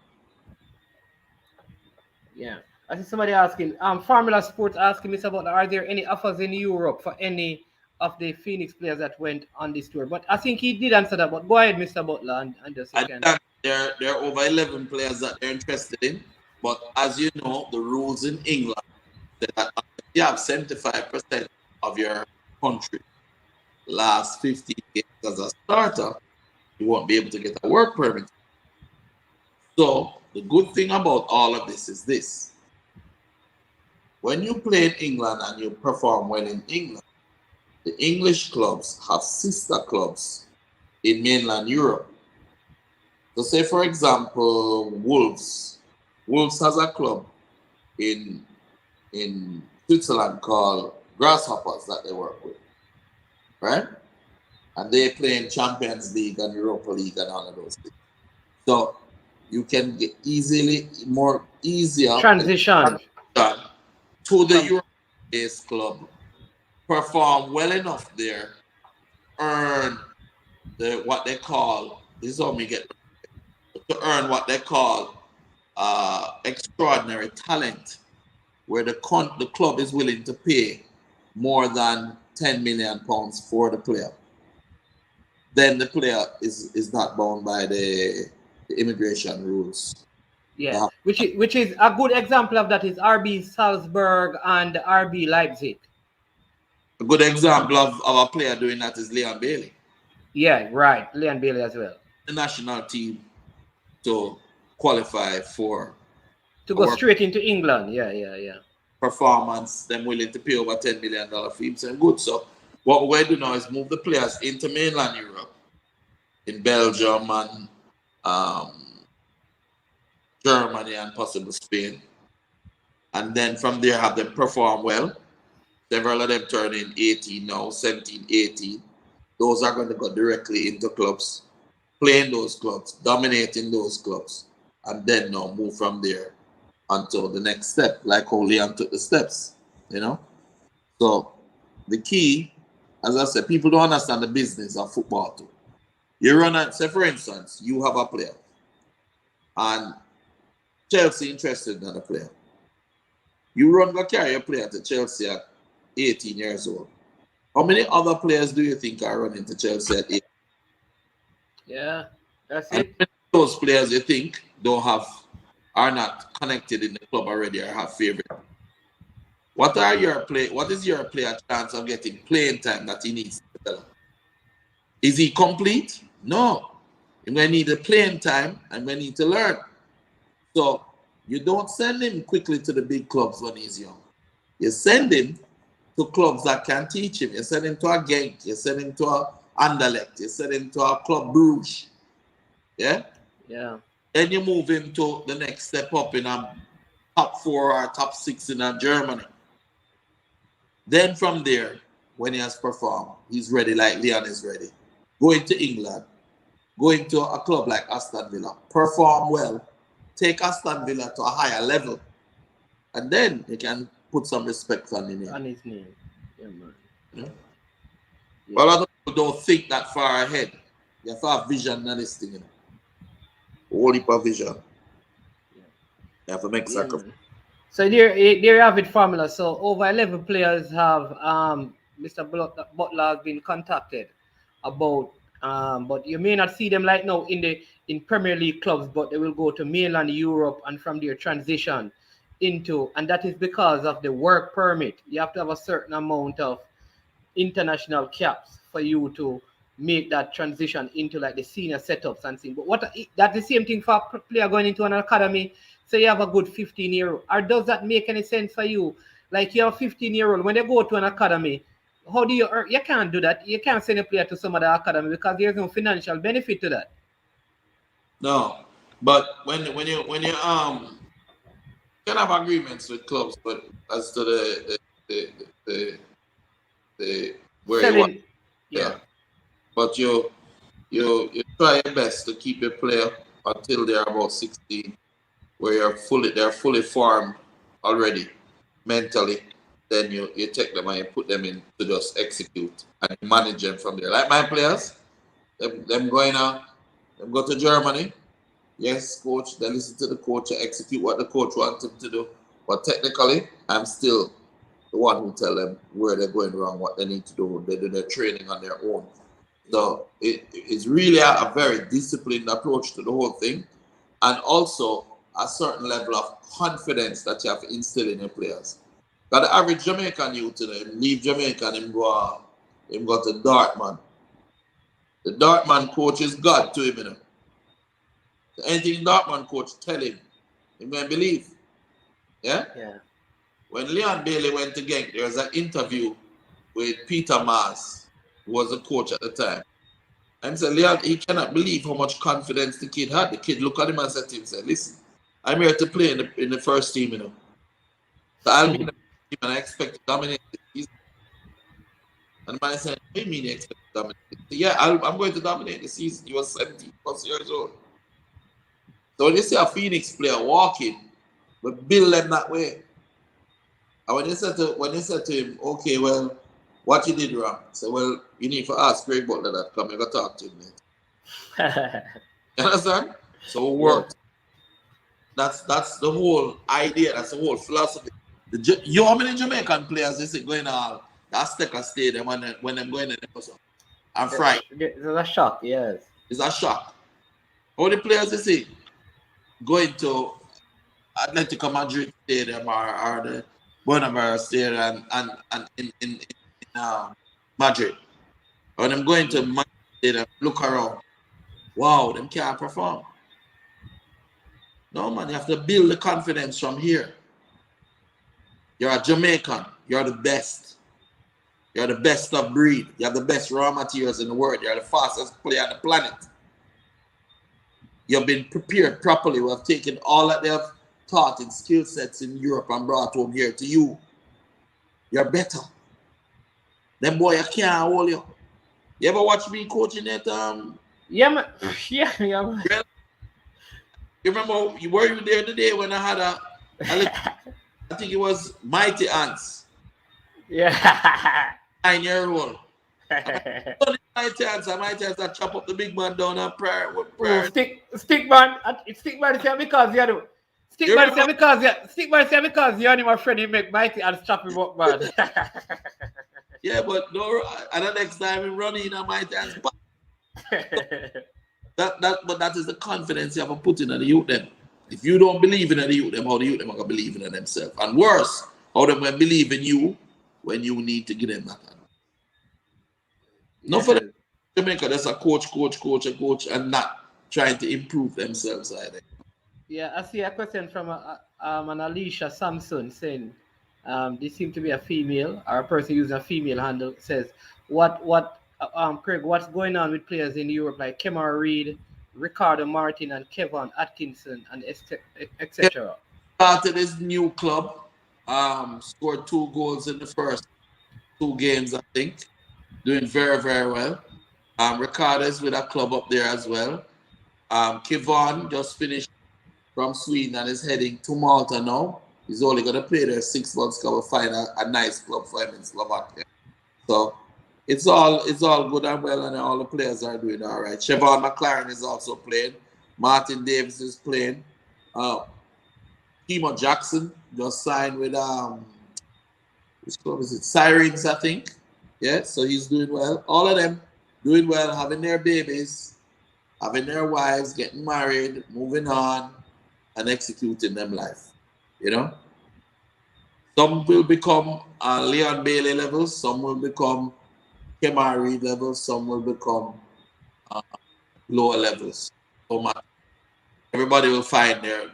Yeah. I see somebody asking, Formula Sports asking me about are there any offers in Europe for any of the Phoenix players that went on this tour? But I think he did answer that. But go ahead, Mr. Butler, and just again. There are over 11 players that they're interested in. But as you know, the rules in England say that you have 75% of your country last 50 games as a starter, you won't be able to get a work permit. So the good thing about all of this is this. When you play in England and you perform well in England, the English clubs have sister clubs in mainland Europe. So say, for example, Wolves. Wolves has a club in Switzerland called Grasshoppers that they work with, right? And they play in Champions League and Europa League and all of those things. So you can get easier transition to the Europe-based club, perform well enough there, earn what they call, this is how me get to earn what they call extraordinary talent, where the club is willing to pay more than £10 million for the player. Then the player is not bound by the immigration rules. Yeah, which is a good example of that is RB Salzburg and RB Leipzig. A good example of a player doing that is Leon Bailey. Yeah, right. Leon Bailey as well. The national team to qualify for to go straight into England. Yeah. Performance, them willing to pay over $10 million fees and good. So what we're doing now is move the players into mainland Europe, in Belgium and Germany and possibly Spain. And then from there have them perform well. Several of them turning 18 now, 17, 18. Those are going to go directly into clubs, playing those clubs, dominating those clubs, and then now move from there until the next step, like how Leon took the steps you know. So the key, as I said, people don't understand the business of football too. You run at, say for instance, you have a player and Chelsea interested in the player. You run go carry a player to Chelsea at 18 years old. How many other players do you think are running to Chelsea at 18? Yeah, that's And it. those players you think don't have are not connected in the club already or have favorite? What are your play? What is your player chance of getting playing time that he needs to develop? Is he complete? No. You're gonna need the playing time and we need to learn. So you don't send him quickly to the big clubs when he's young. You send him to clubs that can teach him. You send him to a Genk, you send him to a Anderlecht, you send him to a Club Bruges. Yeah? Yeah. Then you move him to the next step up in a top 4 or top 6 in a Germany. Then from there, when he has performed, he's ready like Leon is ready. Going to England, going to a club like Aston Villa, perform well, take Aston Villa to a higher level, and then you can put some respect on him. On his name. Yeah, man. You know? Yeah. But a lot of people don't think that far ahead. You have to have vision on this thing, you know. Whole heap of vision. Yeah. You have to make Yeah, sacrifice. man. So there you have it, formula. So over 11 players have Mr. Butler has been contacted about, but you may not see them right now in Premier League clubs, but they will go to mainland Europe and from there transition into, and that is because of the work permit. You have to have a certain amount of international caps for you to make that transition into like the senior setups and things. But that's the same thing for a player going into an academy. So you have a good 15-year-old. Or does that make any sense for you? Like you're a 15-year-old, when they go to an academy, how do you can't do that. You can't send a player to some other academy because there's no financial benefit to that. No, but when you can have agreements with clubs, but as to the, the where you want Selling, player, yeah. but you try your best to keep your player until they're about 16, where they're fully formed already mentally. Then you take them and you put them in to just execute and manage them from there. Like my players, them going out, them go to Germany. Yes, coach, they listen to the coach and execute what the coach wants them to do. But technically, I'm still the one who tell them where they're going wrong, what they need to do. They do their training on their own. So it's really a very disciplined approach to the whole thing. And also a certain level of confidence that you have to instill in your players. But the average Jamaican youth today, leave Jamaica and him go to Dartmouth. The Dartmouth coach is God to him, you know. So anything Dartmouth coach tell him, he may believe. Yeah? Yeah. When Leon Bailey went to Genk, there was an interview with Peter Mars, who was the coach at the time. And said, Leon, he cannot believe how much confidence the kid had. The kid looked at him and said to him, listen, I'm here to play in the first team, you know. So I'll be in the team and I expect to dominate the season. And the man said, what do you mean you expect to dominate? Said, yeah, I'm going to dominate the season. He was 17 plus years old. So when you see a Phoenix player walking, we build them that way. And when you said to him, okay, well, what you did wrong? So well, you need to ask Greg Butler that come, you got to talk to him later. You understand? So it worked. That's the whole idea, that's the whole philosophy. How many Jamaican players is it going on that Stecker Stadium when they're going in the I'm frightened. It's a shock, yes. It's a shock. How many players is it going to Atletico Madrid Stadium or the Bernabeu Stadium and in Madrid? Or them going to Madrid Stadium, look around. Wow, them can't perform. No, man, you have to build the confidence from here. You're a Jamaican. You're the best. You're the best of breed. You have the best raw materials in the world. You're the fastest player on the planet. You've been prepared properly. We have taken all that they have taught in skill sets in Europe and brought home here to you. You're better. Them boy, I can't hold you. You ever watch me coaching at Yeah, man. Yeah, man. You remember, were you there the day when I had I think it was Mighty Ants. Yeah. 9-year-old. My chance, I might chance to chop up the big man down and prayer. Oh, stick man. Stick man say because you do. You Stickman remember? say because you Stickman say because you and my friend you make mighty and stop him up, man. Yeah, but no, and the next time him running, I might chance. But that is the confidence you have to put in the youth them. If you don't believe in the youth them, how the youth them are gonna believe in themselves? And worse, how them will believe in you when you need to give them that. Not for them Yes. Jamaica, that's a coach, and not trying to improve themselves either. Yeah, I see a question from an Alicia Samson saying, this seems to be a female or a person using a female handle says, Craig, what's going on with players in Europe like Kemar Reed, Ricardo Martin, and Kevin Atkinson, and He etc. started his new club, scored 2 goals in the first 2 games, I think. Doing very, very well. Ricardo is with a club up there as well. Kevon just finished from Sweden and is heading to Malta now. He's only going to play there 6 months. Because we'll find a nice club for him in Slovakia. So it's all good and well, and all the players are doing all right. Siobhan McLaren is also playing. Martin Davis is playing. Uh, Kimo Jackson just signed with which club is it? Sirens, I think. Yeah, so he's doing well. All of them doing well, having their babies, having their wives, getting married, moving on, and executing them life. You know, some will become Leon Bailey levels, some will become Kemari levels, some will become uh, lower levels. So much. Everybody will find their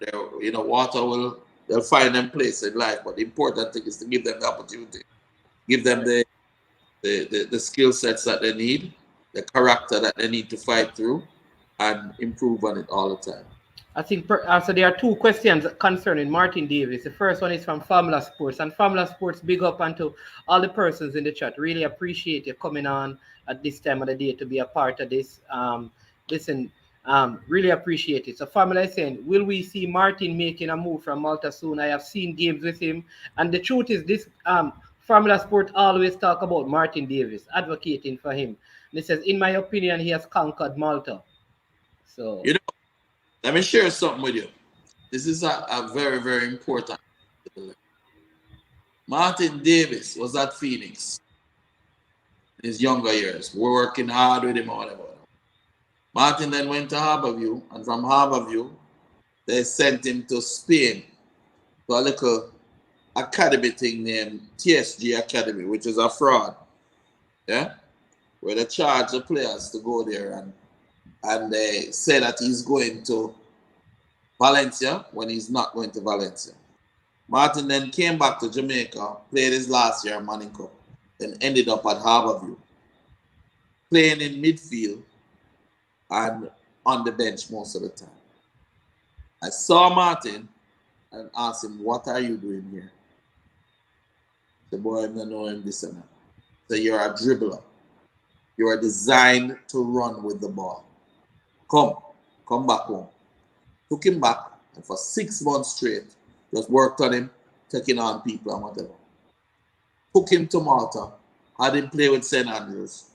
water will they'll find them place in life. But the important thing is to give them the opportunity, give them the skill sets that they need, the character that they need to fight through, and improve on it all the time. I think so. There are two questions concerning Martin Davis. The first one is from Formula Sports, and Formula Sports, big up unto all the persons in the chat. Really appreciate you coming on at this time of the day to be a part of this. Listen, really appreciate it. So Formula is saying, will we see Martin making a move from Malta soon? I have seen games with him, and the truth is this. Formula Sport always talk about Martin Davis, advocating for him. And it says, in my opinion, he has conquered Malta. So You know, let me share something with you. This is a very, very important. Martin Davis was at Phoenix in his younger years. We're working hard with him, or whatever. Martin then went to Harborview, and from Harborview, they sent him to Spain to a little academy thing named TSG Academy, which is a fraud. Yeah? Where they charge the players to go there, and they say that he's going to Valencia when he's not going to Valencia. Martin then came back to Jamaica, played his last year at Manning Cup, then ended up at Harborview, playing in midfield and on the bench most of the time. I saw Martin and asked him, "What are you doing here?" The boy, I don't know him, this and that. So you're a dribbler. You are designed to run with the ball. Come back home. Took him back, and for 6 months straight, just worked on him, taking on people and whatever. Took him to Malta, had him play with St. Andrews,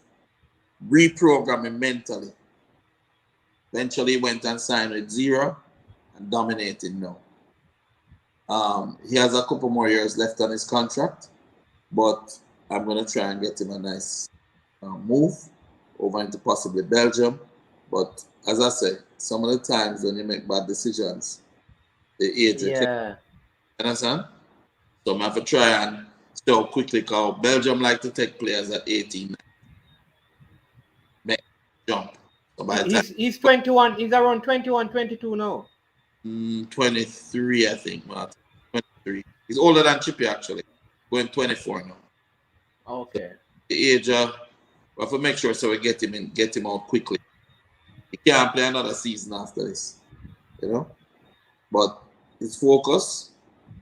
reprogram him mentally. Eventually went and signed with Zero and dominating now. He has a couple more years left on his contract, but I'm going to try and get him a nice move over into possibly Belgium. But as I say, some of the times when you make bad decisions, the age will yeah. understand? So I'm have to try and so quickly because Belgium like to take players at 18, make jump. So by the time He's 21. He's around 21, 22 now. 23, I think, Martin. 23. He's older than Chippy actually. Going 24 now. Okay. The age we have to make sure so we get him in, get him out quickly. He can't play another season after this. But his focus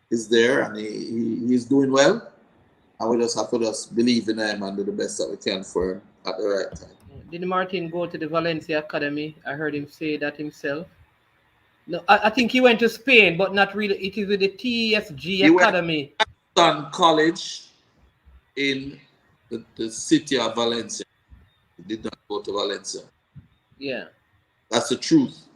is there and he's doing well. And we just have to just believe in him and do the best that we can for him at the right time. Did Martin go to the Valencia Academy? I heard him say that himself. No, I think he went to Spain, but not really. It is with the TSG He went Academy. to college in the city of Valencia. He did not go to Valencia. Yeah. That's the truth.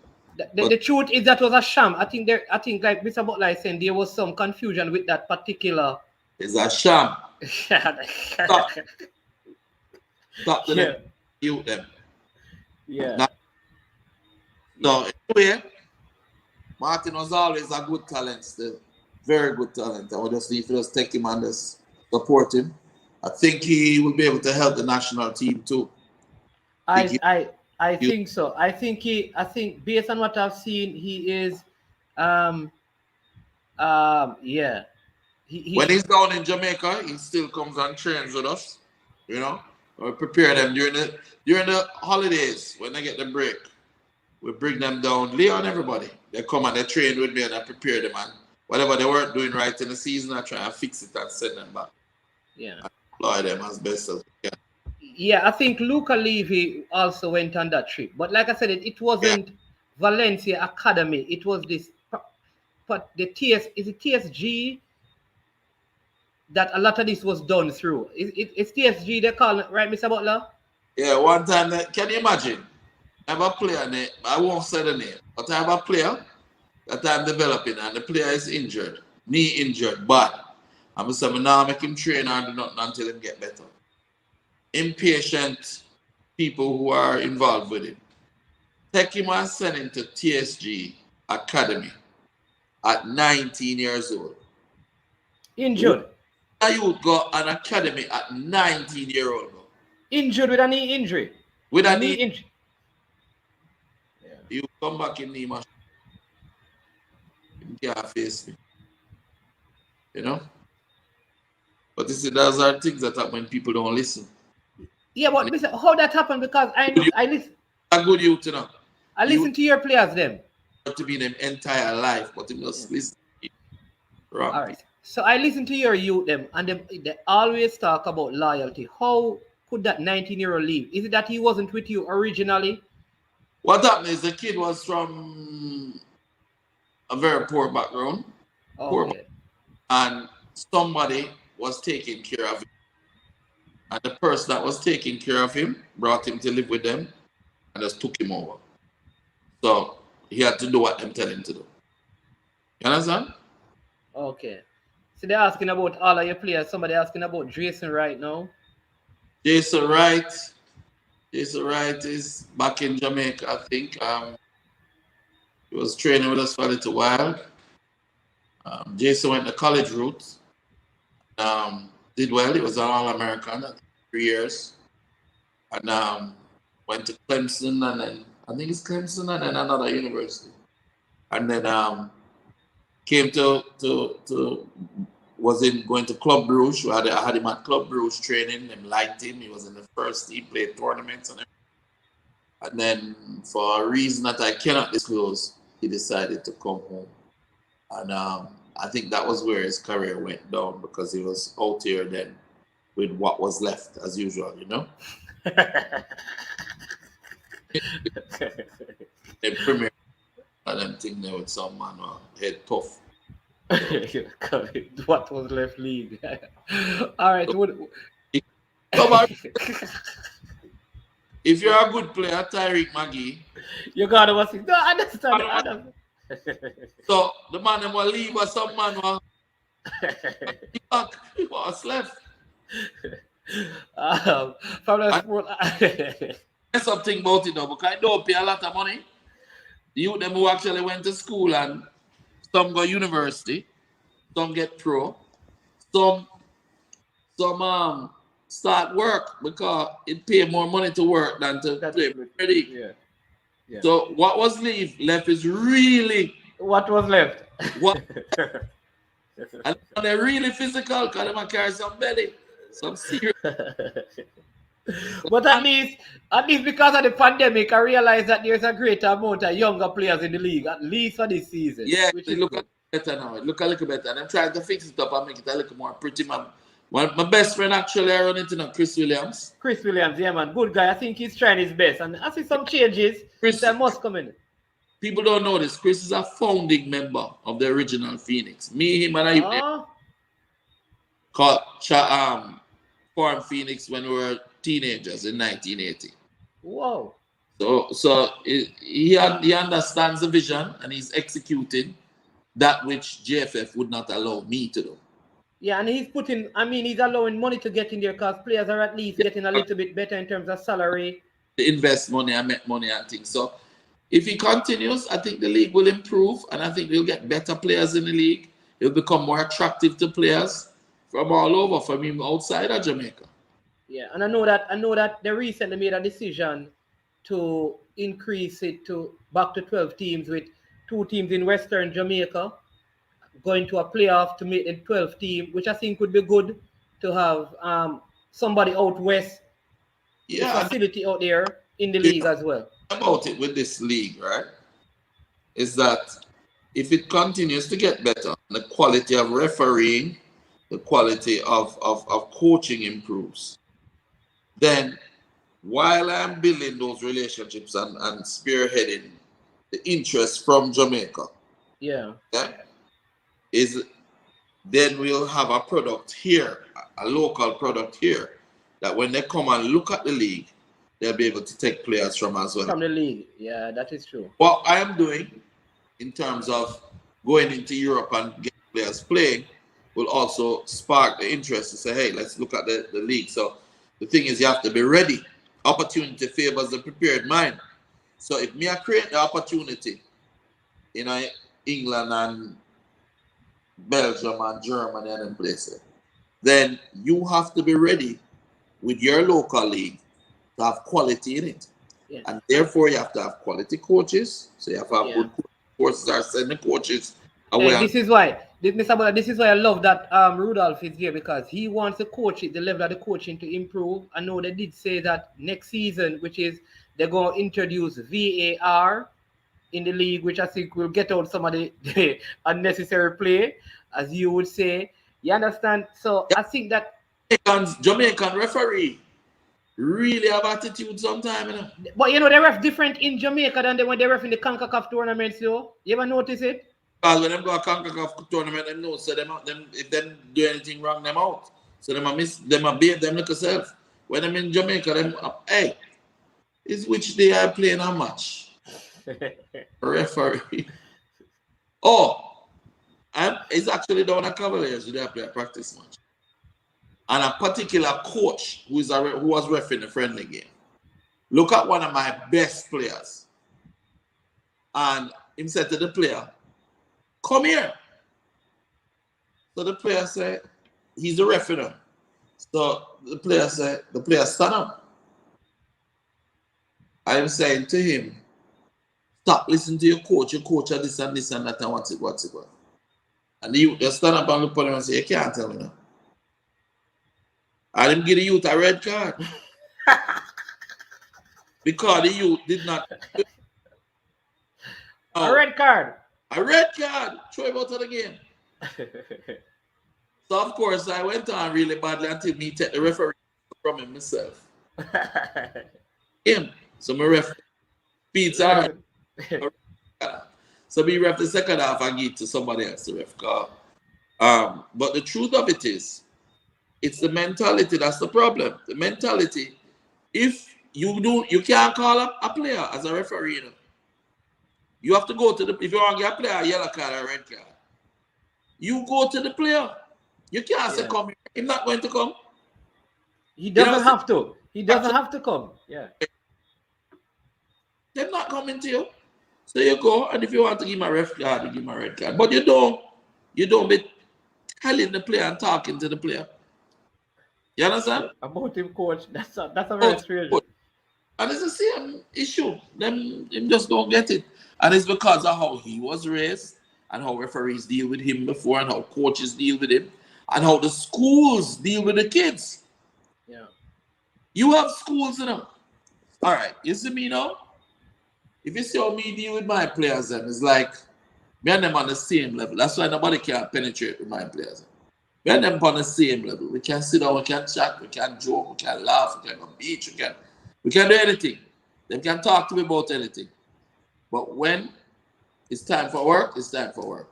The truth is that was a sham. I think like Mr. Butler is saying, there was some confusion with that particular. It's a sham. Stop Yeah. them. Mute them. Yeah. Now, so anyway, Martin was always a good talent still. Very good talent. I would just need to just take him and just support him. I think he will be able to help the national team too. I think so. I think based on what I've seen, he is yeah. When he's down in Jamaica, he still comes and trains with us. You know? We prepare them during the holidays when they get the break. We bring them down, Leo and everybody. They come and they train with me and I prepare them, and whatever they weren't doing right in the season, I try and fix it and send them back. Yeah. And employ them as best as we can. Yeah, I think Luca Levy also went on that trip. But like I said, it wasn't Valencia Academy. It was this, but the TSG that a lot of this was done through. It's TSG they call it, right, Mr. Butler? Yeah, one time, can you imagine? I have a player name, I won't say the name, but I have a player that I'm developing and the player is injured, knee injured, but I'm saying now make him train and do nothing until him get better. Impatient people who are involved with it. Take him and send him to TSG Academy at 19 years old. Injured. You would go an academy at 19-year-old. Injured with a knee injury. With a knee injury. Yeah. You come back in knee machine. You can't face me. You know? But you see, those are things that happen when people don't listen. Yeah, but listen, how that happened? Because I listen. A good youth, you know. I listen to your players, them. To be them entire life, but you must listen. Wrong. All right. So I listen to your youth, them, and they always talk about loyalty. How could that 19-year-old leave? Is it that he wasn't with you originally? What happened is the kid was from a very poor background. Okay. Poor, and somebody was taking care of him. And the person that was taking care of him brought him to live with them and just took him over. So he had to do what them tell him to do. You understand? Okay. So they're asking about all of your players. Somebody asking about Jason right now. Jason Wright is back in Jamaica, I think. He was training with us for a little while. Jason went the college route. Did well. He was an All-American at 3 years. And went to Clemson, and then I think it's Clemson and then another university. And then came going to Club Brugge. I had him at Club Brugge training. Them liked him. He was in the first team, played tournaments and everything. And then for a reason that I cannot disclose, he decided to come home. And I think that was where his career went down, because he was out here then with what was left as usual, you know? They premiere and them thing there with some man head tough. What was left league? All right. Come on. If you're a good player, Tyreek McGee, you gotta watch it. No, I understand. So the man them will leave, or some man will back. What's left? From the sport. There's something about it though, because I don't pay a lot of money. The youth them who actually went to school, and some go university, some get pro, some start work because it pay more money to work than to play. Yeah. Yeah. So what was left is really what was left. What and they're really physical because they might carry some belly, some serious. But at least because of the pandemic, I realized that there's a greater amount of younger players in the league, at least for this season. Yeah, it look better now. It look a little better. And I'm trying to fix it up and make it a little more pretty, man. My best friend actually, I run into now, Chris Williams. Chris Williams, yeah, man. Good guy. I think he's trying his best. And I see some changes that must come in. People don't know this. Chris is a founding member of the original Phoenix. Me, him, and I called formed Phoenix when we were teenagers in 1980. Whoa. So he understands the vision and he's executing that which JFF would not allow me to do. Yeah, and he's putting, I mean, he's allowing money to get in there because players are at least getting a little bit better in terms of salary. To invest money and make money and things. So if he continues, I think the league will improve and I think we'll get better players in the league. It'll become more attractive to players from all over, from even outside of Jamaica. Yeah, and I know that they recently made a decision to increase it to back to 12 teams with 2 teams in Western Jamaica going to a playoff to make it 12 team, which I think would be good to have somebody out west, the facility out there in the league as well. About it with this league, right, is that if it continues to get better, the quality of refereeing, the quality of coaching improves, then while I'm building those relationships and spearheading the interest from Jamaica, is then we'll have a product here, a local product here, that when they come and look at the league, they'll be able to take players from as well. From the league, yeah, that is true. What I am doing in terms of going into Europe and getting players playing will also spark the interest to say, hey, let's look at the league. So the thing is, you have to be ready. Opportunity favors the prepared mind. So if me I create the opportunity in England and Belgium and Germany and them places, then you have to be ready with your local league to have quality in it. Yeah. And therefore you have to have quality coaches. So you have to have good coaches are sending coaches away. This is why I love that Rudolph is here, because he wants to coach it, the level of the coaching to improve. I know they did say that next season, which is they're going to introduce VAR in the league, which I think will get out some of the unnecessary play, as you would say. You understand? So I think that Jamaican referee really have attitude sometimes, you know. But you know, they ref different in Jamaica than when they ref in the CONCACAF tournaments, though. You ever notice it? Because when them go a CONCACAF tournament, them know, so them if them do anything wrong, them out. So them a behave them like yourself. When them in Jamaica, them hey, is which day I playing a match? Referee. It's actually down at Cavaliers where they play a practice match. And a particular coach who was refereeing the friendly game. Look at one of my best players. And him said to the player, come here. So the player said, he's the referee. So the player said, stand up. I am saying to him, stop listening to your coach are this and this and that and what's it. And you stand up and look at him and say, you can't tell me now. I didn't give the youth a red card. Because the youth did not. A red card. A red card. Throw him out of the game. So, of course, I went on really badly until me take the referee from him myself. So, my ref beats out. So, me ref the second half and give it to somebody else to ref. But the truth of it is, it's the mentality that's the problem. The mentality, if you can't call up a player as a referee, you know. You have to go to if you want to get a player a yellow card or a red card, you go to the player. You can't say come here. He's not going to come. He doesn't have to. He doesn't have to come. Yeah. They're not coming to you. So you go, and if you want to give him a red card, you give him a red card. But you don't be telling the player and talking to the player. You understand? About him, coach. That's a very strange. And it's the same issue. Them just don't get it. And it's because of how he was raised and how referees deal with him before and how coaches deal with him and how the schools deal with the kids. Yeah. You have schools, you know. All right. You see me now? If you see how me deal with my players, then it's like me and them on the same level. That's why nobody can penetrate with my players. We and them on the same level. We can sit down, we can chat, we can joke, we can laugh, we can go beach, we can do anything. They can talk to me about anything. But when it's time for work, it's time for work.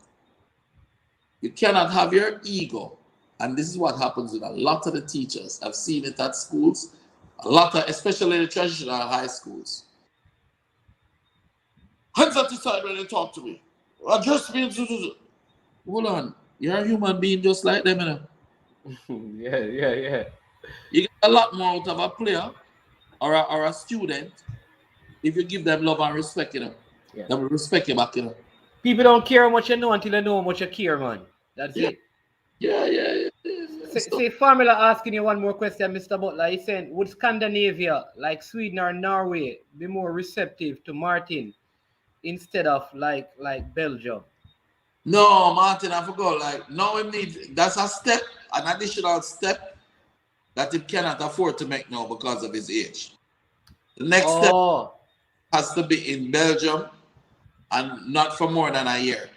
You cannot have your ego And this is what happens with a lot of the teachers. I've seen it at schools, a lot of, especially the traditional high schools. Hands at the side when they talk to me. Just me. Hold on. You're a human being just like them, you know. Yeah. You get a lot more out of a player or a student if you give them love and respect, you know. Yeah. They will respect you back, you know. People don't care how much you know until they know how much you care, man. That's Yeah, it. yeah. So, Say, Formula asking you one more question, Mr. Butler. He's saying, would Scandinavia, like Sweden or Norway, be more receptive to Martin instead of like Belgium? no, Martin, I forgot. Like, now we need, that's a step, an additional step that he cannot afford to make now because of his age. The next step Oh, has to be in Belgium and not for more than a year.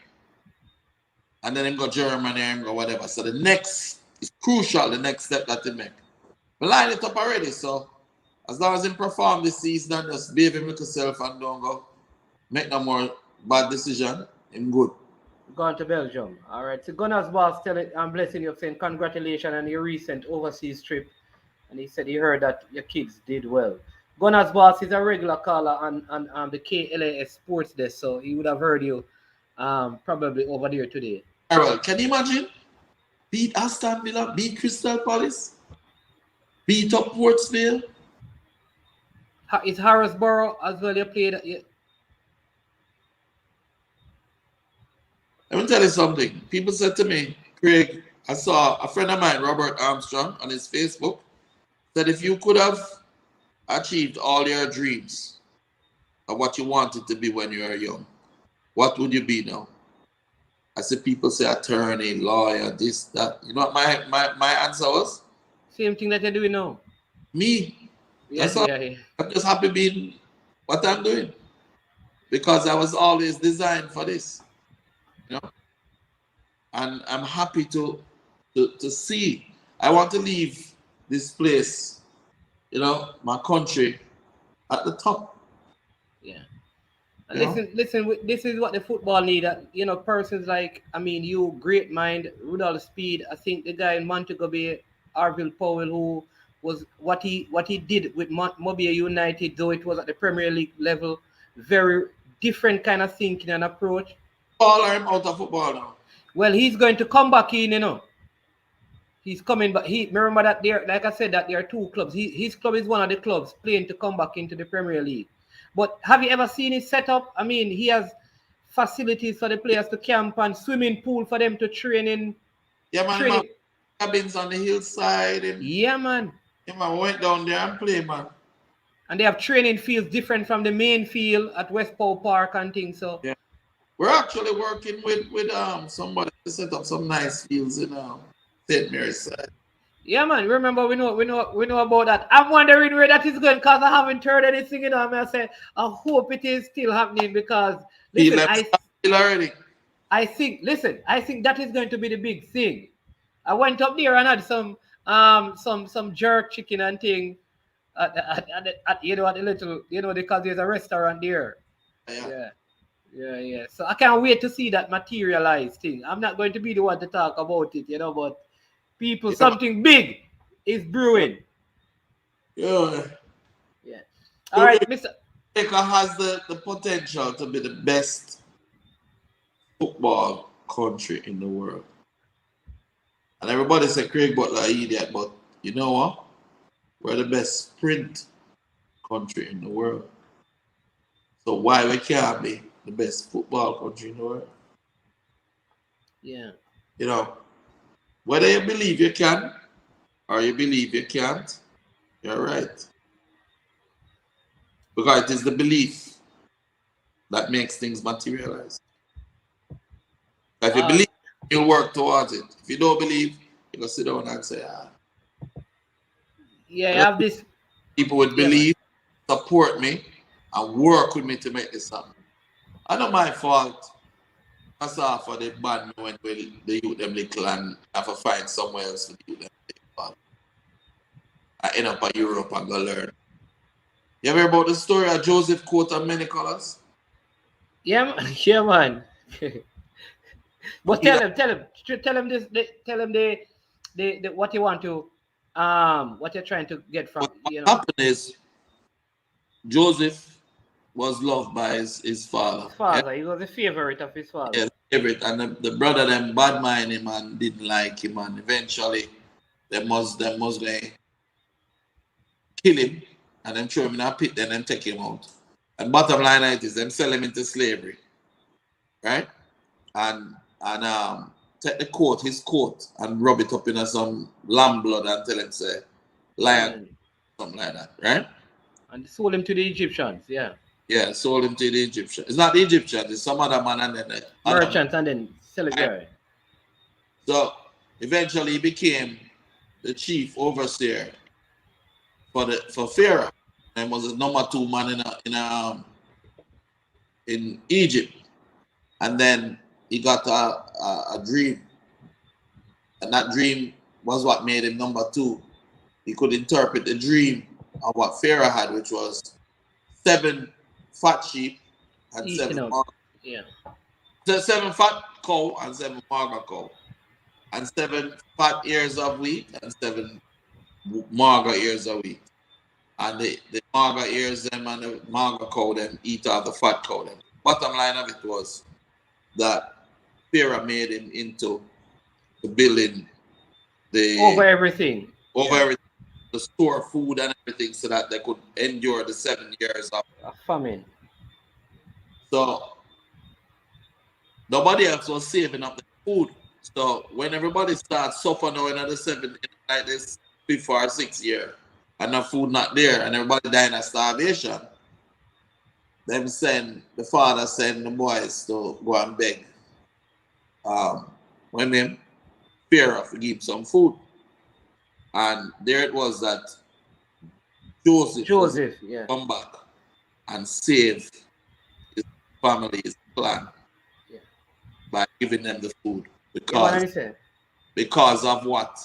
And then him go Germany and go whatever. So the next is crucial, the next step that they make. We line it up already, so as long as him perform this season and just behave him with himself and don't go make no more bad decision, him good. gone to Belgium. All right. So Gunnar's boss telling I'm blessing you, saying congratulations on your recent overseas trip. And he said he heard that your kids did well. Gunnar's boss is a regular caller on the KLAS Sports Desk, so he would have heard you probably over there today. Well, can you imagine? Beat Aston Villa, beat Crystal Palace, beat up Portsville. Is Harrisborough as well you played? Let me tell you something. People said to me, Craig, I saw a friend of mine, Robert Armstrong, on his Facebook, said if you could have achieved all your dreams of what you wanted to be when you were young, what would you be now? I said people say attorney, lawyer, this, that. You know what my answer was? Same thing that you're doing now. Me. Yeah, That's all. yeah. I'm just happy being what I'm doing. Because I was always designed for this. You know? And I'm happy to see. I want to leave this place, you know, my country at the top. Yeah. You know? Listen. This is what the football need. You know, persons like you, great mind, Rudolph Speed. I think the guy in Montego Bay, Arville Powell, who was what he did with Mobile United, though it was at the Premier League level, very different kind of thinking and approach. All I'm out of football now. Well, he's going to come back in, you know. He's coming back. He remember that there, like I said, that there are two clubs. His club is one of the clubs playing to come back into the Premier League. But have you ever seen his setup? I mean, he has facilities for the players to camp and swimming pool for them to train in. Yeah, man, Training. cabins on the hillside. And, Yeah, man. yeah, man, went down there and played, man. And they have training fields different from the main field at Westport Park and things. So yeah. We're actually working with somebody to set up some nice fields in St. Mary's side. yeah, man. Remember, we know about that. I'm wondering where that is going because I haven't heard anything. You know, I say I hope it is still happening because listen, I think that is going to be the big thing. I went up there and had some jerk chicken and thing at the little because there's a restaurant there. Yeah. So I can't wait to see that materialize thing. I'm not going to be the one to talk about it, but people, something big is brewing. Yeah. All right, Mr. Jamaica has the potential to be the best football country in the world. And everybody say Craig Butler an idiot, but you know what? We're the best sprint country in the world. So why we can't be the best football country in the world? Yeah. You know, whether you believe you can or you believe you can't, you're right. Because it is the belief that makes things materialize. If you believe, you'll work towards it. If you don't believe, you can sit down and say, Yeah, I have this. People would believe, support me, and work with me to make this happen. I know my fault. I saw for the band when they youth them little and have to find somewhere else to do them. I end up in Europe and go learn. You ever hear about the story of Joseph Coat and Many Colors? Yeah, man. But tell him this. Tell him the what you want to what you're trying to get from, What happened is Joseph was loved by his father. his Yeah, father. He was the favorite of his father. yeah, favorite. And the brother them bad mind him and didn't like him, and eventually they kill him and then throw him in a pit, then them take him out. And bottom line is them sell him into slavery, right? And take the coat, his coat, and rub it up in some lamb blood and tell him say lion, And, something like that, right? and sold him to the Egyptians. Yeah, Yeah, sold him to the Egyptian. It's not the Egyptian, it's some other man and then the other man. merchants, and then sell it. Right? Right. So eventually he became the chief overseer for Pharaoh, and was the number 2 man in Egypt. And then he got a dream, and that dream was what made him number 2. He could interpret the dream of what Pharaoh had, which was 7 fat sheep and Eating 7 out. mager, Yeah. 7 fat cow and 7 mager cow, and 7 fat ears of wheat and 7 mager ears of wheat. And the mager ears them and the mager cow them eat out the fat cow them. Bottom line of it was that Pharaoh made him into the building Over the everything. over Yeah. everything, the store food and everything, so that they could endure the 7 years of. A famine. So nobody else was saving up the food. So when everybody starts suffering now in the 7, like this 5th or 6th year, and the food not there, and everybody dying of starvation, the father send the boys to go and beg. When them Pharaoh to give some food. And there it was that Joseph was Joseph. Yeah. come back and save his family, his clan, Yeah. by giving them the food Yeah, man, I said. because of what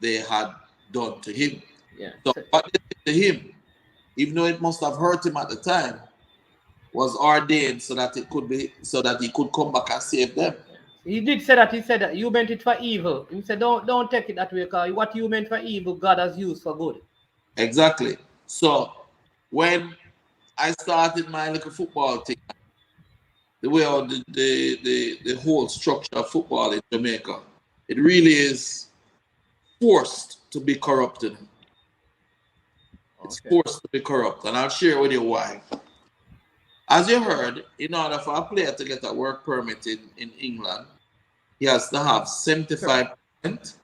they had done to him. Yeah. So what they did to him, even though it must have hurt him at the time, was ordained so that he could come back and save them. He did say that. He said that you meant it for evil. He said, don't take it that way, because what you meant for evil, God has used for good. Exactly. So when I started my little football thing, the way of the whole structure of football in Jamaica, it really is forced to be corrupted. It's Okay. forced to be corrupt, and I'll share with you why. As you heard, in order for a player to get a work permit in England, he has to have 75%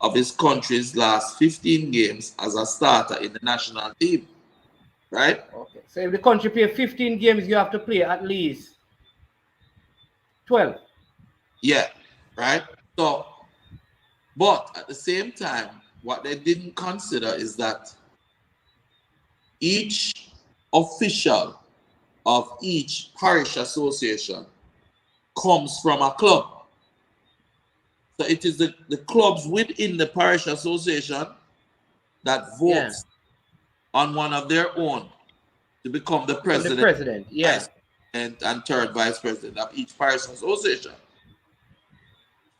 of his country's last 15 games as a starter in the national team, right? Okay. So if the country play 15 games, you have to play at least 12. Yeah, right? So, but at the same time, what they didn't consider is that each official of each parish association comes from a club. So it is the clubs within the parish association that votes on one of their own to become the From the president, president. Yeah. vice president, and 3rd vice president of each parish association.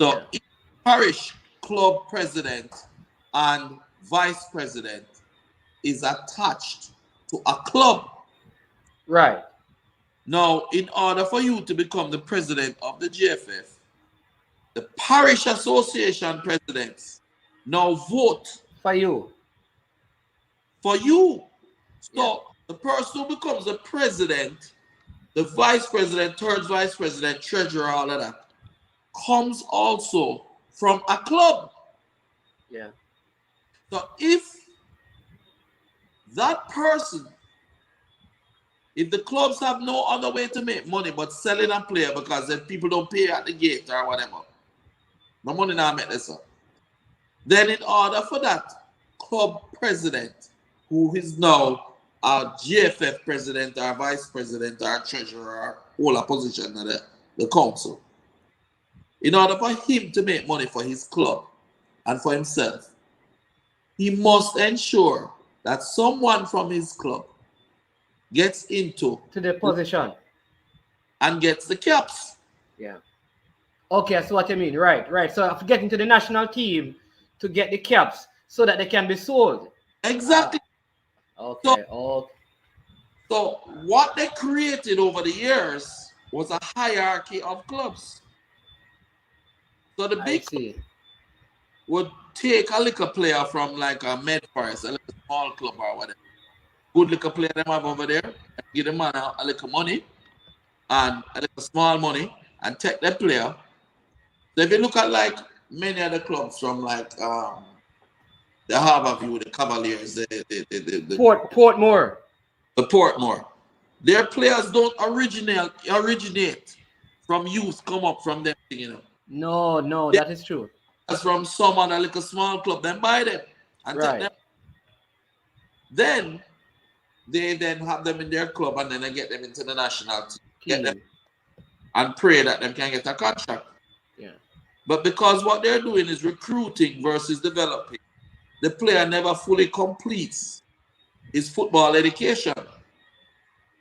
So each parish club president and vice president is attached to a club. Right. Now, in order for you to become the president of the GFF, the parish association presidents now vote For you. for you. So Yeah. the person who becomes the president, the vice president, 3rd vice president, treasurer, all of that, comes also from a club. Yeah. So if that person, if the clubs have no other way to make money but selling a player because then people don't pay at the gate or whatever, no money now make this up. Then in order for that club president, who is now a GFF president or vice president or treasurer, or hold a position in the council, in order for him to make money for his club and for himself, he must ensure that someone from his club gets into To the position. and gets the caps. Yeah. Okay, I see what you mean. Right, right. So after getting to the national team, to get the caps so that they can be sold. Exactly. Okay. Okay. So what they created over the years was a hierarchy of clubs. So the I big club see. would take a little player from like a Medforest, a little small club or whatever. Good little player them have over there, and give them man a little money and a little small money and take that player. So if you look at like many other clubs from like the Harborview, the Cavaliers, Portmore. the Portmore, their players don't originate from youth, come up from them, you know. No, no, They that is true. just from some other little small club, then buy them and take Right. them. Then they then have them in their club and then they get them into the national team, get them Team. and pray that them can get a contract. Yeah. But because what they're doing is recruiting versus developing, the player never fully completes his football education.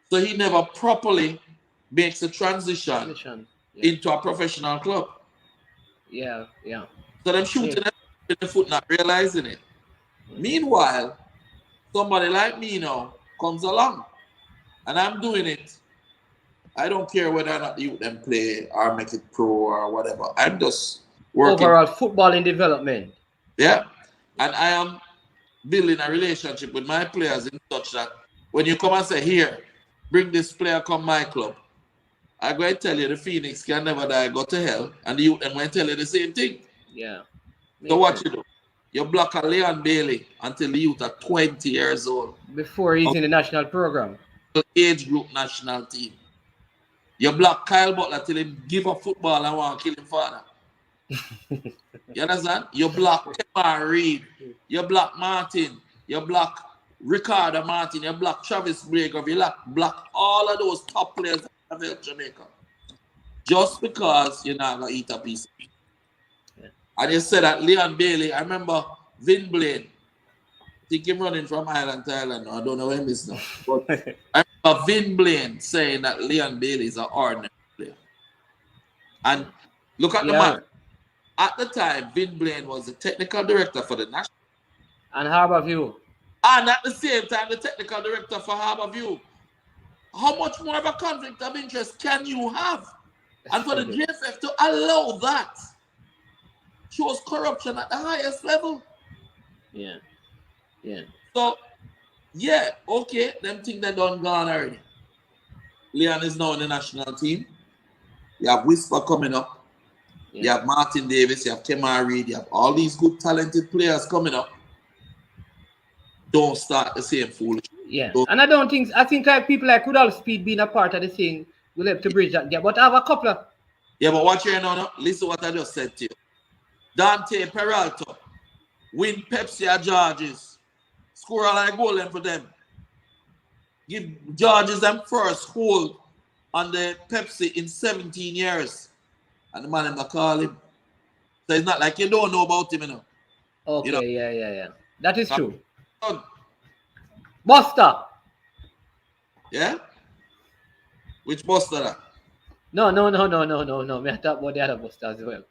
So he never properly makes the transition Transition. Yeah. into a professional club. Yeah. Yeah. So them Yeah. shooting in the foot, not realizing it. Meanwhile, somebody like me now comes along and I'm doing it. I don't care whether or not you them play or make it pro or whatever. I'm just working. Overall football in development. Yeah. And I am building a relationship with my players in such that when you come and say, here, bring this player come my club, I'm going to tell you the Phoenix can never die, go to hell. And you and going to tell you the same thing. Yeah. So Makes what sense. you do? You block a Leon Bailey until the youth are 20 years old. Before he's in the national program. Age group national team. You block Kyle Butler till him give up football and want to kill him father. You understand? You block Kemar Reed. You block Martin. You block Ricardo Martin. You block Travis Brager. You block all of those top players that have helped Jamaica. Just because you're not going to eat a piece of meat. Yeah. And you said that Leon Bailey, I remember Vin Blaine. I think him running from Ireland to Ireland now. I don't know where he is now. But I remember Vin Blaine saying that Leon Bailey is an ordinary player. And look at the Yeah. man. At the time, Vin Blaine was the technical director for the national. And Harborview. And at the same time, the technical director for Harborview. How much more of a conflict of interest can you have? And for the JFF to allow that shows corruption at the highest level. Yeah. Yeah. So, yeah, okay, them things they done gone already. Leon is now in the national team. You have Whisper coming up. Yeah. You have Martin Davis, you have Kemar Reed, you have all these good talented players coming up. Don't start the same foolish. Yeah. And I think like people like Woodall Speed being a part of the thing will help to bridge that gap. But I have a couple of Yeah, but watch here now. Listen to what I just said to you. Dante Peralta win Pepsi at Georges. Score a like goal them for them. Give Georges them first hold on the Pepsi in 17 years. And the man them not call him. So it's not like you don't know about him, you know. Okay, You know, yeah. That is true. son, Buster. yeah? Which Buster that? No. Me I talk about the other Buster as well.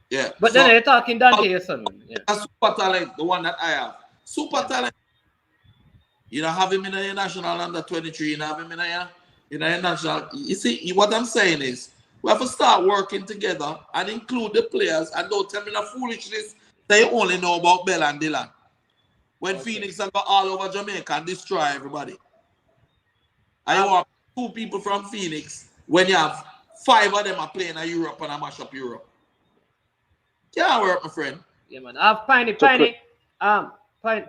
Yeah. But so, then you're talking Dante, your son. Yeah. a super talent, the one that I have. Super talent. You don't have him in a national under 23, you don't have him in a national. You see, what I'm saying is, we have to start working together and include the players and don't tell me the foolishness they only know about Bell and Dylan. When Phoenix are go all over Jamaica and destroy everybody. And you want 2 people from Phoenix when you have 5 of them are playing in Europe and I mash up Europe. Can't work, my friend. Yeah, man. I have Piney.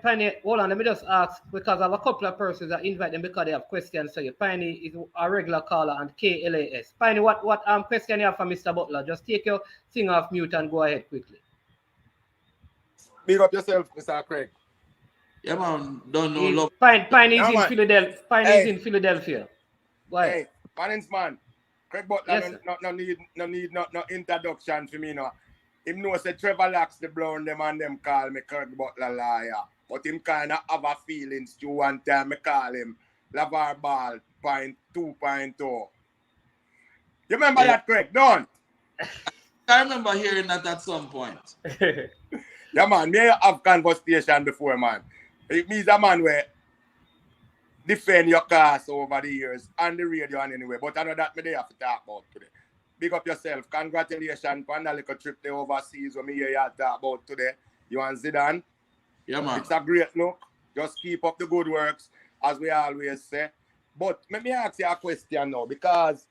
Piney, hold on, let me just ask because I have a couple of persons that invite them because they have questions. So Piney is a regular caller and KLAS. Piney, what question you have for Mr. Butler? Just take your thing off mute and go ahead quickly. Big up yourself, Mr. Craig. Yeah, man. Don't know love. Piney is Yeah, in man. Philadelphia. Piney is in Philadelphia. Why? Hey, Mannings man. Craig Butler Yes, sir. no need introduction for me no. Him know say Trevor Locks the blown them and them call me Craig Butler liar. But him kinda have a feelings to one time me call him Lavar Ball 2.2. You remember that, Craig? Don't? I remember hearing that at some point. Yeah, man, me have conversation before, man. It means a man where defend your cause over the years on the radio and anyway. But I know that me they have to talk about today. Big up yourself. Congratulations on that little trip to overseas when me hear you talk about today. You and Zidane. Yeah, man. It's a great look. Just keep up the good works, as we always say. But let me ask you a question now, because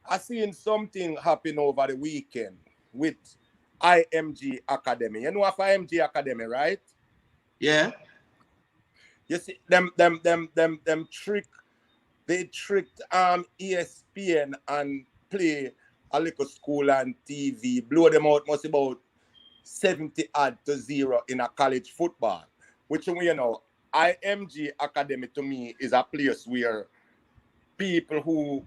I seen something happen over the weekend with IMG Academy. You know of IMG Academy, right? Yeah. You see, they tricked ESPN and play a little school and TV, blow them out most about 70 odd to 0 in a college football. Which, you know, IMG Academy to me is a place where people who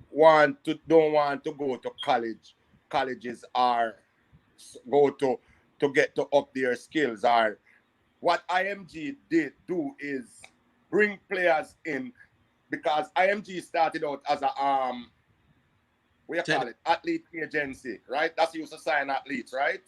don't want to go to colleges are go to get to up their skills. Are what IMG did do is bring players in, because IMG started out as a what you call it, athlete agency, right? That's used to sign athletes, right?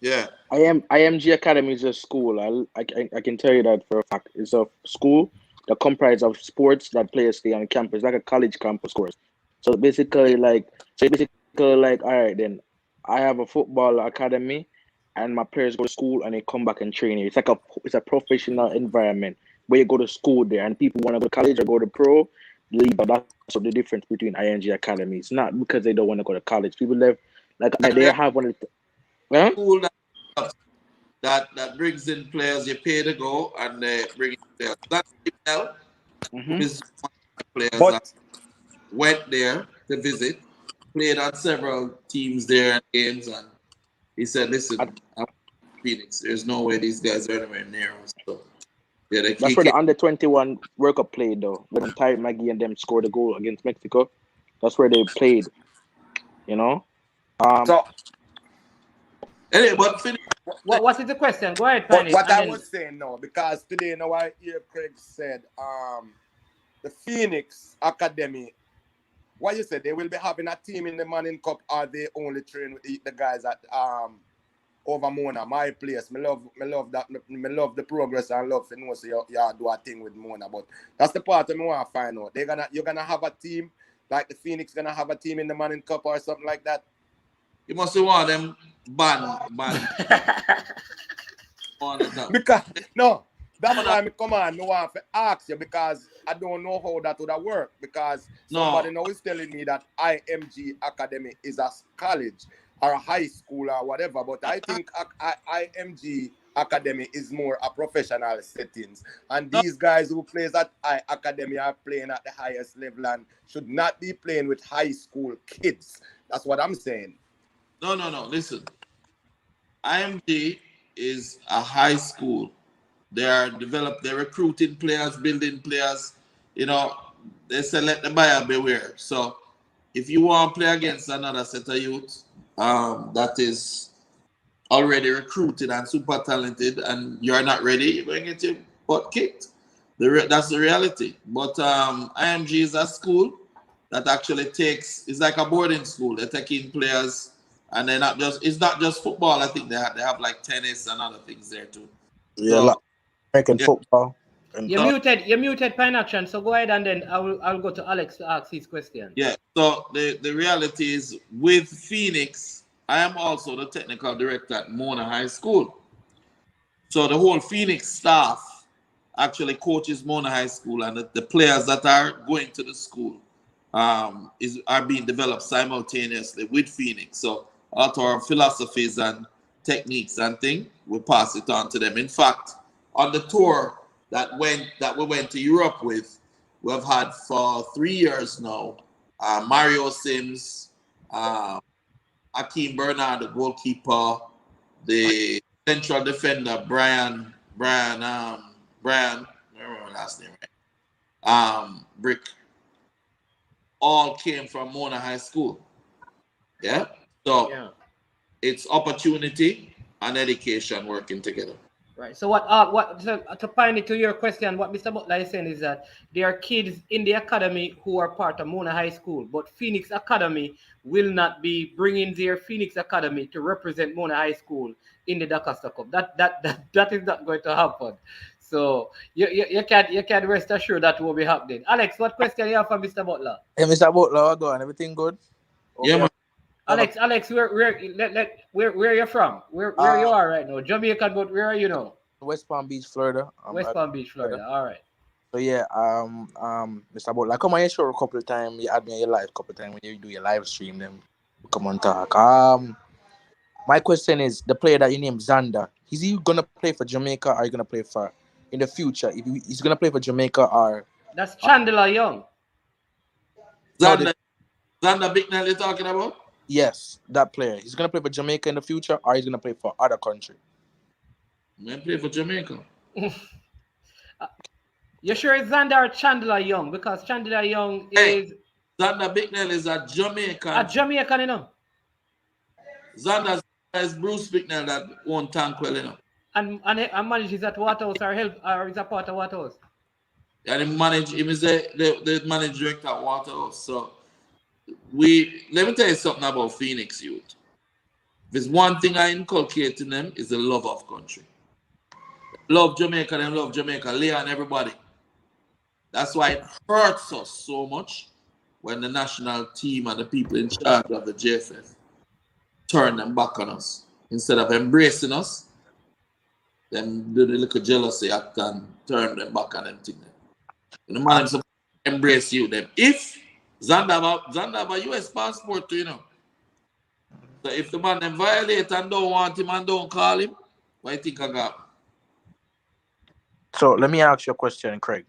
Yeah. IMG Academy is a school. I can tell you that for a fact. It's a school that comprises of sports that players stay on campus, like a college campus course. So basically like, all right, then I have a football academy, and my players go to school and they come back and train here. It's a professional environment where you go to school there, and people want to go to college or go to pro league. But that's what the difference between IMG Academy. It's not because they don't want to go to college. People live like they have one of the, huh? School that brings in players, you pay to go and they bring in players. That's Bell, who is one of the players that But went there to visit, played on several teams there and games, and he said, listen, I'm Phoenix. There's no way these guys are anywhere near us. So yeah, That's where the under-21 World Cup played, though. When Ty Maggie and them scored a goal against Mexico, that's where they played. You know. so anyway, but finish. What is the question? Go ahead, but Pioneer. what I was saying now, because today now I hear Craig said the Phoenix Academy, what you said, they will be having a team in the Manning Cup, or they only train with the guys at over Mona, my place. Me love that. Me love the progress and love to know so you do a thing with Mona. But that's the part that me want to find out. You're gonna have a team, like the Phoenix gonna have a team in the Manning Cup or something like that. You must want them ban. Because no, that's why I come on. No want to ask you, because I don't know how that would have worked. Because somebody now is telling me that IMG Academy is a college or a high school or whatever. But I think IMG Academy is more a professional settings. And these guys who plays at Academy are playing at the highest level and should not be playing with high school kids. That's what I'm saying. No. Listen, IMG is a high school. They're recruiting players, building players. You know, they say let the buyer beware. So if you want to play against another set of youth that is already recruited and super talented, and you're not ready, you're going to get your butt kicked. That's the reality. But IMG is a school that actually it's like a boarding school. They're taking players, and it's not just football. I think they have like tennis and other things there too. Yeah, like American football. You're muted, Pine Action. So go ahead, and then I'll go to Alex to ask his question. Yeah. So the reality is, with Phoenix, I am also the technical director at Mona High School. So the whole Phoenix staff actually coaches Mona High School, and the players that are going to the school are being developed simultaneously with Phoenix. So all of our philosophies and techniques and things, we pass it on to them. In fact, on the tour that we went to Europe with, we've had for 3 years now, Mario Sims, Akeem Bernard, the goalkeeper, the central defender, Brian, I remember my last name, right? Brick, all came from Mona High School. Yeah? So it's opportunity and education working together. Right. So to find it to your question, what Mr. Butler is saying is that there are kids in the academy who are part of Mona High School, but Phoenix Academy will not be bringing their Phoenix Academy to represent Mona High School in the Dacosta Cup. That is not going to happen. So you can rest assured that will be happening. Alex, what question you have for Mr. Butler? Hey, Mr. Butler, go on. Everything good? Yeah, Okay. man. I have a, Alex, where you from? Where you are right now? Jamaica, but where are you now? West Palm Beach, Florida. West Palm Beach, Florida. Florida. All right. So yeah, Mr. Butler, come on your show a couple of times. You had me on your live a couple of times when you do your live stream. Then come on talk. My question is the player that you named Xander. Is he gonna play for Jamaica or are you gonna play for in the future? If he's gonna play for Jamaica or That's Chandler Young. no, the, Xander Bicknell you're talking about? yes, that player. He's gonna play for Jamaica in the future or he's gonna play for other country. Man, play for Jamaica. You sure it's Xander or Chandler Young? Because Chandler Young Hey, is Xander Bicknell is a a Jamaican. Jamaican, you know. Xander is Bruce Bicknell that won Tankwell, you know. And manages at Waterhouse or help or is a part of Waterhouse. And he was the managing director at Waterhouse. So let me tell you something about Phoenix youth. If there's one thing I inculcate in them is the love of country. Love Jamaica, them love Jamaica, Leon, everybody. That's why it hurts us so much when the national team and the people in charge of the JFF turn them back on us. Instead of embracing us, them do the little jealousy act and turn them back on them thing. The man is supposed to embrace you them. If Xander have a US passport too, you know. So if the man them violate and don't want him and don't call him, what do you think I got? So let me ask you a question, Craig.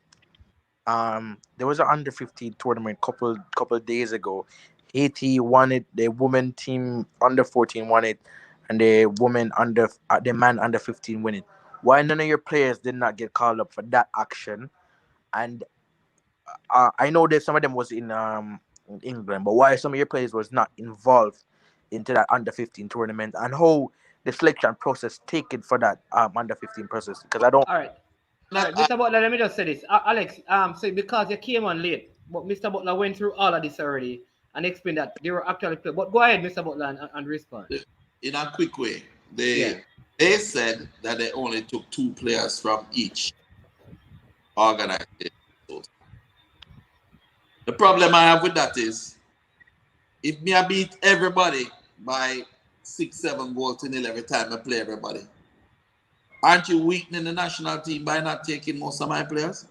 There was an under 15 tournament couple days ago. Haiti won it. The women team under 14 won it, and the man under 15 win it. Why none of your players did not get called up for that action? And I know that some of them was in England, but why some of your players was not involved into that under 15 tournament, and how the selection process taken for that under 15 process? Because I don't. All right. All Not right, Mr. Butler, let me just say this. Alex, so because you came on late, but Mr. Butler went through all of this already and explained that they were actually playing. But go ahead, Mr. Butler, and respond. in a quick way. Yeah. They said that they only took 2 players from each organization. The problem I have with that is if me I beat everybody by 6-7 goals to nil every time I play everybody, aren't you weakening the national team by not taking most of my players?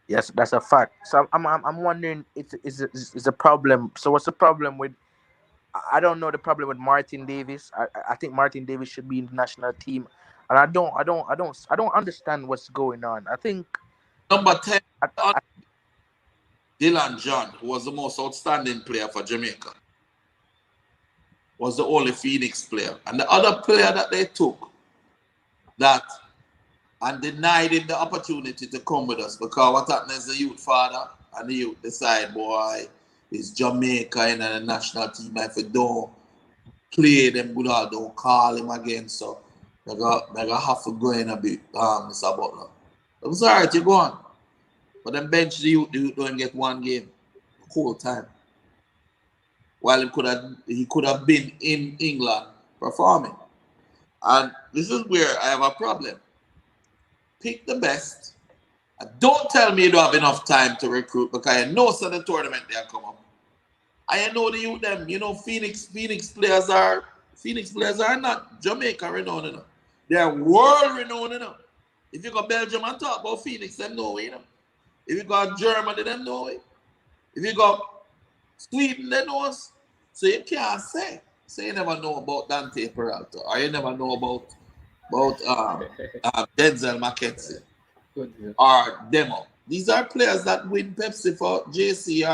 Yes, that's a fact. So I'm wondering, it's a problem. So what's the problem with? I don't know the problem with Martin Davis. I think Martin Davis should be in the national team, and I don't understand what's going on. I think Number 10, I, Dylan John, who was the most outstanding player for Jamaica, was the only Phoenix player. And the other player that they took that and denied him the opportunity to come with us because what happened is the youth father and the youth decide, boy, it's Jamaica in the national team. If you don't play them good or don't call him again, so they got have to go in a bit, Mr. Butler. I'm sorry, you go on. But then bench the youth don't get one game the whole time. While he could have been in England performing. And this is where I have a problem. Pick the best. And don't tell me you don't have enough time to recruit because I know so the tournament they are come up. I know the youth them. You know, Phoenix players are not Jamaica renowned enough. They are world renowned enough. If you go Belgium and talk about Phoenix, them know it. If you go Germany, them know it. If you go Sweden, they know us. So you can't say. So you never know about Dante Peralta, or you never know about Denzel McKenzie or Demo. These are players that win Pepsi for JC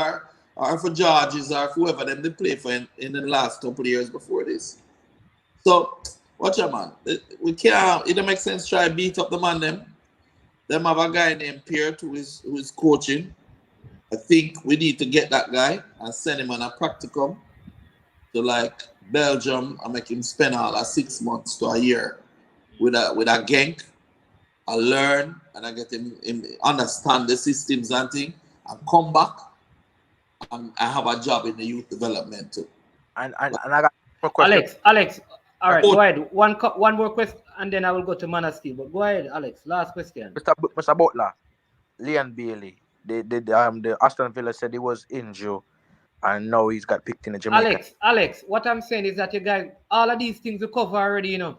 or for Georges or whoever them they play for in the last couple of years before this. So watch out, man. We can't. It don't make sense try to beat up the man them. Them have a guy named Pierre who is coaching. I think we need to get that guy and send him on a practicum to like Belgium and make him spend all 6 months to a year with a Genk I learn and I get him understand the systems and thing, and come back and I have a job in the youth development too. And I got more question. Alex. All right, Oh, go ahead. One more question, and then I will go to Mana Steel. But go ahead, Alex. Last question. Mr. Butler, Leon Bailey, the Aston Villa said he was injured, and now he's got picked in the Jamaica. Alex. What I'm saying is that you guys, all of these things we cover already. We Man,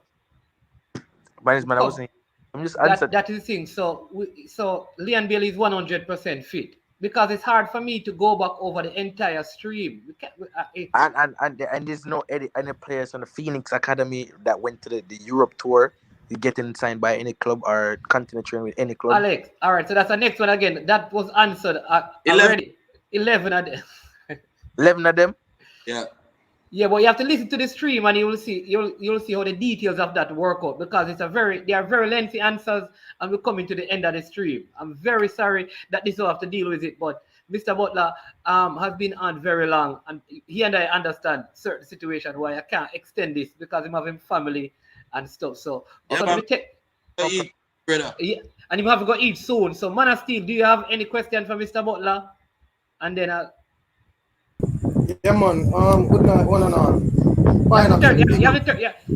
I cover. wasn't. I'm just answered. That is the thing. So Leon Bailey is 100% fit because it's hard for me to go back over the entire stream. We can't, And there's no any players from the Phoenix Academy that went to the Europe tour. You getting signed by any club or continue training with any club. Alex, all right. So that's the next one again. That was answered 11. already. 11 of them. 11 of them. Yeah. Yeah, but you have to listen to the stream and you'll see how the details of that work out because they are very lengthy answers and we're coming to the end of the stream. I'm very sorry that this will have to deal with it, but Mr. Butler has been on very long and he and I understand certain situations why I can't extend this because I'm having family and stuff. So brother. yeah, and you have to go eat soon. So Mana Steel, do you have any question for Mr. Butler? And then Yeah, man. Good night, one and all.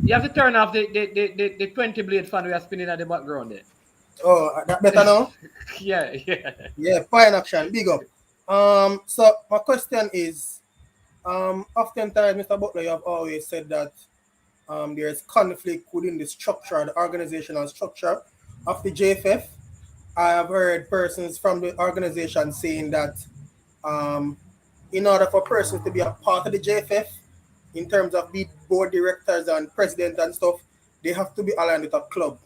you have to turn off the 20 blade fan we are spinning at the background there. Oh, that better now? Yeah. Yeah, fine action. Big up. So my question is, oftentimes, Mr. Butler, you have always said that there's conflict within the structure, the organizational structure of the JFF. I have heard persons from the organization saying that in order for persons to be a part of the JFF, in terms of the board directors and president and stuff, they have to be aligned with a club.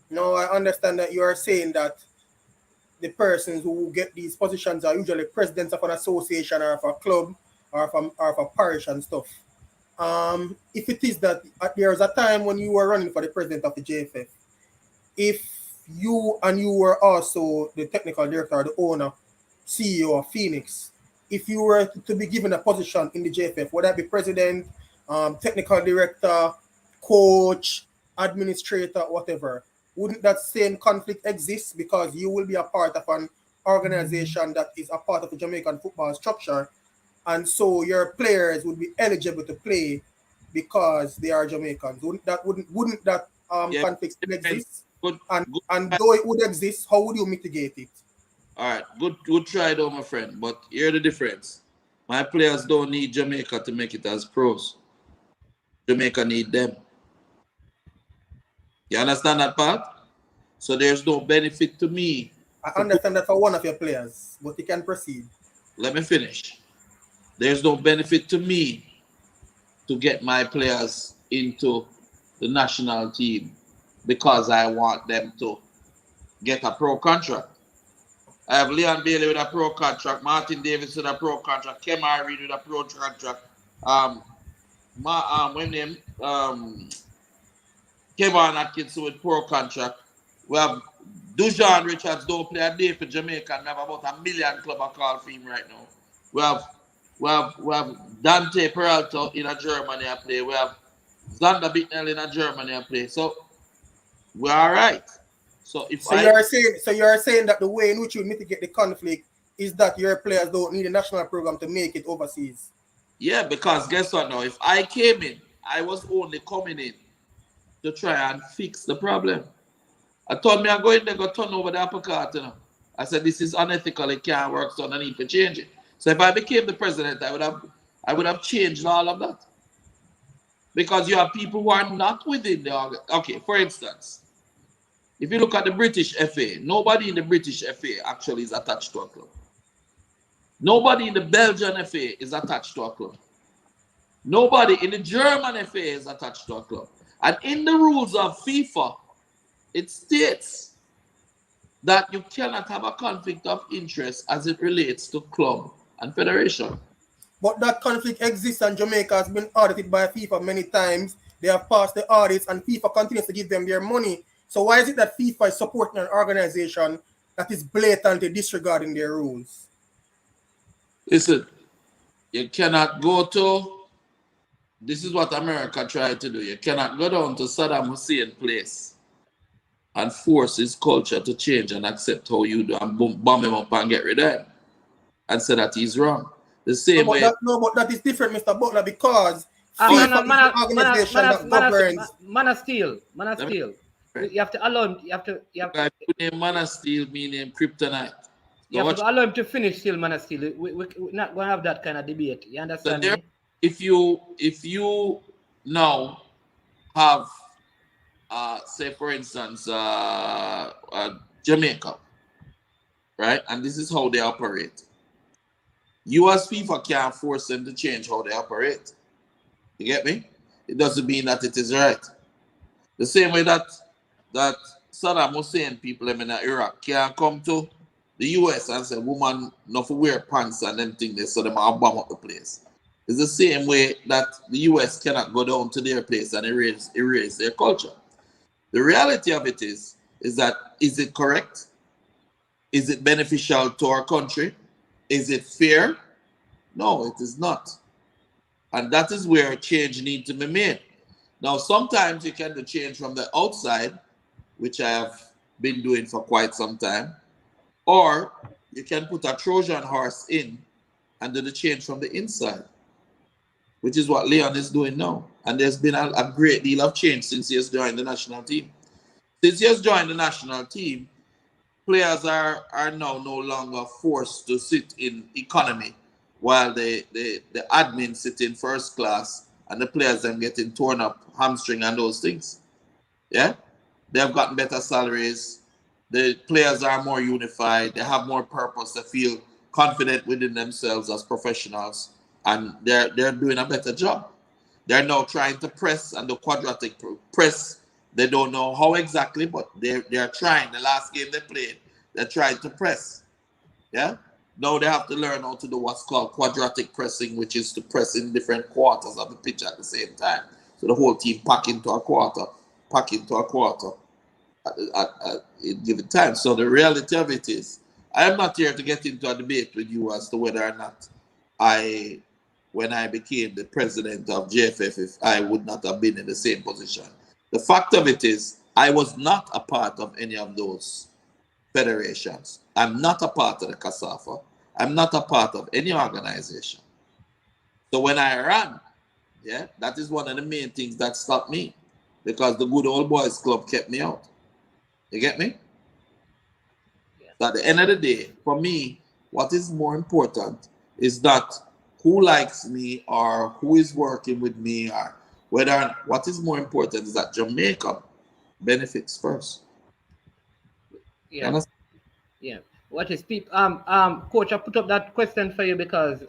Now, I understand that you are saying that the persons who get these positions are usually presidents of an association or of a club or of a parish and stuff. If it is that there was a time when you were running for the president of the JFF, if you were also the technical director or the owner, CEO of Phoenix, if you were to be given a position in the JFF, would that be president, technical director, coach, administrator, whatever? Wouldn't that same conflict exist because you will be a part of an organization that is a part of the Jamaican football structure, and so your players would be eligible to play because they are Jamaicans? Wouldn't that conflict still exist? Good. And though it would exist, how would you mitigate it? All right, good try though, my friend. But here's the difference. My players don't need Jamaica to make it as pros. Jamaica need them. You understand that part? So there's no benefit to me. I understand that for one of your players, but you can proceed. Let me finish. There's no benefit to me to get my players into the national team because I want them to get a pro contract. I have Leon Bailey with a pro contract, Martin Davis with a pro contract, Kemar Reid with a pro contract, Kevin Atkinson with pro contract. We have Dujan Richards don't play a day for Jamaica and we have about 1 million club a call for him right now. We have Dante Peralta in a Germany I play. We have Zander Bittnell in a Germany I play. So we're all right. So you're saying that the way in which you mitigate the conflict is that your players don't need a national program to make it overseas. Yeah, because guess what now? If I came in, I was only coming in to try and fix the problem. I told me I'm going to go turn over the apple cart, I said this is unethical, it can't work, so I need to change it. So if I became the president, I would have changed all of that. Because you have people who are not within the organization. Okay, for instance, if you look at the British FA, nobody in the British FA actually is attached to a club. Nobody in the Belgian FA is attached to a club. Nobody in the German FA is attached to a club. And in the rules of FIFA, it states that you cannot have a conflict of interest as it relates to club and federation. But that conflict exists and Jamaica has been audited by FIFA many times. They have passed the audits and FIFA continues to give them their money. So why is it that FIFA is supporting an organization that is blatantly disregarding their rules? Listen, you cannot go to, this is what America tried to do. You cannot go down to Saddam Hussein place and force his culture to change and accept how you do and bomb him up and get rid of him and say that he's wrong. The same way. But that is different, Mr. Butler, because Man, FIFA is the organization that governs. Man of Steel. Let me- You have to allow him. You have to. Put name Man of Steel, me name Kryptonite. You have to allow him to finish still, Man of Steel. We're not going to have that kind of debate. You understand me? If you now have, say for instance, Jamaica, right? And this is how they operate. You as FIFA can't force them to change how they operate. You get me? It doesn't mean that it is right. The same way that Saddam Hussein people in Iraq can come to the US and say, woman, not for wear pants and them things, so they might bomb up the place. It's the same way that the US cannot go down to their place and erase their culture. The reality of it is that, is it correct? Is it beneficial to our country? Is it fair? No, it is not. And that is where change needs to be made. Now, sometimes you can do change from the outside, which I have been doing for quite some time, or you can put a Trojan horse in and do the change from the inside, which is what Leon is doing now. And there's been a great deal of change since he has joined the national team. Since he has joined the national team, players are now no longer forced to sit in economy while the admin sit in first class and the players them getting torn up, hamstring and those things. Yeah? They have gotten better salaries. The players are more unified. They have more purpose. They feel confident within themselves as professionals. And they're doing a better job. They're now trying to press and the quadratic press. They don't know how exactly, but they're trying. The last game they played, they tried to press. Yeah? Now they have to learn how to do what's called quadratic pressing, which is to press in different quarters of the pitch at the same time. So the whole team pack into a quarter at given time. So the reality of it is, I am not here to get into a debate with you as to whether or not when I became the president of JFF, if I would not have been in the same position. The fact of it is, I was not a part of any of those federations. I'm not a part of the CASAFA. I'm not a part of any organization. So when I ran, yeah, that is one of the main things that stopped me, because the good old boys club kept me out. You get me? So at the end of the day, for me, what is more important is not who likes me or who is working with me, or whether, what is more important is that Jamaica benefits first. Yeah. Yeah. What is people? Coach, I put up that question for you because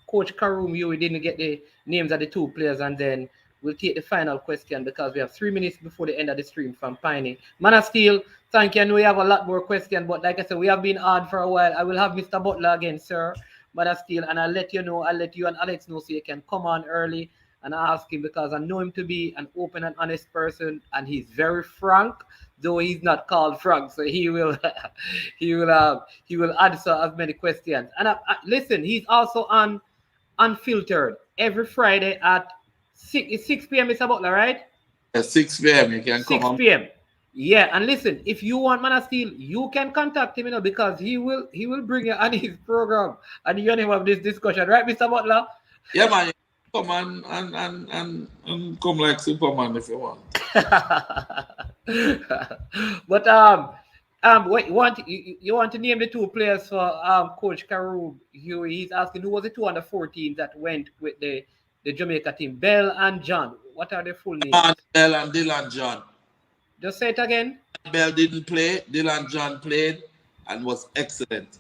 Coach Karoom, you didn't get the names of the two players, and then we'll take the final question because we have 3 minutes before the end of the stream from Piney. Man of Steel, thank you. I know we have a lot more questions, but like I said, we have been hard for a while. I will have Mr. Butler again, sir. Man of Steel, and I'll let you and Alex know so you can come on early and ask him, because I know him to be an open and honest person, and he's very frank, though he's not called Frank, so he will he will answer as many questions. And listen, he's also on Unfiltered every Friday at 6 p.m. Mr. Butler, right? At 6 p.m. you can come 6 p.m. Yeah, and listen, if you want Man of Steel, you can contact him, because he will bring you on his program and you and him have this discussion, right, Mr. Butler? Yeah, man. Come on and come like Superman if you want. But wait, you want to name the two players for Coach Karoom? He's asking who was the two under 14 that went with the Jamaica team, Bell and John. What are their full names? Bell and Dylan John. Just say it again. Bell didn't play. Dylan John played and was excellent.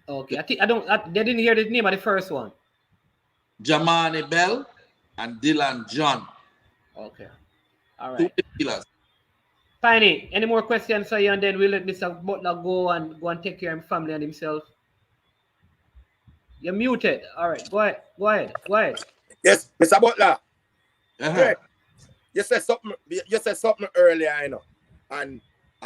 Okay, they didn't hear the name of the first one. Jamani Bell and Dylan John. Okay. All right. Two killers. Piney, any more questions for you, and then we'll let Mr. Butler go and take care of his family and himself. You're muted. All right, go ahead. Yes, Mr. Butler. Uh-huh. You said something earlier, and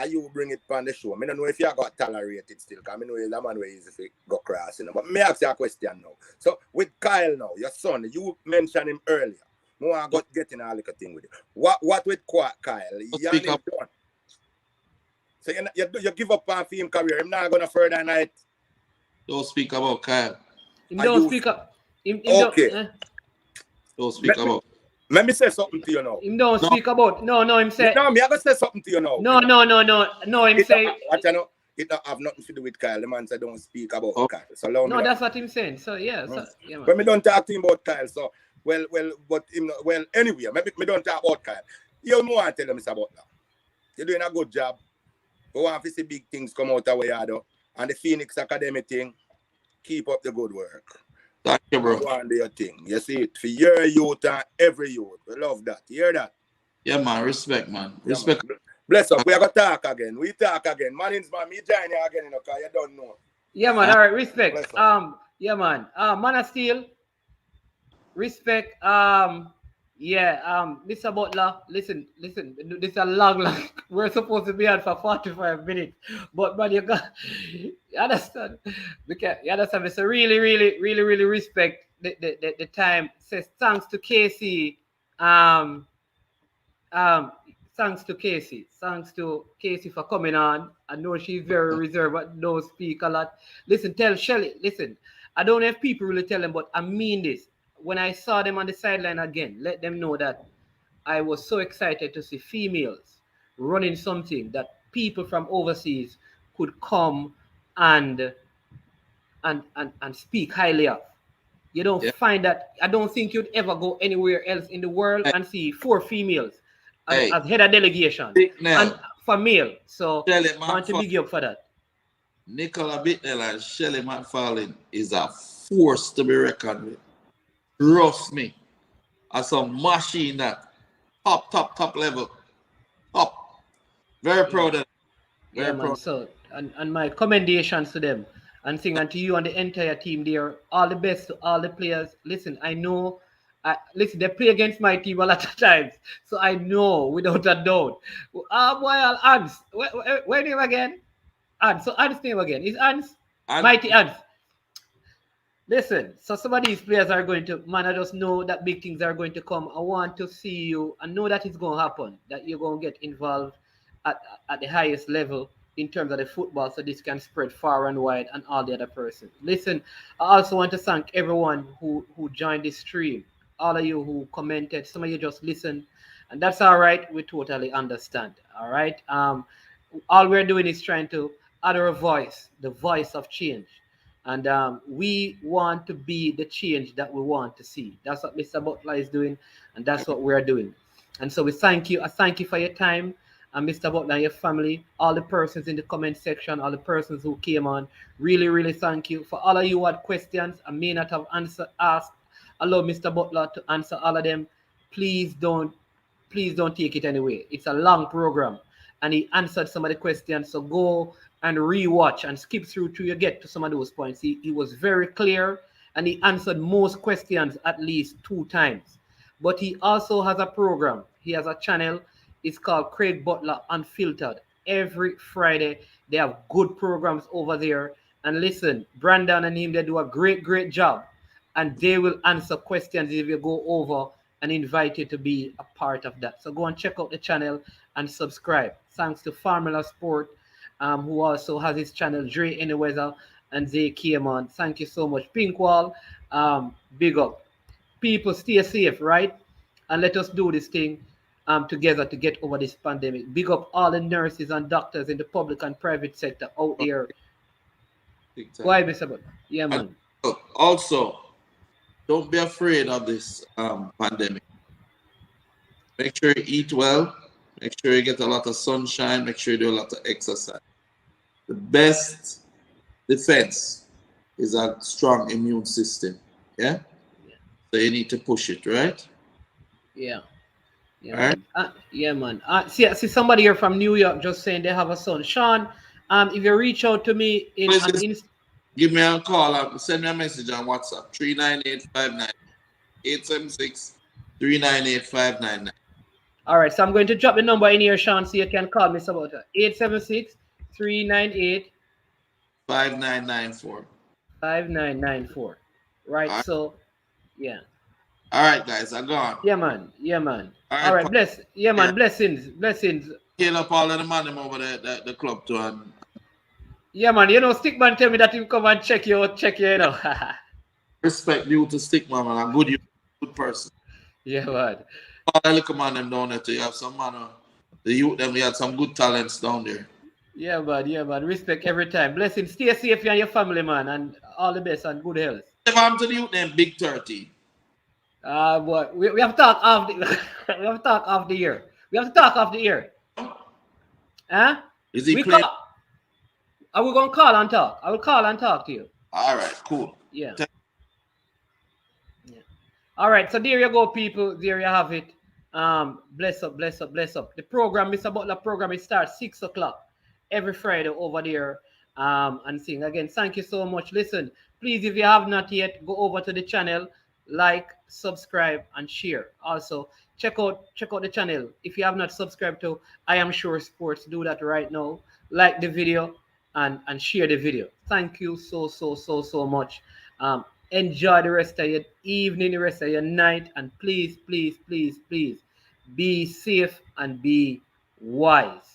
you bring it on the show. I don't know if you got tolerated still, because I know you're the man where easy to go cross, But me ask you a question now. So with Kyle now, your son, you mentioned him earlier. More got getting a little thing with it. What with Kyle? Yan is done. So you give up on film career. I'm not gonna further night. Don't speak about Kyle. Him don't speak up. Him Okay. Don't speak about. Let me say something to you now. Him don't speak about. No, him say. No, me I gonna say something to you now. No, him say. What you know? It don't have nothing to do with Kyle. The man said don't speak about Kyle. So no, that's what him saying. So yeah, man. But me don't talk to him about Kyle. So but him anyway, maybe me don't talk about Kyle. You know what I tell him, Mr. Butler. You're doing a good job. We want to see big things come out of where you do. And the Phoenix Academy thing, keep up the good work. Thank you, bro. Go on do your thing. You see it for your youth and every youth. We love that. You hear that? Yeah, man. Respect, man. Respect. Yeah, man. Bless up. We are going to talk again. We talk again. Mannings, man. Me join you again, because you don't know. Yeah, man. All right. Respect. Yeah, man. Man of Steel. Respect. Mr. Butler, listen, this is a long, we're supposed to be on for 45 minutes, but man, you understand, Mr. Really respect the time. Says thanks to Casey, thanks to Casey for coming on. I know she's very reserved, but don't speak a lot. Listen, tell Shelly, listen, I don't know if people really tell them, but I mean this. When I saw them on the sideline again, let them know that I was so excited to see females running something that people from overseas could come and speak highly of. You don't find that. I don't think you'd ever go anywhere else in the world and see 4 females as head of delegation and for male. So I want to big you up for that. Nicola Bittnell and Shelley McFarlane is a force to be reckoned with. Rough me as some machine that top level. Top. Very proud of them. Very proud. Man, so and my commendations to them and to you and the entire team there. All the best to all the players. Listen, I know they play against my team a lot of times. So I know without a doubt. Ans. Where name again? Ans. So Ans name again. Is Ans? Mighty Ans. Listen, so some of these players are going to, man, I just know that big things are going to come. I want to see you. I know that it's going to happen, that you're going to get involved at the highest level in terms of the football, so this can spread far and wide and all the other persons. Listen, I also want to thank everyone who joined this stream, all of you who commented, some of you just listened, and that's all right. We totally understand, all right? All we're doing is trying to add our voice, the voice of change. And we want to be the change that we want to see. That's what Mr. Butler is doing, and that's what we're doing. And so we thank you. I thank you for your time, and Mr. Butler and your family, all the persons in the comment section, all the persons who came on. Really thank you. For all of you who had questions I may not have asked, allow Mr. Butler to answer all of them. Please don't take it anyway. It's a long program, and he answered some of the questions. So go and rewatch and skip through till you get to some of those points. He was very clear, and he answered most questions at least 2 times. But he also has a program. He has a channel. It's called Craig Butler Unfiltered. Every Friday, they have good programs over there. And listen, Brandon and him, they do a great job. And they will answer questions if you go over and invite you to be a part of that. So go and check out the channel and subscribe. Thanks to Formula Sport, who also has his channel, Dre Anyweather, and they came on. Thank you so much. Pinkwall, big up. People, stay safe, right? And let us do this thing together to get over this pandemic. Big up all the nurses and doctors in the public and private sector out there. Why, Mr. Butler? Yeah, man. Also, don't be afraid of this pandemic. Make sure you eat well. Make sure you get a lot of sunshine. Make sure you do a lot of exercise. The best defense is a strong immune system. Yeah? So you need to push it, right? Yeah. Yeah, right? Man. Yeah, man. See somebody here from New York just saying they have a son. Sean, if you reach out to me give me a call. Send me a message on WhatsApp. 39859 876 398 All right, so I'm going to drop the number in here, Sean, so you can call me about it. 876 398 5994. 5994. Right, so yeah. All right, guys, I'm gone. Yeah, man. Yeah, man. All All right, right, bless. Yeah, man. Blessings. Blessings. scale up all of the man them over the club too, and Yeah, man. You know, Stickman tell me that he come and check you, you know. respect due to Stickman, man. A good person. Yeah, man. All the little man them down there too. You have some man, the youth them, we had some good talents down there. Yeah, man. Yeah, man. Respect every time. Blessings. Stay safe, you and your family, man, and all the best and good health. If I'm to the youth them, Big 30. But we have to talk after we have to talk after the year. We have to talk after the year. Huh? Is he We playing? call. Are we gonna call and talk? I will call and talk to you. All right, cool. Yeah. All right, so there you go, people. There you have it. Bless up, bless up, bless up. The program, Mr. Butler program, it starts 6 o'clock every Friday over there. And sing again. Thank you so much. Listen, please, if you have not yet, go over to the channel, like, subscribe, and share. Also, check out the channel. If you have not subscribed to I Am Sure Sports, do that right now. Like the video and share the video. Thank you so much. Enjoy the rest of your evening, the rest of your night, and please be safe and be wise.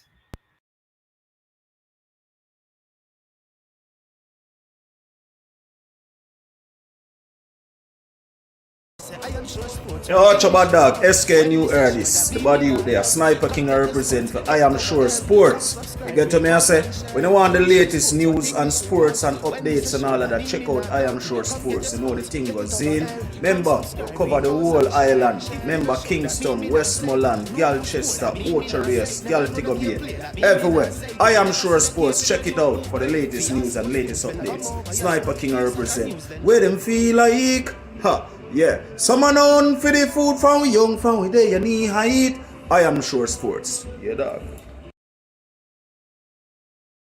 Yo, Chubba Dog, SK New heard this. The body out there, Sniper King I represent for I Am Sure Sports. You get to me, I say, when you want the latest news and sports and updates and all of that, check out I Am Sure Sports. You know the thing goes in. Remember, you cover the whole island. Remember Kingston, Westmoreland, Galchester, Ocho-Race, Galtigo Bay, everywhere. I Am Sure Sports. Check it out for the latest news and latest updates. Sniper King I represent. Where them feel like, ha. Yeah, someone on for the food from young, from where they knee height. I Am Sure Sports. Yeah, dog.